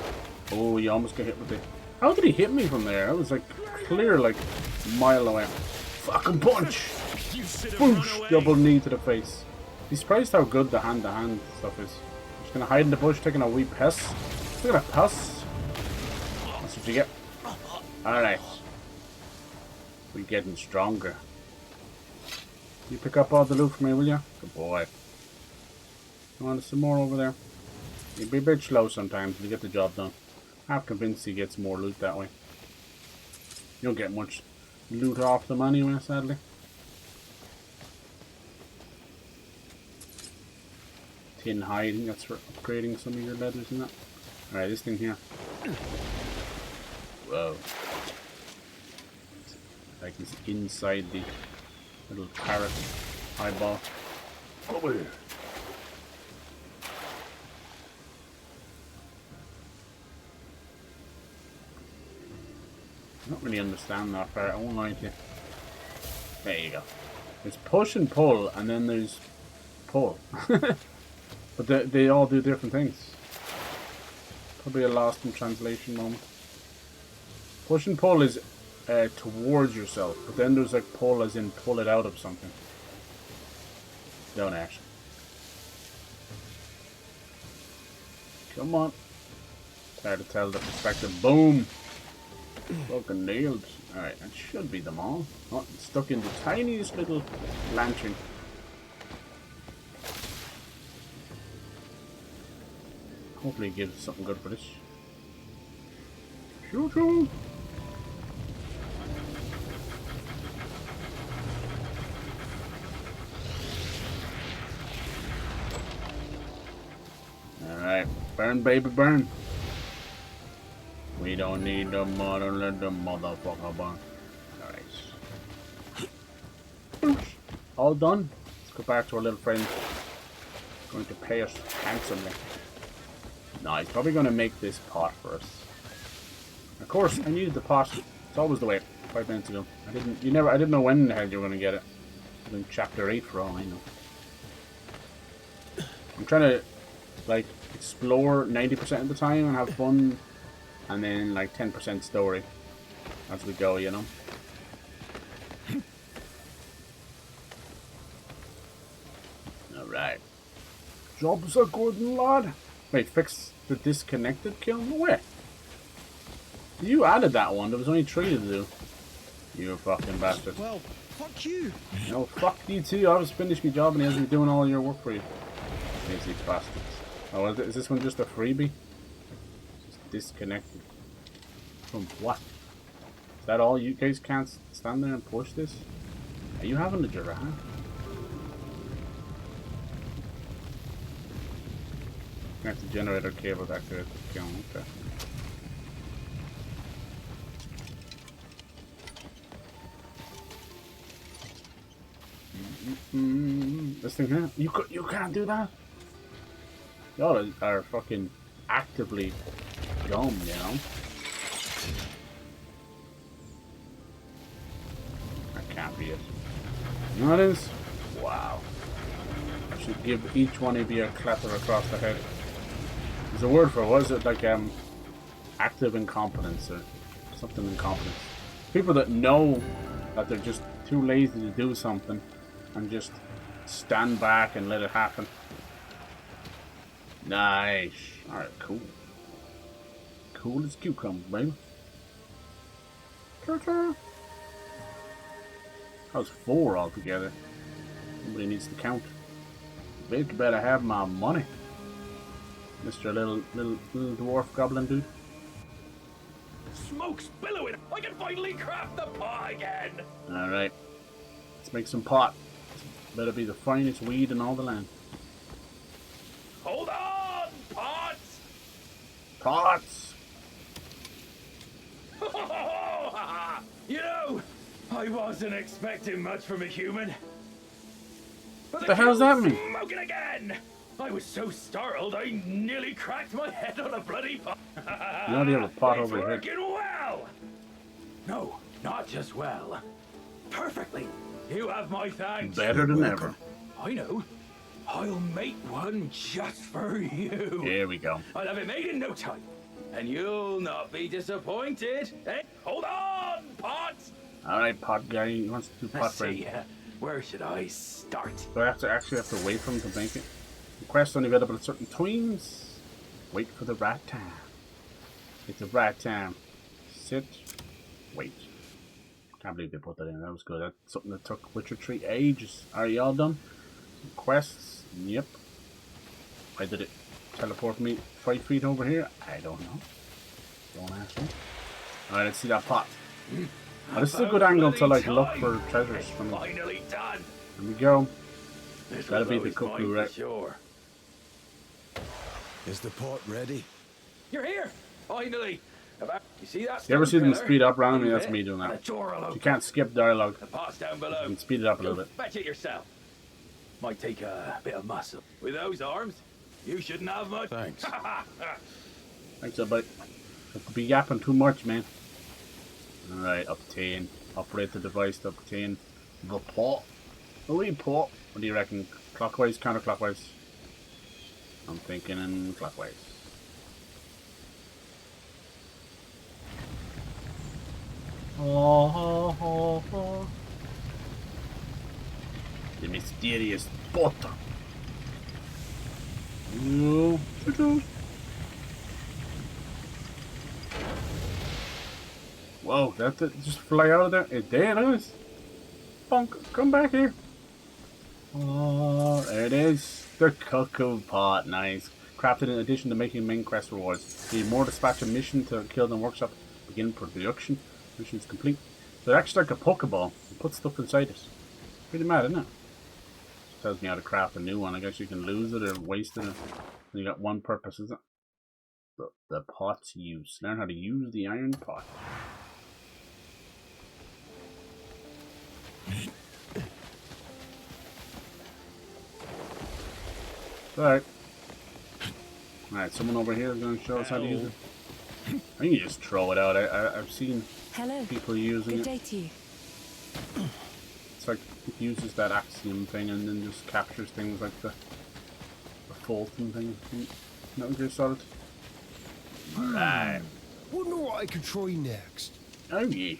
Speaker 1: Oh, you almost got hit with it. How did he hit me from there? I was like clear, like a mile away. Fucking punch! Boosh! Double knee to the face. Be surprised how good the hand-to-hand stuff is. Just gonna hide in the bush, taking a wee piss. Look at that pus. That's what you get. Alright. We're getting stronger. You pick up all the loot for me, will you? Good boy. You want some more over there? You'd be a bit slow sometimes to get the job done. I'm convinced he gets more loot that way. You don't get much loot off them anyway, sadly. Tin hiding, that's for upgrading some of your leathers and that. Alright, this thing here. Whoa. Like it's inside the little parrot eyeball. Over here. I don't really understand that part, I won't lie to you. There you go. There's push and pull, and then there's pull. But they all do different things. Probably a lost in translation moment. Push and pull is towards yourself, but then there's like pull as in pull it out of something. Don't actually. Come on. It's hard to tell the perspective. Boom! Fucking nailed. Alright, that should be them all. Oh, it's stuck in the tiniest little lantern. Hopefully it gives something good for this. Choo-choo! Alright, burn baby burn. We don't need the mother, let the motherfucker burn. Alright. All done. Let's go back to our little friend. Going to pay us handsomely. No, he's probably going to make this pot for us. Of course, I needed the pot. It's always the way. 5 minutes ago. I didn't know when the hell you were going to get it. It's in chapter 8 for all I know. I'm trying to, like, explore 90% of the time and have fun. And then, like, 10% story. As we go, you know. Alright. Job's a good lad. Wait, fix the disconnected kill? No way. You added that one. There was only 3 to do. You fucking bastard.
Speaker 2: Well, fuck you.
Speaker 1: No, fuck you too. I was finished my job and he hasn't been doing all your work for you. Lazy bastards. Oh, is this one just a freebie? Just disconnected. From what? Is that all? You guys can't stand there and push this? Are you having a giraffe? Connect the generator cable back to it. Okay. This thing here? You can't do that? Y'all are fucking actively dumb, you know? That can't be it. You know what it is? Wow. I should give each one of you a clapper across the head. There's a word for it. What is it? Like, active incompetence or something incompetence. People that know that they're just too lazy to do something and just stand back and let it happen. Nice. Alright, cool. Cool as cucumber, baby. That was 4 altogether. Somebody needs to count. Bitch better have my money. Mr. Little dwarf goblin dude.
Speaker 5: Smoke's billowing. I can finally craft the pot again.
Speaker 1: Alright. Let's make some pot. Better be the finest weed in all the land.
Speaker 5: Hold on, pots.
Speaker 1: Pots!
Speaker 5: You know, I wasn't expecting much from a human. But
Speaker 1: What the hell does that mean?
Speaker 5: Smoking again! I was so startled I nearly cracked my head on a bloody pot.
Speaker 1: You already have a pot
Speaker 5: It's
Speaker 1: over your head.
Speaker 5: working well! No, not just well. Perfectly. You have my thanks.
Speaker 1: Better than ever.
Speaker 5: I know. I'll make one just for you.
Speaker 1: Here we go.
Speaker 5: I'll have it made in no time. And you'll not be disappointed. Hey, hold on, pot!
Speaker 1: Alright, pot guy. He wants to do pot
Speaker 5: Let's
Speaker 1: bread.
Speaker 5: see, where should I start?
Speaker 1: Do I actually have to wait for him to make it? Request only available at certain times. Wait for the right time. It's the right time. Sit. Wait. Can't believe they put that in. That was good. That's something that took Witcher 3 ages. Are y'all done? Quests? Yep. Why did it teleport me 5 feet over here? I don't know. Don't ask me. Alright, let's see that pot. Oh, this is a good angle to like look for treasures from.
Speaker 5: Finally done.
Speaker 1: There we go.
Speaker 5: This
Speaker 1: Gotta
Speaker 5: was
Speaker 1: be the
Speaker 5: always
Speaker 1: cuckoo,
Speaker 5: mine
Speaker 1: right?
Speaker 5: for sure.
Speaker 3: Is the pot ready?
Speaker 5: You're here. Finally. You see that?
Speaker 1: You ever see them
Speaker 5: pillar?
Speaker 1: speed up randomly?
Speaker 5: Move
Speaker 1: That's
Speaker 5: it,
Speaker 1: me doing
Speaker 5: and
Speaker 1: that.
Speaker 5: the door will
Speaker 1: You
Speaker 5: open.
Speaker 1: can't skip dialogue.
Speaker 5: The pot's down
Speaker 1: You
Speaker 5: below.
Speaker 1: can speed it up a little bit.
Speaker 5: Fetch it yourself. Might take a bit of muscle. With those arms, you shouldn't have much.
Speaker 3: Thanks.
Speaker 1: Thanks, buddy. I could be yapping too much, man. Alright, obtain. Operate the device to obtain the pot. The wee pot. What do you reckon? Clockwise, counterclockwise? I'm thinking in clockwise. Oh. The mysterious butter. No. Whoa, that just fly out of there? It did, look at this. Bonk, come back here. Oh, there it is. The cuckoo pot, nice. Crafted in addition to making main quest rewards. Need more dispatch a mission to kill them workshop. Begin production. Mission is complete. So it's actually like a Pokeball. You put stuff inside it. Pretty mad, isn't it? Tells me how to craft a new one. I guess you can lose it or waste it. You got one purpose, isn't it? The pot's use. Learn how to use the iron pot. Alright. Alright, someone over here is going to show us how to use it. I think you just throw it out. I've seen people using
Speaker 4: Good
Speaker 1: it.
Speaker 4: day to you.
Speaker 1: It's like it uses that axiom thing and then just captures things like the Fulton thing. Metal Gear Solid. Alright.
Speaker 6: Wonder what I could try next.
Speaker 1: Oh yes.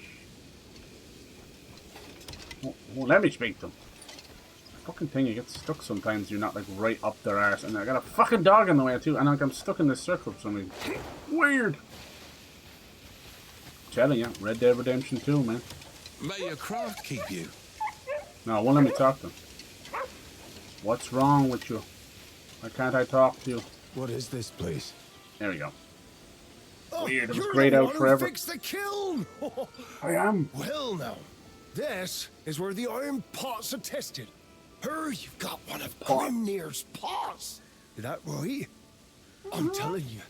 Speaker 1: Well, let me speak to them. Fucking thing, you get stuck sometimes. You're not like right up their arse, and I got a fucking dog in the way too, and like I'm stuck in this circle for some reason. Weird. Telling you, Red Dead Redemption 2, man.
Speaker 3: May your craft keep you.
Speaker 1: No, it won't let me talk to them. What's wrong with you? Why can't I talk to you?
Speaker 3: What is this place?
Speaker 1: There we go.
Speaker 6: Oh,
Speaker 1: Weird, it was
Speaker 6: you're
Speaker 1: grayed
Speaker 6: the
Speaker 1: out
Speaker 6: one who
Speaker 1: forever.
Speaker 6: fixed the kiln.
Speaker 1: I am.
Speaker 6: Well now, this is where the iron pots are tested. Here you've got one of Grimnear's pots. Is that right? I'm telling you,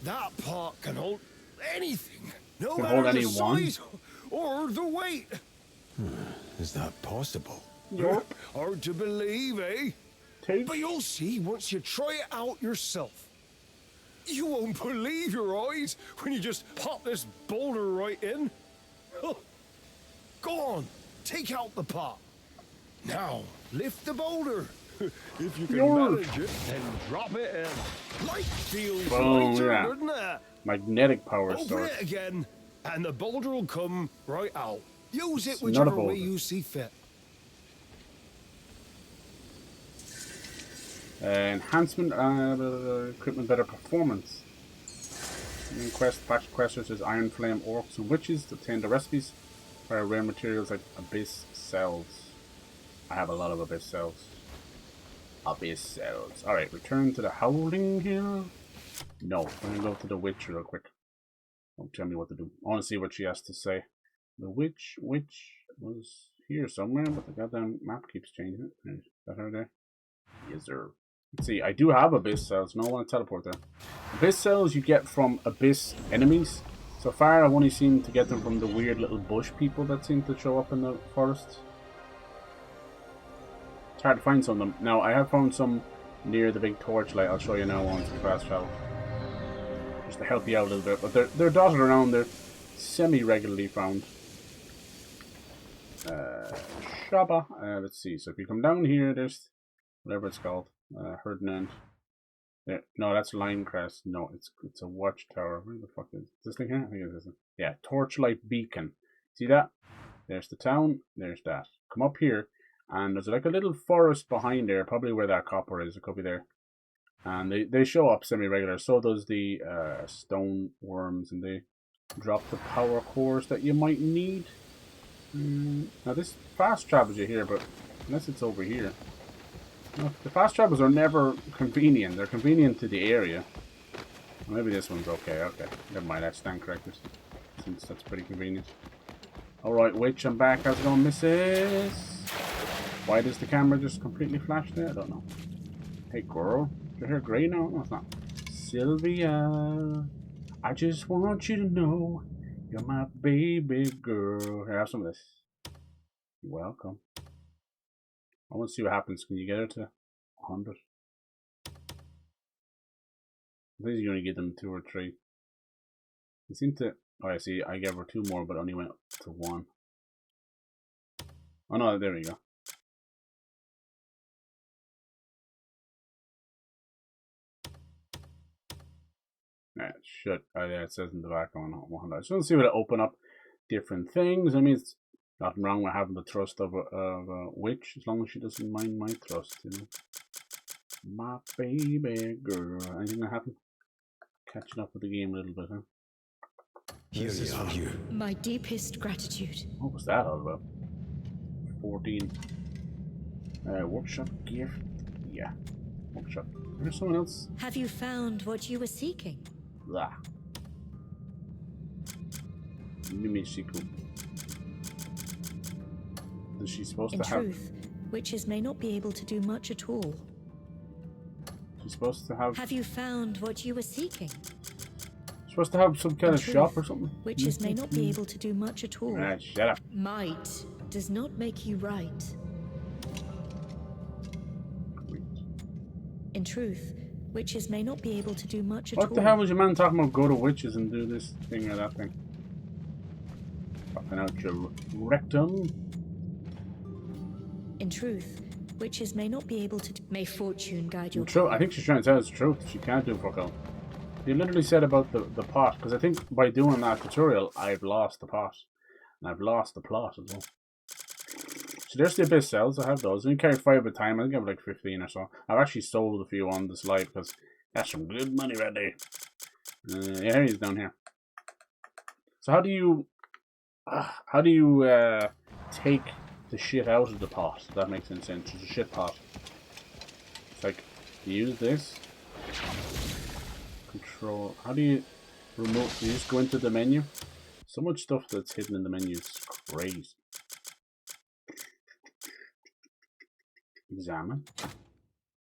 Speaker 6: that pot can hold anything. No
Speaker 1: Can
Speaker 6: matter
Speaker 1: hold
Speaker 6: the
Speaker 1: anyone?
Speaker 6: size or the weight.
Speaker 3: Is that possible?
Speaker 1: Yup.
Speaker 6: Hard to believe, eh? But you'll see once you try it out yourself. You won't believe your eyes when you just pop this boulder right in. Go on, take out the pot. Now, lift the boulder. If you can manage it, then drop it in. Light feels
Speaker 1: Boom,
Speaker 6: lighter,
Speaker 1: yeah.
Speaker 6: doesn't it?
Speaker 1: Magnetic power
Speaker 6: Open
Speaker 1: source.
Speaker 6: it again, and the boulder will come right out. Use it
Speaker 1: It's not a
Speaker 6: whichever way
Speaker 1: boulder.
Speaker 6: you see fit.
Speaker 1: Enhancement, equipment, better performance. Main quest, patch questers is Iron Flame, Orcs, and Witches. To obtain the recipes for rare materials like Abyss Cells. I have a lot of Abyss Cells. Abyss Cells. Alright, return to the Howling Hill. No, I'm gonna go to the Witch real quick. Don't tell me what to do. I want to see what she has to say. The Witch was here somewhere, but the goddamn map keeps changing it. Is that her there? Yes, sir. Let's see, I do have Abyss Cells. No, I want to teleport there. Abyss Cells you get from Abyss enemies. So far, I've only seemed to get them from the weird little bush people that seem to show up in the forest. It's hard to find some of them. Now, I have found some near the big torchlight. I'll show you now once we fast travel. Just to help you out a little bit. But they're dotted around. They're semi-regularly found. Shabba. Let's see. So if you come down here, there's whatever it's called. Herdnand. There. No, that's Linecrest. No, it's a watchtower. Where the fuck is this thing here? I think it is. Yeah, Torchlight Beacon. See that? There's the town. There's that. Come up here, and there's like a little forest behind there, probably where that copper is. It could be there. And they show up semi-regular. So does the stone worms, and they drop the power cores that you might need. Now this fast travels you here, but unless it's over here. No, the fast travels are never convenient. They're convenient to the area. Maybe this one's okay. Okay, never mind. That's stand correctors, since that's pretty convenient. All right, witch, I'm back. How's it going, missus? Why does the camera just completely flash there? I don't know. Hey, girl, is your hair grey now? No, it's not. Sylvia, I just want you to know you're my baby girl. Here, have some of this. You're welcome. I want to see what happens. Can you get her to 100? I think you only give them 2 or 3. You seem to. Oh, I see. I gave her 2 more, but only went to 1. Oh no, there we go. That should. Oh yeah, it says in the back on 100. I just want to see what it open up different things. I mean, it's nothing wrong with having the trust of a witch, as long as she doesn't mind my trust, you know. My baby girl. Anything that happened? Catching up with the game a little bit, huh?
Speaker 3: Here you are.
Speaker 7: My deepest gratitude.
Speaker 1: What was that all about? 14. Workshop gift. Yeah. Workshop. There's someone else.
Speaker 7: Have you found what you were seeking?
Speaker 1: Blah. Mimisiku. Is she supposed
Speaker 7: In
Speaker 1: to have?
Speaker 7: truth, witches may not be able to do much at all.
Speaker 1: She's supposed to have.
Speaker 7: Have you found what you were seeking?
Speaker 1: Supposed to have some kind of
Speaker 7: truth,
Speaker 1: shop or something.
Speaker 7: Witches may not be able to do much at all.
Speaker 1: Ah, shut up.
Speaker 7: Might does not make you right. In truth, witches may not be able to do much at all.
Speaker 1: What the hell was your man talking about? Go to witches and do this thing or that thing. Popping out your rectum.
Speaker 7: In truth, witches may not be able to. May fortune guide your.
Speaker 1: True. I think she's trying to tell us the truth. She can't do fuck all. You literally said about the pot, because I think by doing that tutorial, I've lost the pot. And I've lost the plot as well. So there's the Abyss cells. I have those. I only carry 5 at a time. I think I have like 15 or so. I've actually sold a few on the slide because that's some good money right there. Yeah, he's down here. So how do you take the shit out of the pot? If that makes any sense. It's a shit pot. It's like, you use this. Control. How do you remove? You just go into the menu. So much stuff that's hidden in the menu is crazy. Examine.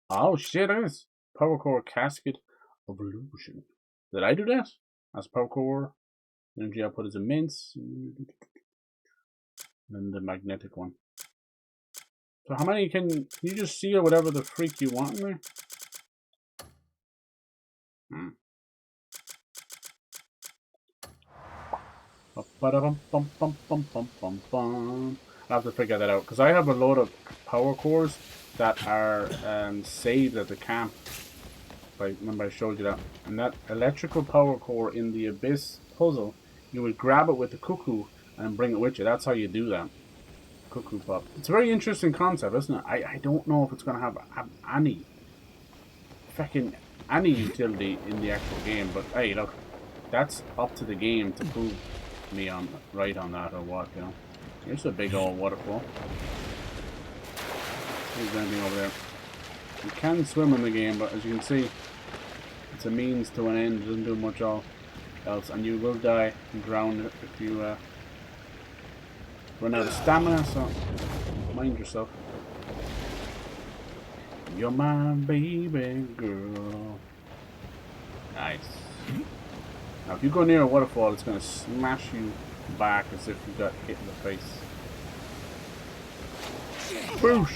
Speaker 1: Oh shit! It is power core casket of illusion. Did I do that? As power core, energy output is immense. Then the magnetic one. So how many can you just seal whatever the freak you want in there? I have to figure that out because I have a load of power cores that are saved at the camp. Remember I showed you that. And that electrical power core in the Abyss puzzle, you would grab it with the cuckoo and bring it with you. That's how you do that. Cuckoo pop. It's a very interesting concept, isn't it? I don't know if it's going to have any utility in the actual game, but hey, look, that's up to the game to prove me right on that or what, you know. Here's a big old waterfall. There's anything over there. You can swim in the game, but as you can see, it's a means to an end. It doesn't do much else, and you will die and drown if you run out of stamina, so mind yourself. You're my baby girl. Nice. Now if you go near a waterfall, it's going to smash you back as if you got hit in the face. Boosh!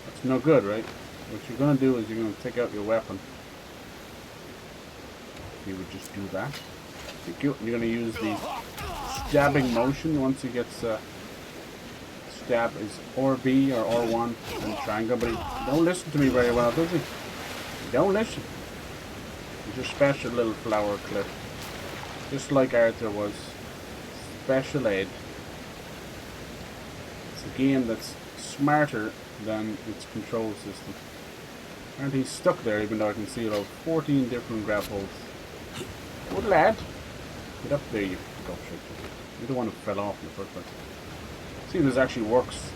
Speaker 1: That's no good, right? What you're going to do is you're going to take out your weapon. You would just do that. You're going to use the stabbing motion once he gets stab is or B or R1 and triangle, but he don't listen to me very well, does he? He don't listen. He's your special little flower, Kliff. Just like Arthur was. Special ed. It's a game that's smarter than its control system. And he's stuck there, even though I can see about 14 different grab holds. Good lad. Get up there, you gobshite. You're the one who fell off in the first place. See if this actually works.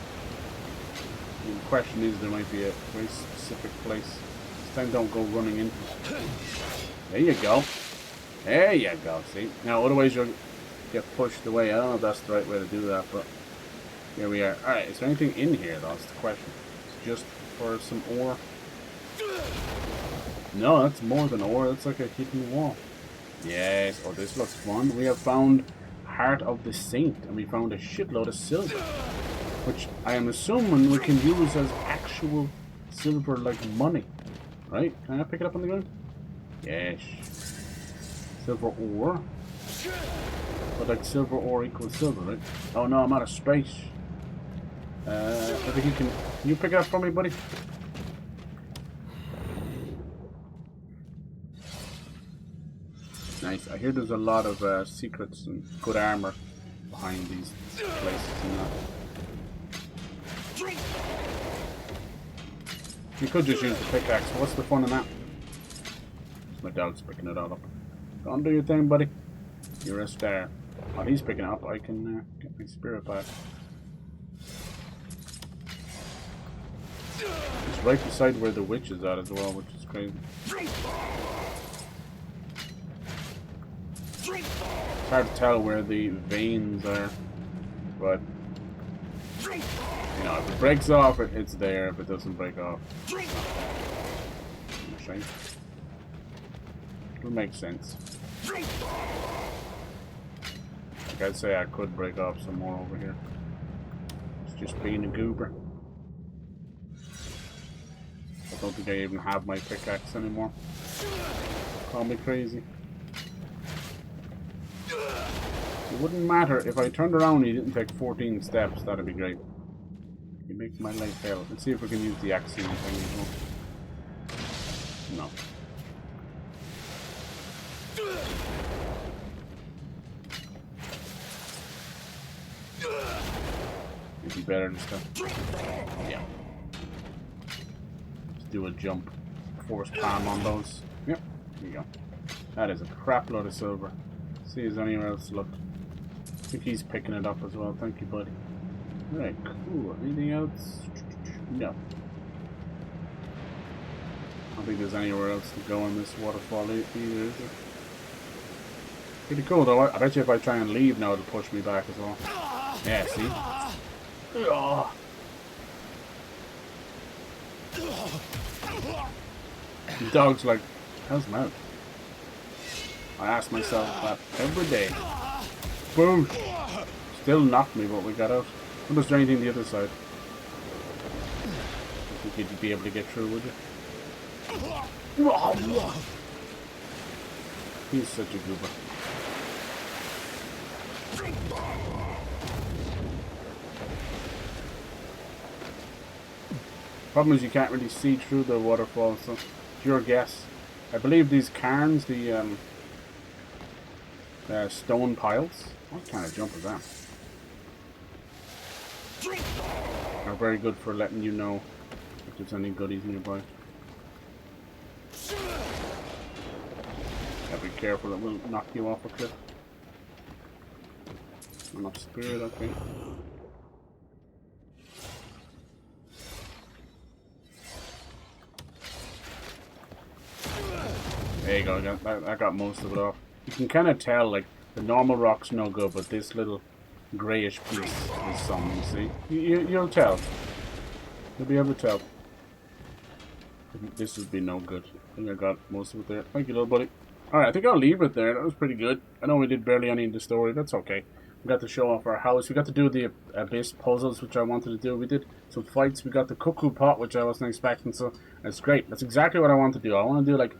Speaker 1: The question is, there might be a very specific place. This time don't go running into it. There you go. There you go, see? Now, otherwise you'll get pushed away. I don't know if that's the right way to do that, but here we are. Alright, is there anything in here? That's the question. It's just for some ore. No, that's more than ore. That's like a hidden wall. Yes. Oh, this looks fun. We have found Heart of the Saint, and we found a shitload of silver, which I am assuming we can use as actual silver, like money. Right? Can I pick it up on the ground? Yes. Silver ore. But like silver ore equals silver, right? Oh no, I'm out of space. I think you can you pick it up for me, buddy? Nice. I hear there's a lot of secrets and good armor behind these places and that. You could just use the pickaxe. What's the fun in that? My dog's picking it all up. Go and do your thing, buddy. You're a star. While he's picking it up, I can get my spirit back. It's right beside where the witch is at as well, which is crazy. It's hard to tell where the veins are, but you know, if it breaks off, it's there. If it doesn't break off, it's not. It'll make sense. Like I'd say I could break off some more over here. It's just being a goober. I don't think I even have my pickaxe anymore. Call me crazy. It wouldn't matter if I turned around and he didn't take 14 steps. That'd be great. You make my life hell. Let's see if we can use the axiom thing. No. It'd be better this time. Yeah. Let's do a jump. Force palm on those. Yep. Here we go. That is a crap load of silver. Let's see if there's anywhere else to look. I think he's picking it up as well. Thank you, buddy. Alright, cool. Anything else? No. I don't think there's anywhere else to go in this waterfall either, is there? Pretty cool though. I bet you if I try and leave now, it'll push me back as well. Yeah, see? The dog's like, how's mouth? I ask myself that every day. Boom! Still knocked me, but we got out. What was there anything the other side? I think you'd be able to get through, would you? He's such a goober. Problem is you can't really see through the waterfall, so it's your guess. I believe these cairns, the stone piles, what kind of jump is that? Are very good for letting you know if there's any goodies nearby. Gotta be careful, it will knock you off a cliff. Enough spirit, okay. There you go, I got most of it off. You can kind of tell, like, the normal rock's no good, but this little greyish piece is some, you see? You'll tell. You'll be able to tell. This would be no good. I think I got most of it there. Thank you, little buddy. Alright, I think I'll leave it there. That was pretty good. I know we did barely any in the story. That's okay. We got to show off our house. We got to do the abyss puzzles, which I wanted to do. We did some fights. We got the cuckoo pot, which I wasn't expecting. So that's great. That's exactly what I want to do. I want to do like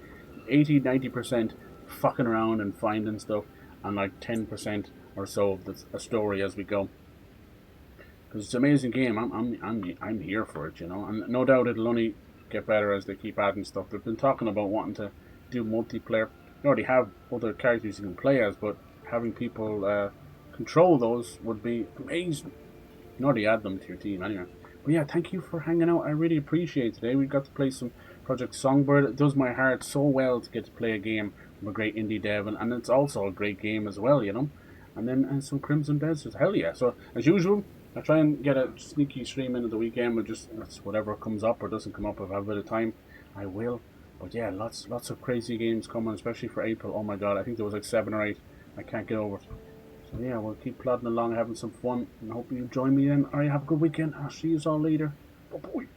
Speaker 1: 80-90% fucking around and finding stuff, and like 10% or so of a story as we go. Because it's an amazing game. I'm here for it, you know. And no doubt it'll only get better as they keep adding stuff. They've been talking about wanting to do multiplayer. They already have other characters you can play as, but having people control those would be amazing. You can already add them to your team anyway. But yeah, thank you for hanging out. I really appreciate it today. We got to play some Project Songbird. It does my heart so well to get to play a game from a great indie dev, and it's also a great game as well, you know. And then some Crimson Desert. Hell yeah. So, as usual, I try and get a sneaky stream into the weekend, but just that's whatever comes up or doesn't come up. If I have a bit of time, I will. But yeah, lots of crazy games coming, especially for April. Oh my god, I think there was like 7 or 8. I can't get over it. So yeah, we'll keep plodding along, having some fun, and I hope you join me then. Alright, have a good weekend. I'll see you all later. Bye-bye.